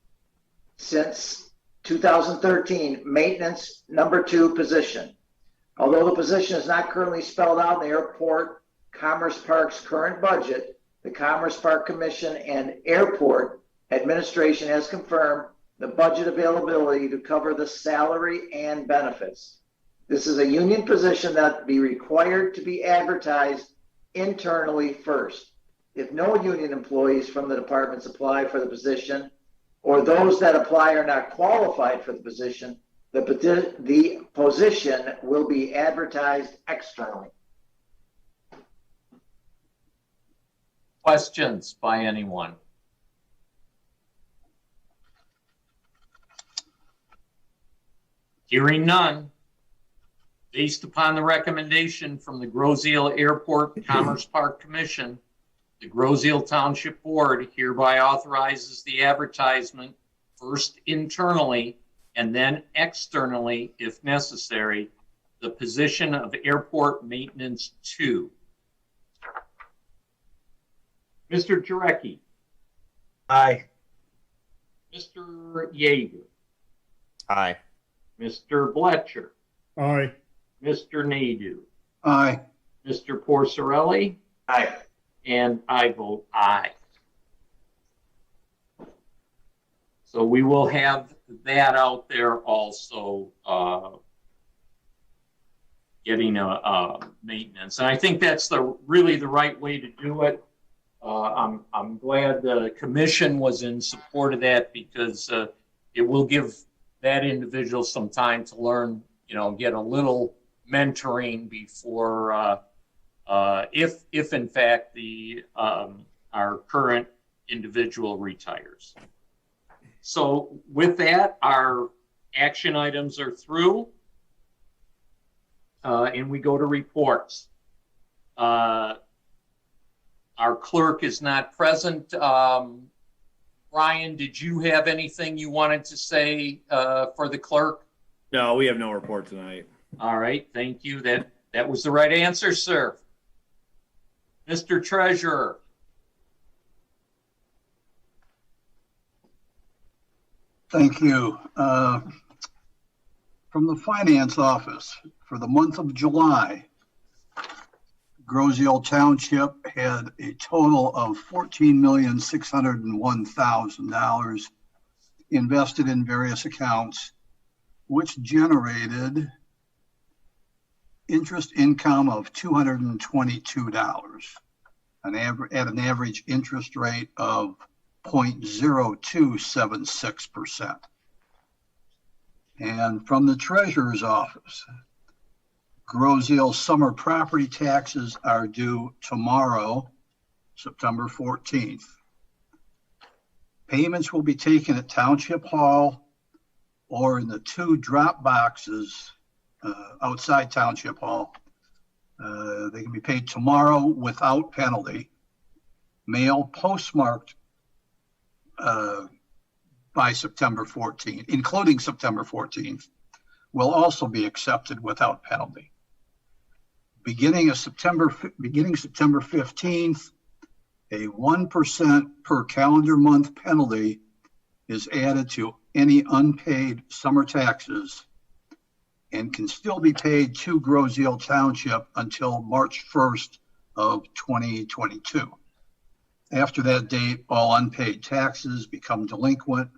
since 2013 maintenance number 2 position. Although the position is not currently spelled out in the Airport Commerce Park's current budget, the Commerce Park Commission and Airport Administration has confirmed the budget availability to cover the salary and benefits. This is a union position that be required to be advertised internally first. If no union employees from the departments apply for the position, or those that apply are not qualified for the position, the position will be advertised externally.
Questions by anyone? Hearing none, based upon the recommendation from the Grosse Ile Airport Commerce Park Commission, the Grosse Ile Township Board hereby authorizes the advertisement first internally and then externally, if necessary, the position of Airport Maintenance 2. Mr. Jarecki.
Aye.
Mr. Yeager.
Aye.
Mr. Bletcher.
Aye.
Mr. Nadeau.
Aye.
Mr. Porcerelli.
Aye.
And I vote aye. So we will have that out there also, getting a maintenance. And I think that's really the right way to do it. I'm glad the commission was in support of that because it will give that individual some time to learn, get a little mentoring before, if in fact our current individual retires. So with that, our action items are through, and we go to reports. Our clerk is not present. Brian, did you have anything you wanted to say for the clerk?
No, we have no report tonight.
All right, thank you. That was the right answer, sir. Mr. Treasurer.
Thank you. From the Finance Office, for the month of July, Grosse Ile Township had a total of $14,601,000 invested in various accounts, which generated interest income of $222, at an average interest rate of 0.0276%. And from the Treasurer's Office, Grosse Ile summer property taxes are due tomorrow, September 14th. Payments will be taken at Township Hall or in the 2 drop boxes outside Township Hall. They can be paid tomorrow without penalty. Mail postmarked by September 14th, including September 14th, will also be accepted without penalty. Beginning September 15th, a 1% per calendar month penalty is added to any unpaid summer taxes, and can still be paid to Groseal Township until March 1st of 2022. After that date, all unpaid taxes become delinquent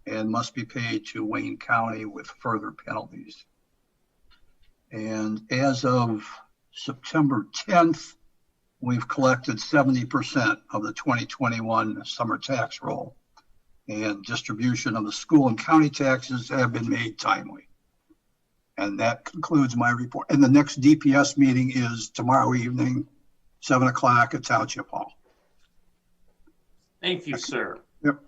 and must be paid to Wayne County with further penalties. And as of September 10th, we've collected 70% of the 2021 summer tax roll, and distribution of the school and county taxes have been made timely. And that concludes my report. And the next DPS meeting is tomorrow evening, 7 o'clock at Township Hall.
Thank you, sir.
Yep.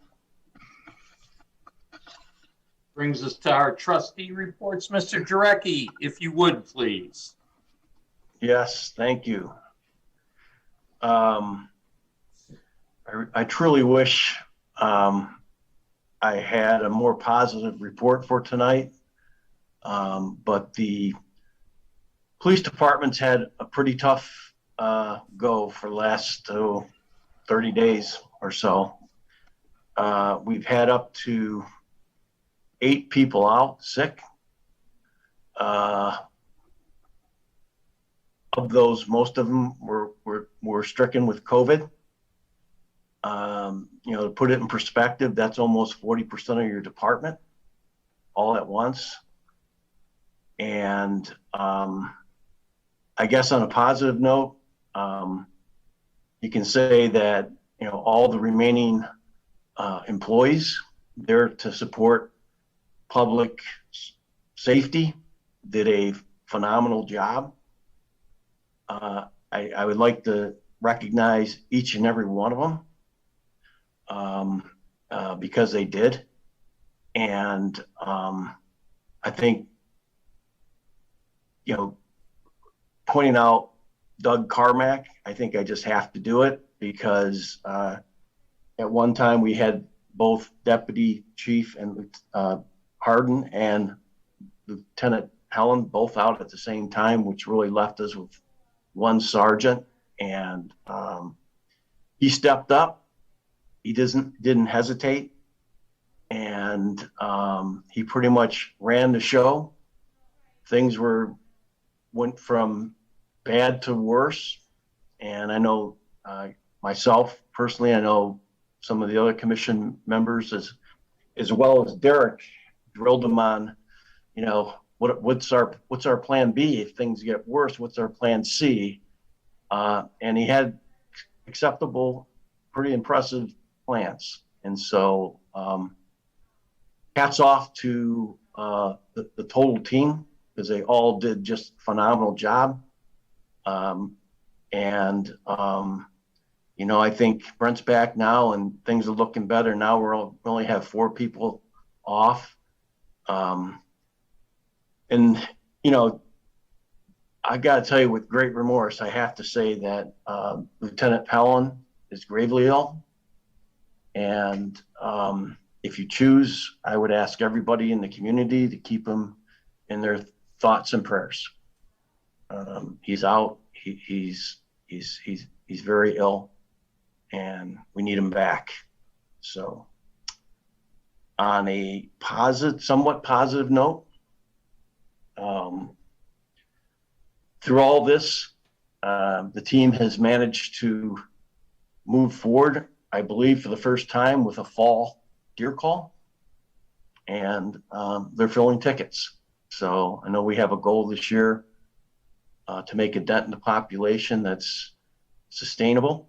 Brings us to our trustee reports. Mr. Jarecki, if you would, please.
Yes, thank you. I truly wish I had a more positive report for tonight, but the police department's had a pretty tough go for the last 30 days or so. We've had up to 8 people out sick. Of those, most of them were stricken with COVID. You know, to put it in perspective, that's almost 40% of your department all at once. And I guess on a positive note, you can say that, you know, all the remaining employees there to support public safety did a phenomenal job. I would like to recognize each and every one of them because they did. And I think, you know, pointing out Doug Carmack, I think I just have to do it because at one time we had both Deputy Chief and Hardin and Lieutenant Helen both out at the same time, which really left us with one sergeant. And he stepped up. He didn't hesitate, and he pretty much ran the show. Things went from bad to worse, and I know myself personally, I know some of the other commission members as well as Derek drilled him on, you know, what's our plan B if things get worse? What's our plan C? And he had acceptable, pretty impressive plans. And so hats off to the total team because they all did just a phenomenal job. You know, I think Brent's back now and things are looking better. Now we only have 4 people off. And, you know, I got to tell you with great remorse, I have to say that Lieutenant Helen is gravely ill. And if you choose, I would ask everybody in the community to keep him in their thoughts and prayers. He's out. He's very ill, and we need him back. So, on a somewhat positive note, through all this, the team has managed to move forward, I believe, for the first time with a fall deer call, and they're filling tickets. So I know we have a goal this year to make a dent in the population that's sustainable,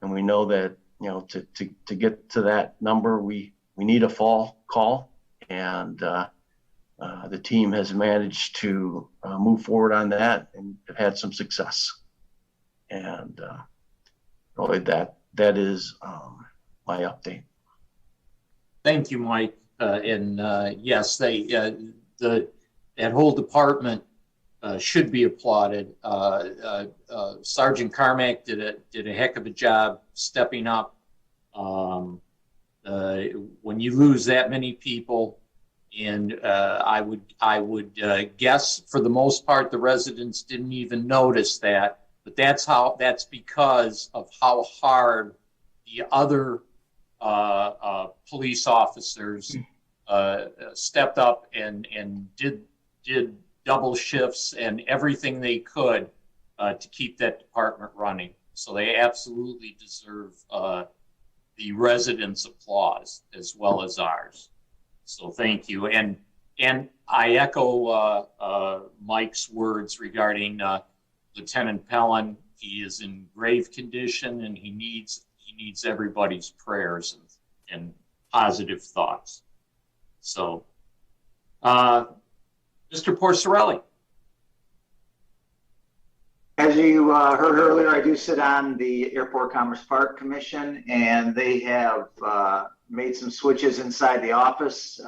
and we know that, you know, to get to that number, we need a fall call, and the team has managed to move forward on that and have had some success. And really that is my update.
Thank you, Mike. Yes, that whole department should be applauded. Sergeant Carmack did a heck of a job stepping up. When you lose that many people, and I would guess for the most part the residents didn't even notice that, but that's because of how hard the other police officers stepped up and did double shifts and everything they could to keep that department running. So they absolutely deserve the residents' applause as well as ours. So thank you. And I echo Mike's words regarding Lieutenant Pellin. He is in grave condition, and he needs everybody's prayers and positive thoughts. So, Mr. Porcelli.
As you heard earlier, I do sit on the Airport Commerce Park Commission, and they have made some switches inside the office.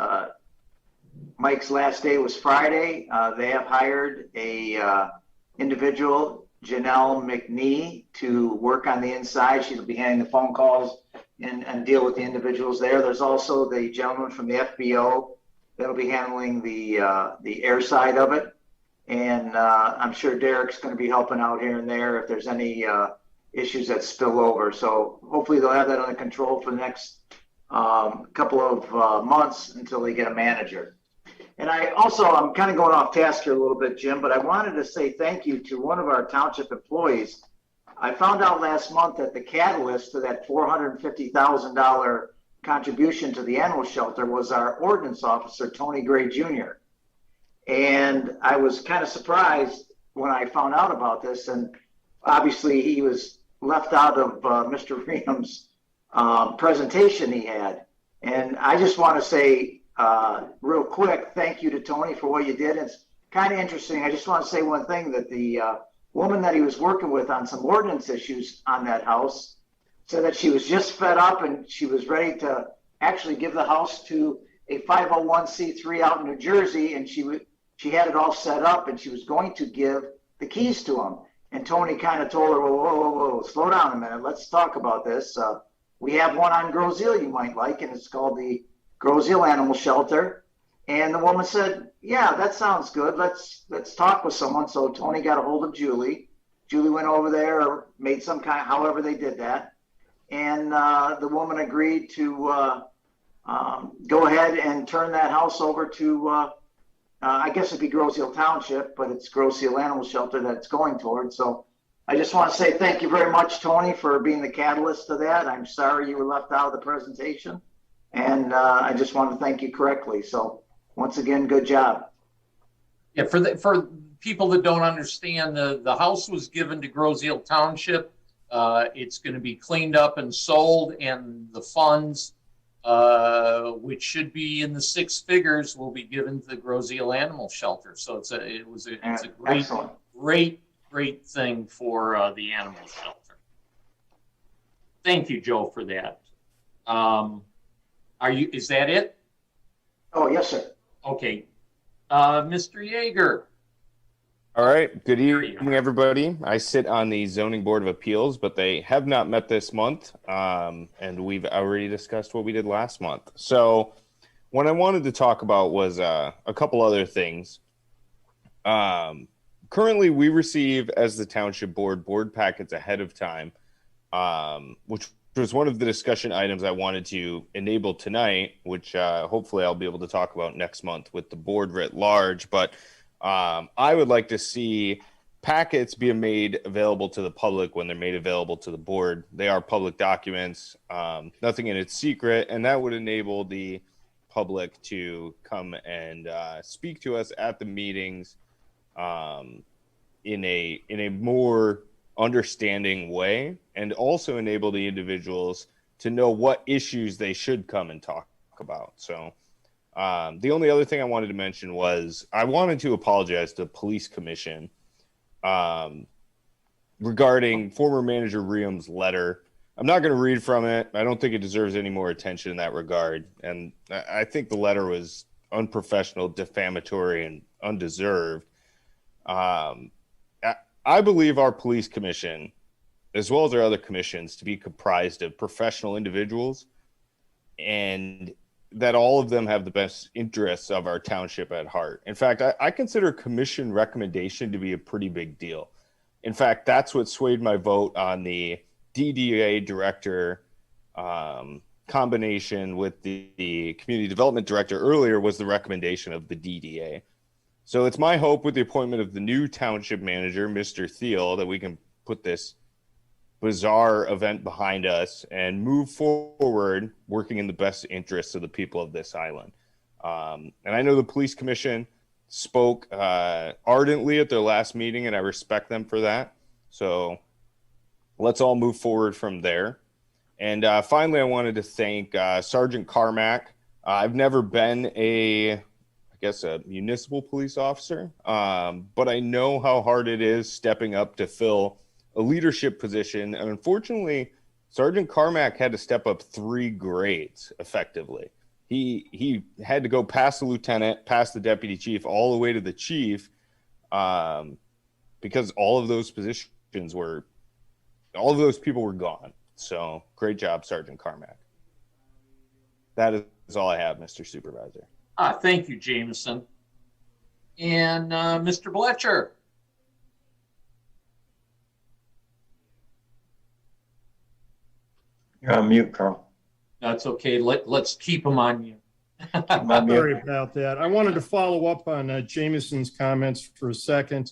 Mike's last day was Friday. They have hired a individual, Janelle McNee, to work on the inside. She'll be handling the phone calls and deal with the individuals there. There's also the gentleman from the FBO that'll be handling the air side of it. And I'm sure Derek's going to be helping out here and there if there's any issues that spill over. So hopefully they'll have that under control for the next couple of months until they get a manager. And I'm kind of going off task here a little bit, Jim, but I wanted to say thank you to one of our township employees. I found out last month that the catalyst to that $450,000 contribution to the animal shelter was our ordinance officer, Tony Gray Jr. And I was kind of surprised when I found out about this. And obviously he was left out of Mr. Reham's presentation he had. And I just want to say real quick, thank you to Tony for what you did. It's kind of interesting. I just want to say one thing, that the woman that he was working with on some ordinance issues on that house said that she was just fed up and she was ready to actually give the house to a 501c3 out in New Jersey, and she had it all set up and she was going to give the keys to him. And Tony kind of told her, whoa, slow down a minute. Let's talk about this. We have one on Groseal you might like, and it's called the Groseal Animal Shelter. And the woman said, yeah, that sounds good. Let's talk with someone. So Tony got a hold of Julie. Julie went over there, or made some kind, however they did that. And the woman agreed to go ahead and turn that house over to, I guess it'd be Groseal Township, but it's Groseal Animal Shelter that it's going towards. So I just want to say thank you very much, Tony, for being the catalyst to that. I'm sorry you were left out of the presentation. And I just want to thank you correctly. So once again, good job.
Yeah, for people that don't understand, the house was given to Groseal Township. It's going to be cleaned up and sold, and the funds, which should be in the six figures, will be given to the Groseal Animal Shelter. So it's a great thing for the animal shelter. Thank you, Joe, for that. Is that it?
Oh, yes, sir.
Okay. Mr. Yeager.
All right. Good evening, everybody. I sit on the Zoning Board of Appeals, but they have not met this month, and we've already discussed what we did last month. So what I wanted to talk about was a couple other things. Currently, we receive, as the Township Board packets ahead of time, which was one of the discussion items I wanted to enable tonight, which hopefully I'll be able to talk about next month with the board writ large. But I would like to see packets being made available to the public when they're made available to the board. They are public documents, nothing in it secret, and that would enable the public to come and speak to us at the meetings in a more understanding way, and also enable the individuals to know what issues they should come and talk about. So the only other thing I wanted to mention was I wanted to apologize to the police commission regarding former manager Reham's letter. I'm not going to read from it. I don't think it deserves any more attention in that regard. And I think the letter was unprofessional, defamatory, and undeserved. I believe our police commission, as well as our other commissions, to be comprised of professional individuals, and that all of them have the best interests of our township at heart. In fact, I consider commission recommendation to be a pretty big deal. In fact, that's what swayed my vote on the DDA director combination with the community development director earlier, was the recommendation of the DDA. So it's my hope with the appointment of the new township manager, Mr. Thiel, that we can put this bizarre event behind us and move forward working in the best interests of the people of this island. And I know the police commission spoke ardently at their last meeting, and I respect them for that. So let's all move forward from there. And finally, I wanted to thank Sergeant Carmack. I've never been a municipal police officer, but I know how hard it is stepping up to fill a leadership position. And unfortunately, Sergeant Carmack had to step up 3 grades effectively. He had to go past the lieutenant, past the deputy chief, all the way to the chief, because all of those people were gone. So great job, Sergeant Carmack. That is all I have, Mr. Supervisor.
Thank you, Jameson. And Mr. Bletcher.
You're on mute, Carl.
That's okay. Let's keep him on mute.
Sorry about that. I wanted to follow up on Jameson's comments for a second.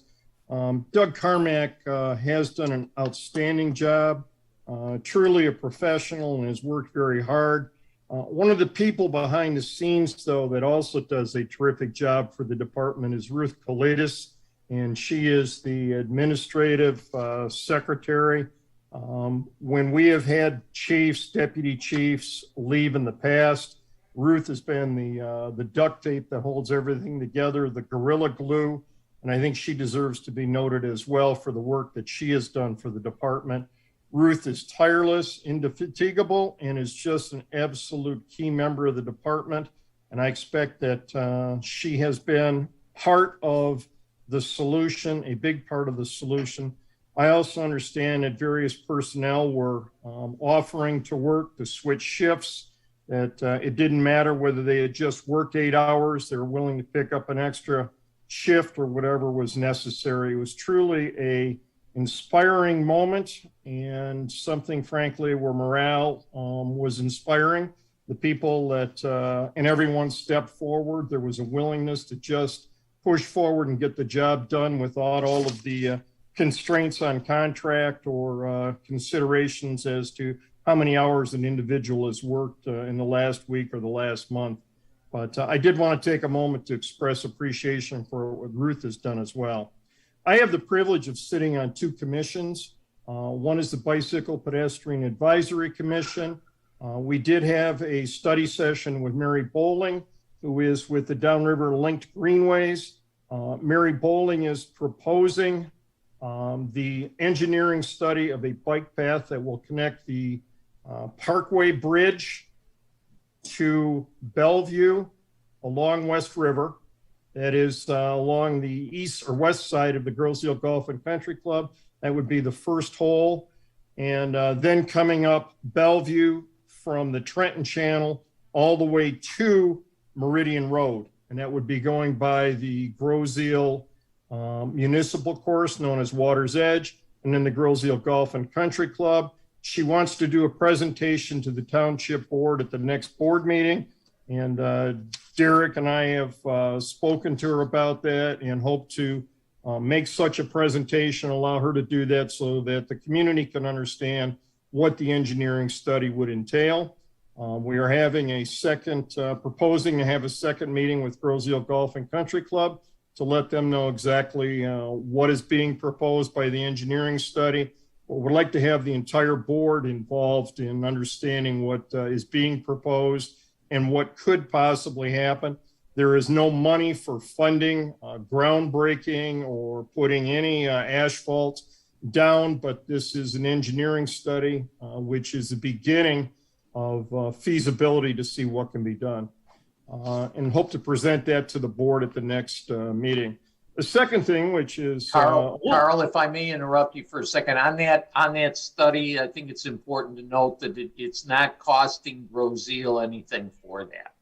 Doug Carmack has done an outstanding job, truly a professional, and has worked very hard. One of the people behind the scenes, though, that also does a terrific job for the department is Ruth Kalidas, and she is the administrative secretary. When we have had chiefs, deputy chiefs leave in the past, Ruth has been the duct tape that holds everything together, the gorilla glue, and I think she deserves to be noted as well for the work that she has done for the department. Ruth is tireless, indefatigable, and is just an absolute key member of the department. And I expect that she has been part of the solution, a big part of the solution. I also understand that various personnel were offering to work to switch shifts, that it didn't matter whether they had just worked 8 hours, they were willing to pick up an extra shift or whatever was necessary. It was truly a inspiring moment, and something, frankly, where morale was inspiring. The people that, and everyone stepped forward. There was a willingness to just push forward and get the job done without all of the constraints on contract or considerations as to how many hours an individual has worked in the last week or the last month. But I did want to take a moment to express appreciation for what Ruth has done as well. I have the privilege of sitting on 2 commissions. One is the Bicycle Pedestrian Advisory Commission. We did have a study session with Mary Bowling, who is with the Downriver Linked Greenways. Mary Bowling is proposing the engineering study of a bike path that will connect the Parkway Bridge to Bellevue along West River. That is along the east or west side of the Groseal Golf and Country Club. That would be the first hole. And then coming up Bellevue from the Trenton Channel all the way to Meridian Road. And that would be going by the Groseal Municipal Course, known as Water's Edge, and then the Groseal Golf and Country Club. She wants to do a presentation to the Township Board at the next board meeting. And Derek and I have spoken to her about that and hope to make such a presentation, allow her to do that so that the community can understand what the engineering study would entail. We are having a second, proposing to have a second meeting with Groseal Golf and Country Club to let them know exactly what is being proposed by the engineering study. But we'd like to have the entire board involved in understanding what is being proposed and what could possibly happen. There is no money for funding groundbreaking or putting any asphalt down, but this is an engineering study, which is the beginning of feasibility to see what can be done. And hope to present that to the board at the next meeting. The second thing, which is
Carl, if I may interrupt you for a second on that study, I think it's important to note that it's not costing Groseal anything for that.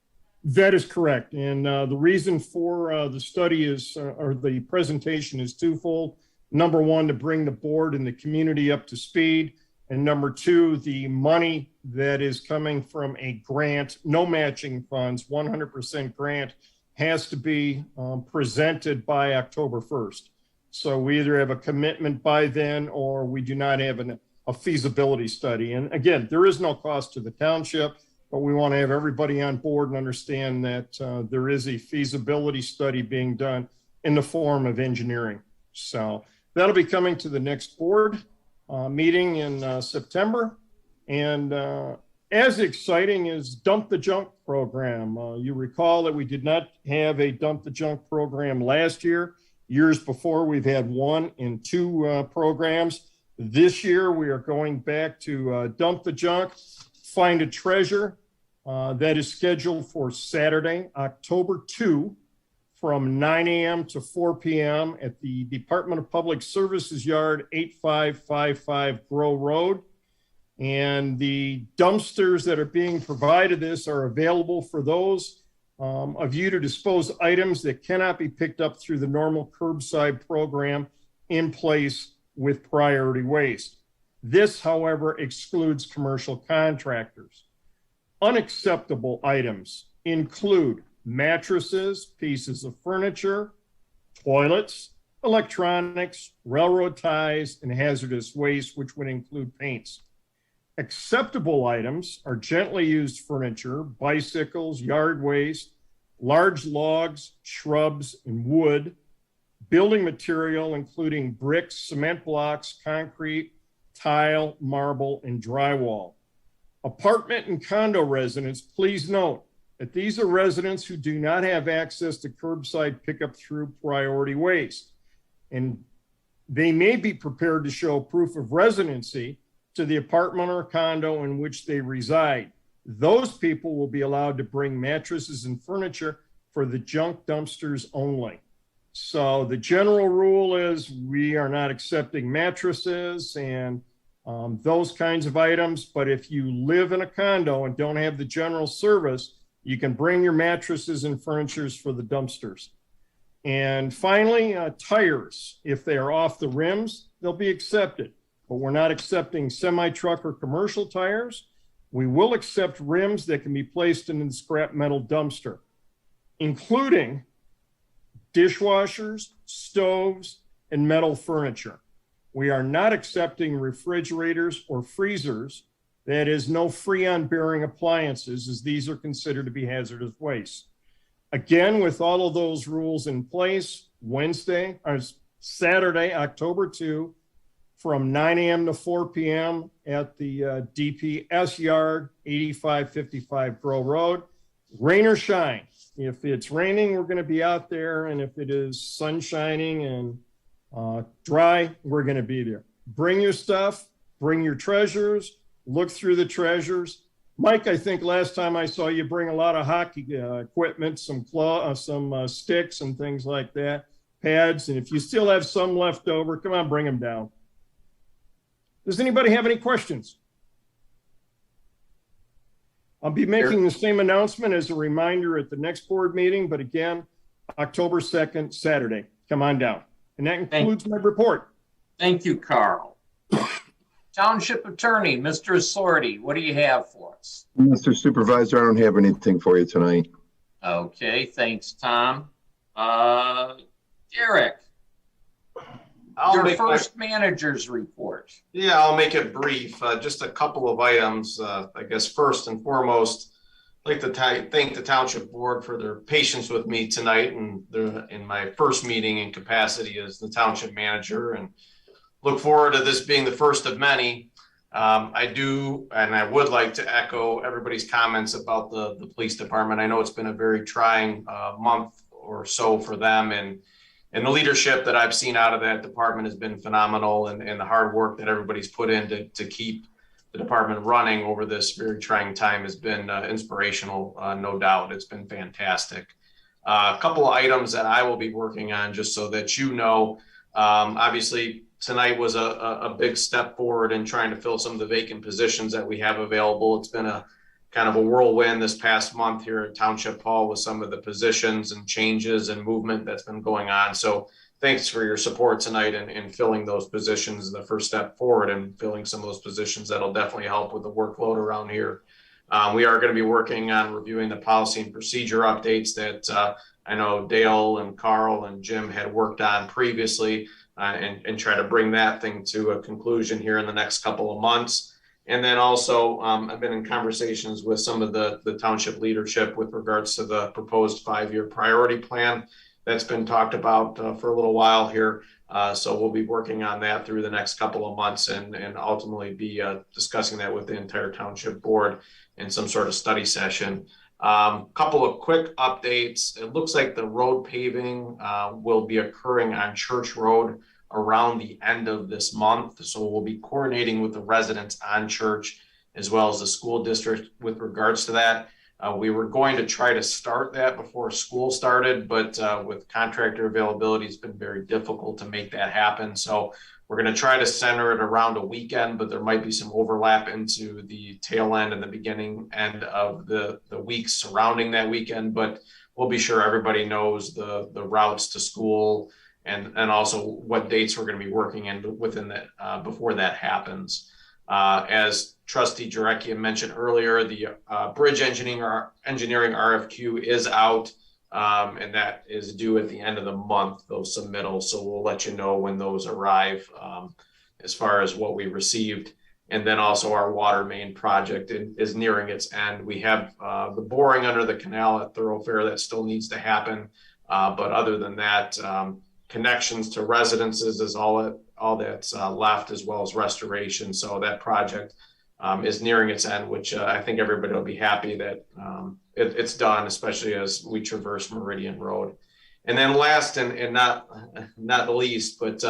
That is correct, and the reason for the study is, or the presentation is twofold. Number one, to bring the board and the community up to speed, and number two, the money that is coming from a grant, no matching funds, 100% grant has to be presented by October 1st. So we either have a commitment by then or we do not have a feasibility study. And again, there is no cost to the township, but we want to have everybody on board and understand that there is a feasibility study being done in the form of engineering. So that'll be coming to the next board meeting in September. And as exciting as Dump the Junk program. You recall that we did not have a Dump the Junk program last year. Years before, we've had 1 and 2 programs. This year, we are going back to Dump the Junk, Find a Treasure. That is scheduled for Saturday, October 2, from 9 a.m. to 4 p.m. at the Department of Public Services Yard, 8555 Grow Road. And the dumpsters that are being provided this are available for those of you to dispose items that cannot be picked up through the normal curbside program in place with priority waste. This, however, excludes commercial contractors. Unacceptable items include mattresses, pieces of furniture, toilets, electronics, railroad ties, and hazardous waste, which would include paints. Acceptable items are gently used furniture, bicycles, yard waste, large logs, shrubs, and wood, building material, including bricks, cement blocks, concrete, tile, marble, and drywall. Apartment and condo residents, please note that these are residents who do not have access to curbside pickup through priority waste. And they may be prepared to show proof of residency to the apartment or condo in which they reside. Those people will be allowed to bring mattresses and furniture for the junk dumpsters only. So the general rule is we are not accepting mattresses and those kinds of items. But if you live in a condo and don't have the general service, you can bring your mattresses and furnitures for the dumpsters. And finally, tires. If they are off the rims, they'll be accepted. But we're not accepting semi-truck or commercial tires. We will accept rims that can be placed in the scrap metal dumpster, including dishwashers, stoves, and metal furniture. We are not accepting refrigerators or freezers. That is, no freon-bearing appliances, as these are considered to be hazardous waste. Again, with all of those rules in place, Saturday, October 2, from 9 a.m. to 4 p.m. at the DPS yard, 8555 Grow Road. Rain or shine. If it's raining, we're going to be out there. And if it is sun shining and dry, we're going to be there. Bring your stuff, bring your treasures, look through the treasures. Mike, I think last time I saw you bring a lot of hockey equipment, some sticks and things like that, pads. And if you still have some left over, come on, bring them down. Does anybody have any questions? I'll be making the same announcement as a reminder at the next board meeting, but again, October 2nd, Saturday. Come on down. And that concludes my report.
Thank you, Carl. Township Attorney, Mr. Sorty, what do you have for us?
Mr. Supervisor, I don't have anything for you tonight.
Okay, thanks, Tom. Derek. Your first manager's report.
Yeah, I'll make it brief. Just a couple of items. I guess first and foremost, I'd like to thank the Township Board for their patience with me tonight and in my first meeting in capacity as the Township Manager, and look forward to this being the first of many. I do, and I would like to echo everybody's comments about the police department. I know it's been a very trying month or so for them, and the leadership that I've seen out of that department has been phenomenal, and the hard work that everybody's put in to keep the department running over this very trying time has been inspirational, no doubt. It's been fantastic. A couple of items that I will be working on, just so that you know, obviously tonight was a big step forward in trying to fill some of the vacant positions that we have available. It's been a kind of a whirlwind this past month here at Township Hall with some of the positions and changes and movement that's been going on. So thanks for your support tonight in filling those positions, the first step forward and filling some of those positions. That'll definitely help with the workload around here. We are going to be working on reviewing the policy and procedure updates that I know Dale and Carl and Jim had worked on previously, and try to bring that thing to a conclusion here in the next couple of months. And then also, I've been in conversations with some of the township leadership with regards to the proposed 5-year priority plan that's been talked about for a little while here. So we'll be working on that through the next couple of months and ultimately be discussing that with the entire township board in some sort of study session. Couple of quick updates. It looks like the road paving will be occurring on Church Road around the end of this month. So we'll be coordinating with the residents on Church as well as the school district with regards to that. We were going to try to start that before school started, but with contractor availability, it's been very difficult to make that happen. So we're going to try to center it around a weekend, but there might be some overlap into the tail end and the beginning end of the weeks surrounding that weekend. But we'll be sure everybody knows the routes to school and also what dates we're going to be working in within that before that happens. As Trustee Jarecki mentioned earlier, the bridge engineering RFQ is out, and that is due at the end of the month, those submittals. So we'll let you know when those arrive as far as what we received. And then also our water main project is nearing its end. We have the boring under the canal at Thoroughfare that still needs to happen. But other than that, connections to residences is all that's left, as well as restoration. So that project is nearing its end, which I think everybody will be happy that it's done, especially as we traverse Meridian Road. And then last and not the least, but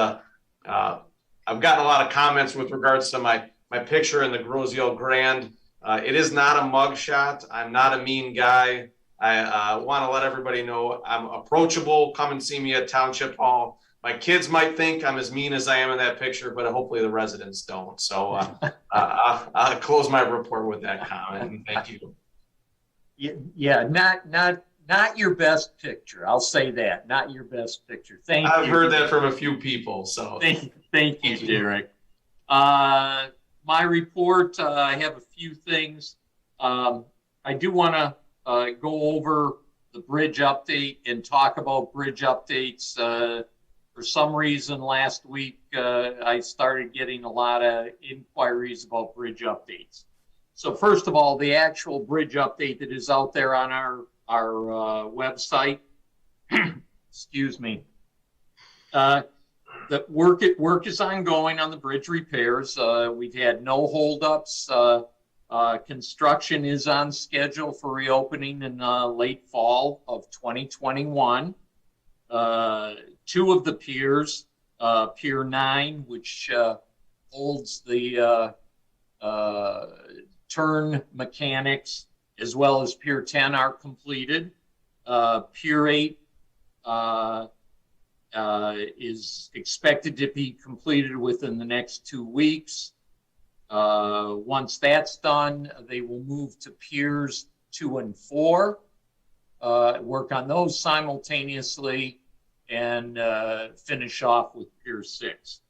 I've gotten a lot of comments with regards to my picture in the Groziel Grand. It is not a mug shot. I'm not a mean guy. I want to let everybody know I'm approachable. Come and see me at Township Hall. My kids might think I'm as mean as I am in that picture, but hopefully the residents don't. So I'll close my report with that comment, and thank you.
Yeah, not your best picture. I'll say that. Not your best picture. Thank you.
I've heard that from a few people. So
thank you, Derek. My report, I have a few things. I do want to go over the bridge update and talk about bridge updates. For some reason last week, I started getting a lot of inquiries about bridge updates. So first of all, the actual bridge update that is out there on our website, excuse me, the work is ongoing on the bridge repairs. We've had no holdups. Construction is on schedule for reopening in late fall of 2021. Two of the piers, Pier 9, which holds the turn mechanics, as well as Pier 10 are completed. Pier 8 is expected to be completed within the next 2 weeks. Once that's done, they will move to Piers 2 and 4, work on those simultaneously, and finish off with Pier 6.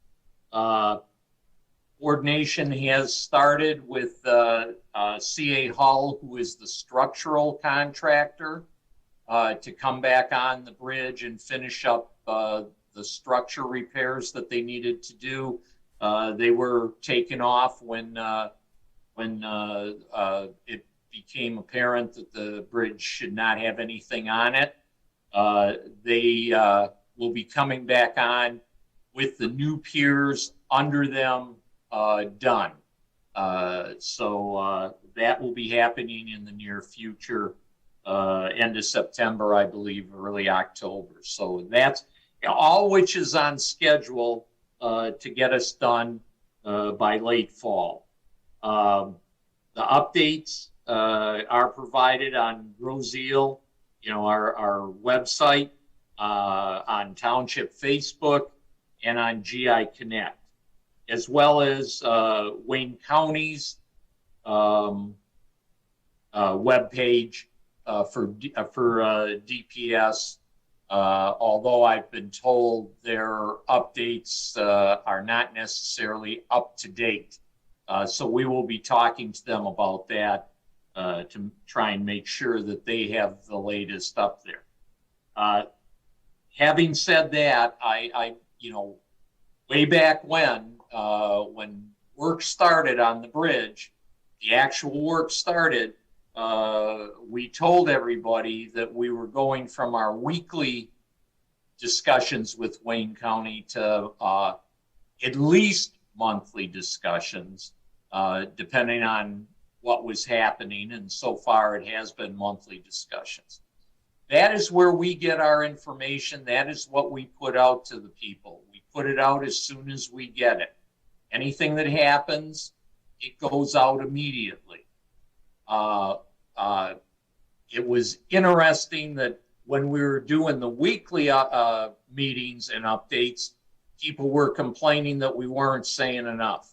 Coordination has started with CA Hull, who is the structural contractor, to come back on the bridge and finish up the structure repairs that they needed to do. They were taken off when it became apparent that the bridge should not have anything on it. They will be coming back on with the new piers under them done. So that will be happening in the near future, end of September, I believe, early October. So that's all, which is on schedule to get us done by late fall. The updates are provided on Groziel, our website, on Township Facebook, and on GI Connect, as well as Wayne County's webpage for DPS. Although I've been told their updates are not necessarily up to date. So we will be talking to them about that to try and make sure that they have the latest up there. Having said that, way back when work started on the bridge, the actual work started, we told everybody that we were going from our weekly discussions with Wayne County to at least monthly discussions, depending on what was happening. And so far it has been monthly discussions. That is where we get our information. That is what we put out to the people. We put it out as soon as we get it. Anything that happens, it goes out immediately. It was interesting that when we were doing the weekly meetings and updates, people were complaining that we weren't saying enough.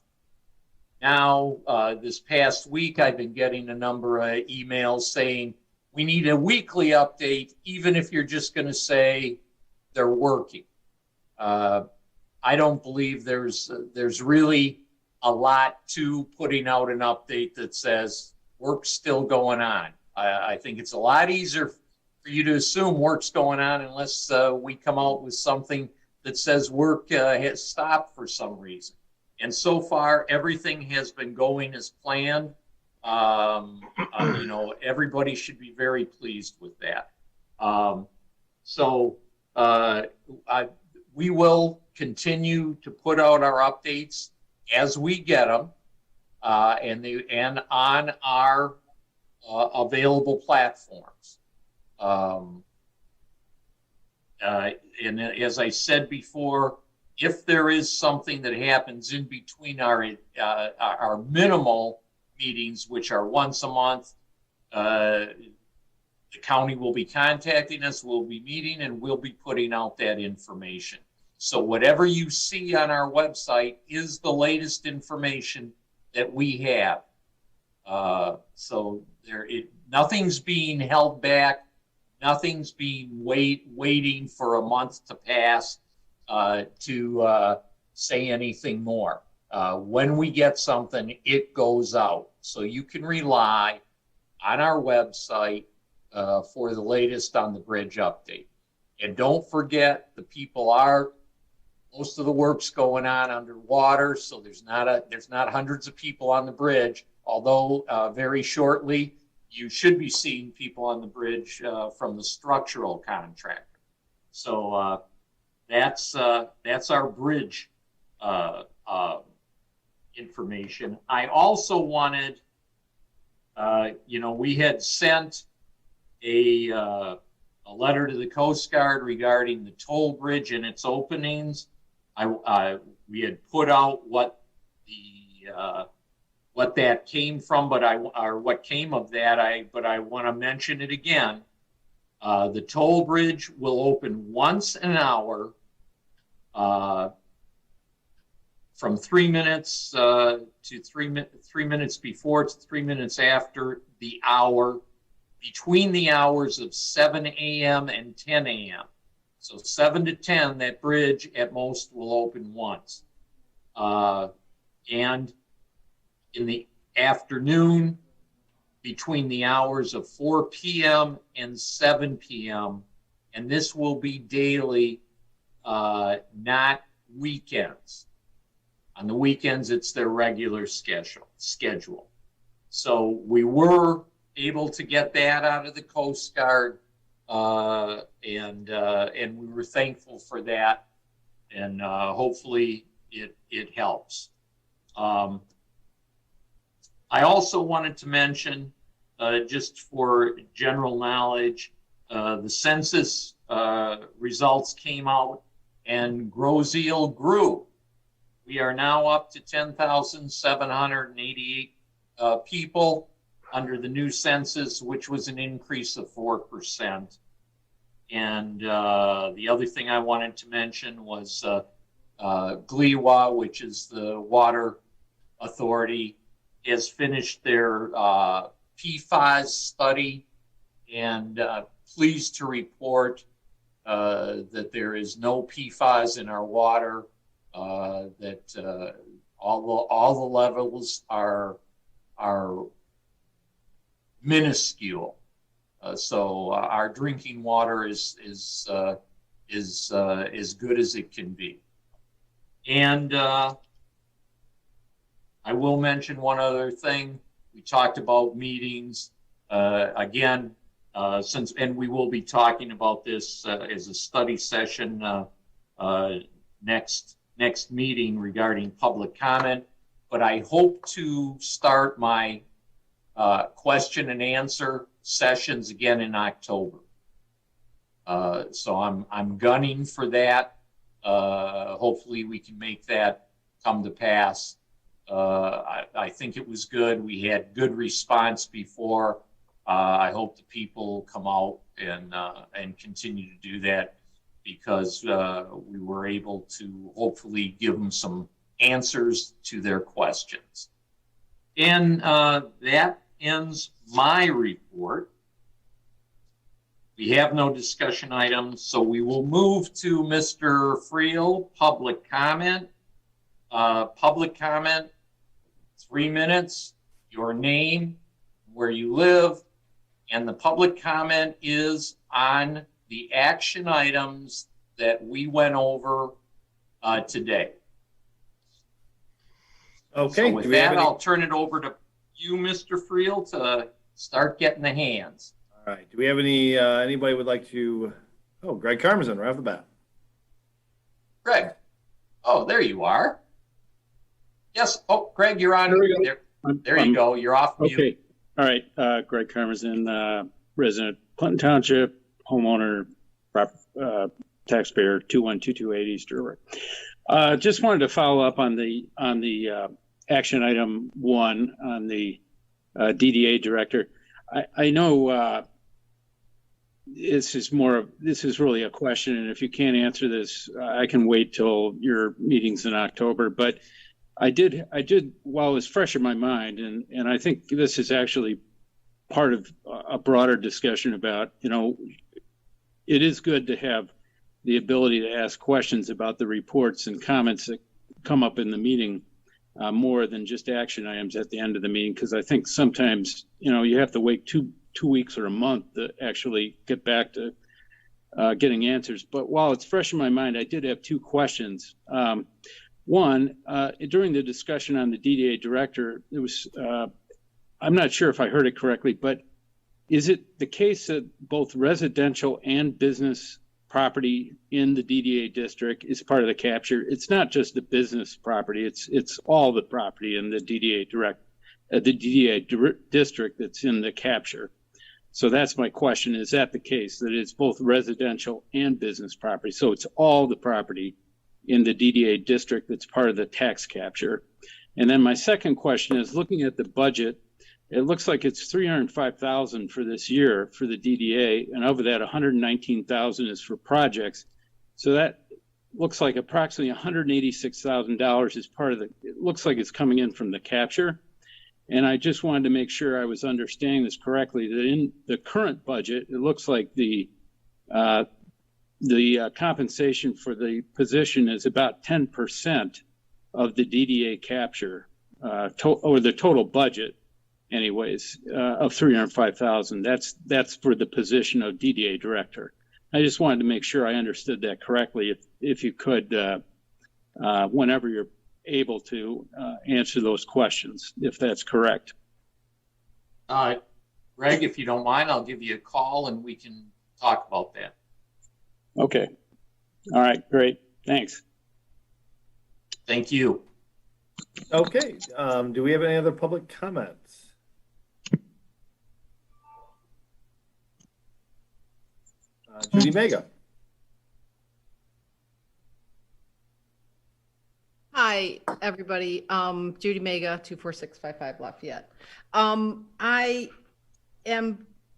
Now, this past week, I've been getting a number of emails saying, we need a weekly update, even if you're just going to say they're working. I don't believe there's really a lot to putting out an update that says work's still going on. I think it's a lot easier for you to assume work's going on unless we come out with something that says work has stopped for some reason. And so far, everything has been going as planned. Everybody should be very pleased with that. We will continue to put out our updates as we get them, and on our available platforms. And as I said before, if there is something that happens in between our minimal meetings, which are once a month, the county will be contacting us, we'll be meeting, and we'll be putting out that information. So whatever you see on our website is the latest information that we have. Nothing's being held back. Nothing's being waiting for a month to pass to say anything more. When we get something, it goes out. So you can rely on our website for the latest on the bridge update. And don't forget, most of the work's going on underwater, so there's not hundreds of people on the bridge, although very shortly you should be seeing people on the bridge from the structural contractor. So that's our bridge information. I also wanted, we had sent a letter to the Coast Guard regarding the toll bridge and its openings. We had put out what that came from, or what came of that. But I want to mention it again. The toll bridge will open once an hour, from 3 minutes to 3 minutes before to 3 minutes after the hour, between the hours of 7 a.m. and 10 a.m. So 7 to 10, that bridge at most will open once. And in the afternoon, between the hours of 4 p.m. and 7 p.m., and this will be daily, not weekends. On the weekends, it's their regular schedule. So we were able to get that out of the Coast Guard, and we were thankful for that, and hopefully it helps. I also wanted to mention, just for general knowledge, the census results came out, and Grosse Ile grew. We are now up to 10,788 people under the new census, which was an increase of 4%. And the other thing I wanted to mention was GLEWA, which is the water authority, has finished their PFAS study, and pleased to report that there is no PFAS in our water, that all the levels are minuscule. So our drinking water is as good as it can be. And I will mention one other thing. We talked about meetings again, and we will be talking about this as a study session next meeting regarding public comment. But I hope to start my question and answer sessions again in October. So I'm gunning for that. Hopefully we can make that come to pass. I think it was good. We had good response before. I hope the people come out and continue to do that, because we were able to hopefully give them some answers to their questions. And that ends my report. We have no discussion items, so we will move to Mr. Friel, public comment. Public comment, 3 minutes, your name, where you live, and the public comment is on the action items that we went over today.
Okay.
So with that, I'll turn it over to you, Mr. Friel, to start getting the hands.
All right. Do we have any anybody would like to? Oh, Greg Karmazin, right off the bat.
Greg. Oh, there you are. Yes. Oh, Greg, you're on. There you go. You're off mute.
Okay. All right. Greg Karmazin, resident Clinton Township, homeowner, taxpayer 212288 East River. Just wanted to follow up on the action item 1 on the DDA director. I know this is really a question, and if you can't answer this, I can wait till your meetings in October. But I did while it was fresh in my mind, and I think this is actually part of a broader discussion about, it is good to have the ability to ask questions about the reports and comments that come up in the meeting, more than just action items at the end of the meeting, because I think sometimes, you have to wait two weeks or a month to actually get back to getting answers. But while it's fresh in my mind, I did have 2 questions. One, during the discussion on the DDA director, it was, I'm not sure if I heard it correctly, but is it the case that both residential and business property in the DDA district is part of the capture? It's not just the business property, it's all the property in the DDA district that's in the capture. So that's my question. Is that the case, that it's both residential and business property? So it's all the property in the DDA district that's part of the tax capture. And then my second question is, looking at the budget, it looks like it's $305,000 for this year for the DDA, and over that, $119,000 is for projects. So that looks like approximately $186,000 is part of the. It looks like it's coming in from the capture, and I just wanted to make sure I was understanding this correctly. That in the current budget, it looks like the compensation for the position is about 10% of the DDA capture, or the total budget. Anyways, of $305,000. That's for the position of DDA director. I just wanted to make sure I understood that correctly. If you could, whenever you're able to, answer those questions, if that's correct.
Greg, if you don't mind, I'll give you a call and we can talk about that.
Okay. All right. Great. Thanks.
Thank you.
Okay. Do we have any other public comments? Judy Mega.
Hi, everybody. Judy Mega, 24655 Lafayette. I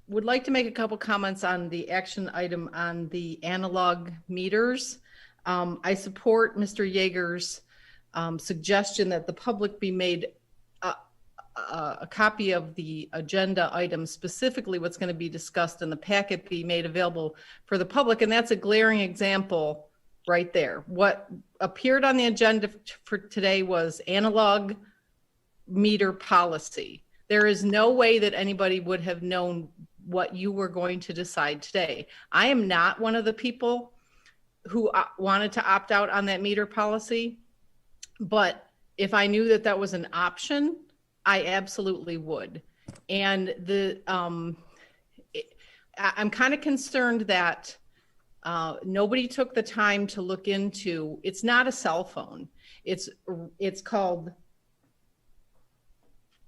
would like to make a couple comments on the action item on the analog meters. I support Mr. Yeager's suggestion that the public be made a copy of the agenda item, specifically what's going to be discussed in the packet, be made available for the public. And that's a glaring example right there. What appeared on the agenda for today was analog meter policy. There is no way that anybody would have known what you were going to decide today. I am not one of the people who wanted to opt out on that meter policy, but if I knew that that was an option, I absolutely would. And I'm kind of concerned that nobody took the time to look into, it's not a cell phone. It's called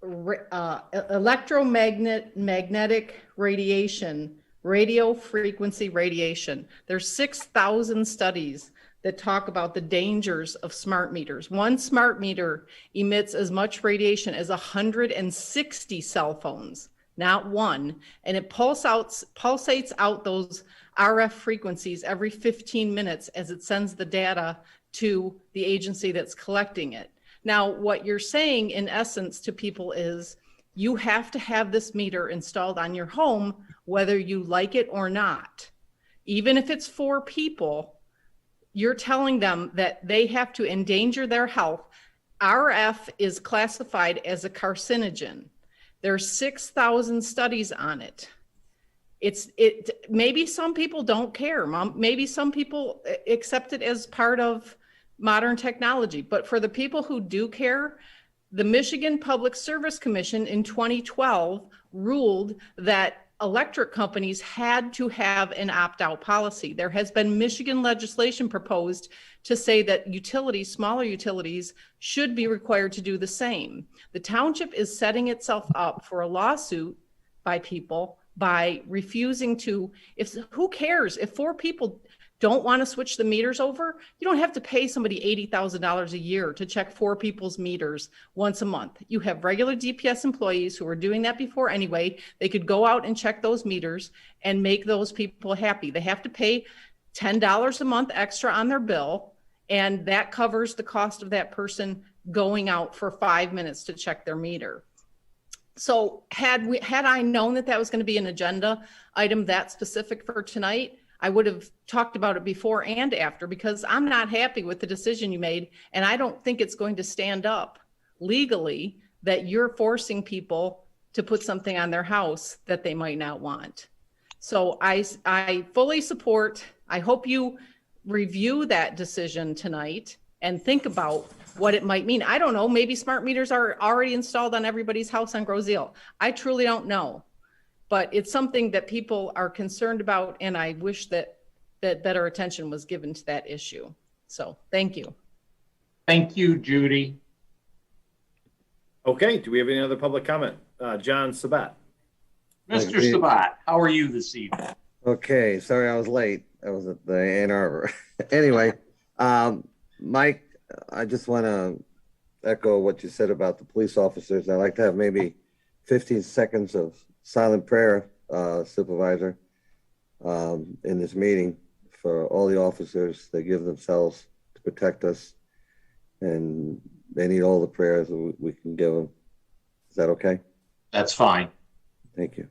electromagnetic radiation, radio frequency radiation. There's 6,000 studies that talk about the dangers of smart meters. One smart meter emits as much radiation as 160 cell phones, not one, and it pulsates out those RF frequencies every 15 minutes as it sends the data to the agency that's collecting it. Now, what you're saying in essence to people is you have to have this meter installed on your home, whether you like it or not. Even if it's 4 people, you're telling them that they have to endanger their health. RF is classified as a carcinogen. There's 6,000 studies on it. Maybe some people don't care, Mom. Maybe some people accept it as part of modern technology, but for the people who do care, the Michigan Public Service Commission in 2012 ruled that electric companies had to have an opt-out policy. There has been Michigan legislation proposed to say that utilities, smaller utilities, should be required to do the same. The township is setting itself up for a lawsuit by people by refusing to, who cares if 4 people don't want to switch the meters over? You don't have to pay somebody $80,000 a year to check 4 people's meters once a month. You have regular DPS employees who are doing that before anyway. They could go out and check those meters and make those people happy. They have to pay $10 a month extra on their bill, and that covers the cost of that person going out for 5 minutes to check their meter. So had I known that that was going to be an agenda item that specific for tonight, I would have talked about it before and after, because I'm not happy with the decision you made. And I don't think it's going to stand up legally that you're forcing people to put something on their house that they might not want. So I fully support, I hope you review that decision tonight and think about what it might mean. I don't know, maybe smart meters are already installed on everybody's house on Groseal. I truly don't know. But it's something that people are concerned about, and I wish that better attention was given to that issue. So thank you.
Thank you, Judy.
Okay, do we have any other public comment? John Sabat.
Mr. Sabat, how are you this evening?
Okay, sorry I was late. I was at the Ann Arbor. Anyway, Mike, I just want to echo what you said about the police officers. I'd like to have maybe 15 seconds of silent prayer, Supervisor, in this meeting for all the officers that give themselves to protect us, and they need all the prayers we can give them. Is that okay?
That's fine.
Thank you.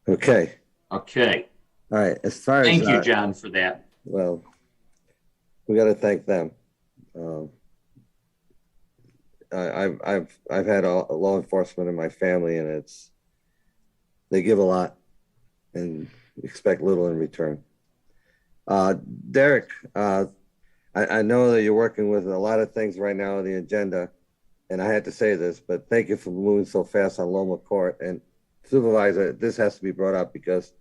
Okay.
Okay.
All right. As far as
thank you, John, for that.
Well, we got to thank them. I've had law enforcement in my family, and they give a lot and expect little in return. Derek, I know that you're working with a lot of things right now on the agenda, and I had to say this, but thank you for moving so fast on Loma Court. And Supervisor, this has to be brought up because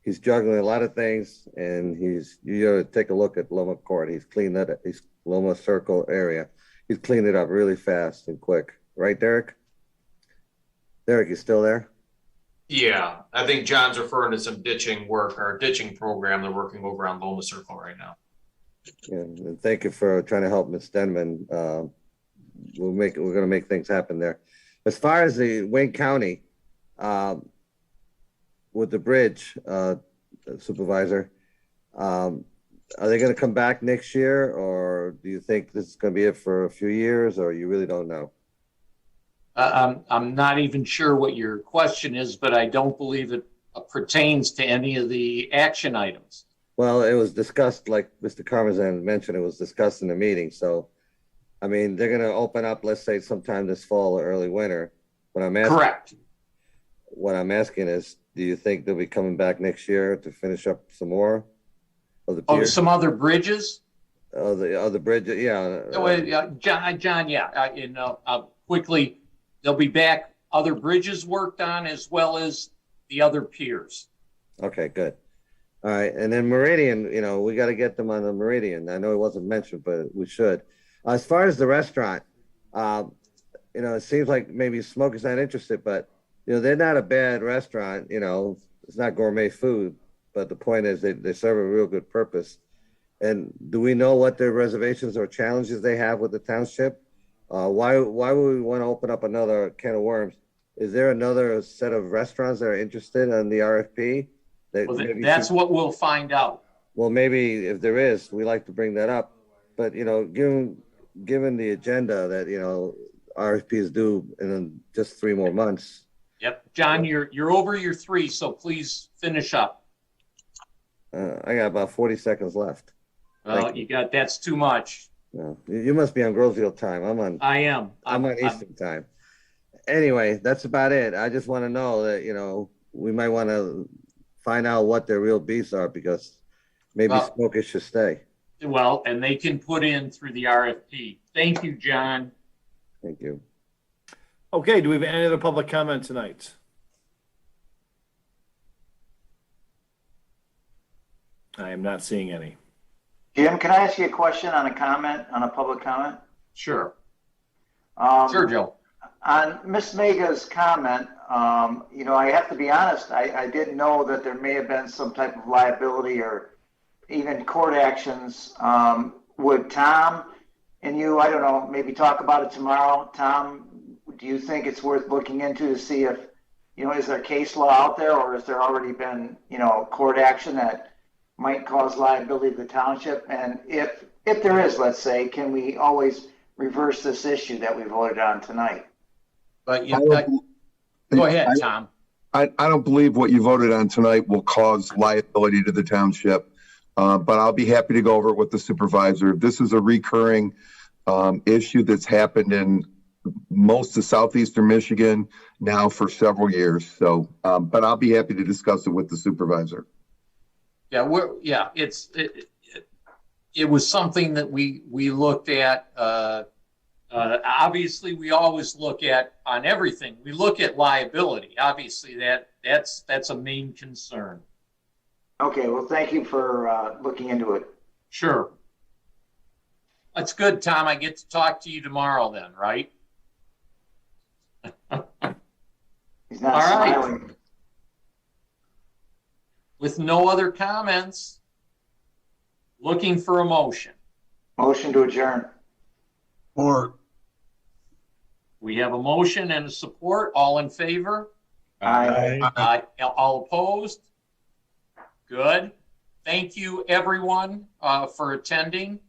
he's juggling a lot of things, and you got to take a look at Loma Court. He's cleaned that, Loma Circle area. He's cleaned it up really fast and quick. Right, Derek? Derek, you still there?
Yeah, I think John's referring to some ditching work, or ditching program they're working over on Loma Circle right now.
Yeah, and thank you for trying to help Ms. Denman. We're going to make things happen there. As far as the Wayne County, with the bridge, Supervisor, are they going to come back next year, or do you think this is going to be it for a few years, or you really don't know?
I'm not even sure what your question is, but I don't believe it pertains to any of the action items.
Well, it was discussed, like Mr. Karmazan mentioned, it was discussed in the meeting. So, I mean, they're going to open up, let's say, sometime this fall or early winter.
Correct.
What I'm asking is, do you think they'll be coming back next year to finish up some more of the piers?
Some other bridges?
The other bridges, yeah.
John, yeah. Quickly, they'll be back. Other bridges worked on as well as the other piers.
Okay, good. All right, and then Meridian, we got to get them on the Meridian. I know it wasn't mentioned, but we should. As far as the restaurant, it seems like maybe Smoker's not interested, but they're not a bad restaurant. It's not gourmet food, but the point is they serve a real good purpose. And do we know what their reservations or challenges they have with the township? Why would we want to open up another can of worms? Is there another set of restaurants that are interested in the RFP?
That's what we'll find out.
Well, maybe if there is, we like to bring that up. But given the agenda that RFP is due in just 3 more months.
Yep, John, you're over your 3, so please finish up.
I got about 40 seconds left.
That's too much.
No, you must be on Groseville time.
I am.
I'm on Eastern time. Anyway, that's about it. I just want to know that we might want to find out what their real beefs are, because maybe Smokers should stay.
Well, and they can put in through the RFP. Thank you, John.
Thank you.
Okay, do we have any other public comment tonight? I am not seeing any.
Jim, can I ask you a question on a public comment?
Sure. Sure, Joe.
On Ms. Mega's comment, I have to be honest, I didn't know that there may have been some type of liability or even court actions. Would Tom and you, I don't know, maybe talk about it tomorrow? Tom, do you think it's worth looking into to see if, is there case law out there, or has there already been, court action that might cause liability to the township? And if there is, let's say, can we always reverse this issue that we voted on tonight?
But go ahead, Tom.
I don't believe what you voted on tonight will cause liability to the township, but I'll be happy to go over it with the supervisor. This is a recurring issue that's happened in most of southeastern Michigan now for several years. So, but I'll be happy to discuss it with the supervisor.
Yeah, it was something that we looked at. Obviously, we always look at, on everything, we look at liability. Obviously, that's a main concern.
Okay, well, thank you for looking into it.
Sure. That's good, Tom. I get to talk to you tomorrow then, right?
He's not
All right.
smiling.
With no other comments, looking for a motion.
Motion to adjourn.
Or
We have a motion and a support. All in favor?
Aye.
All opposed? Good. Thank you, everyone, for attending,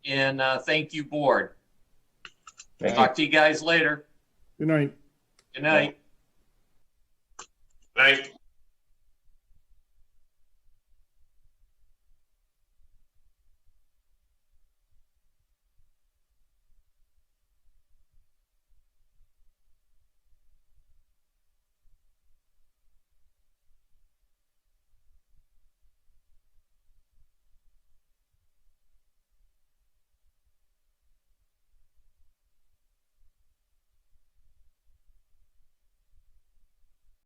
and thank you, board. Talk to you guys later.
Good night.
Good night.
Right.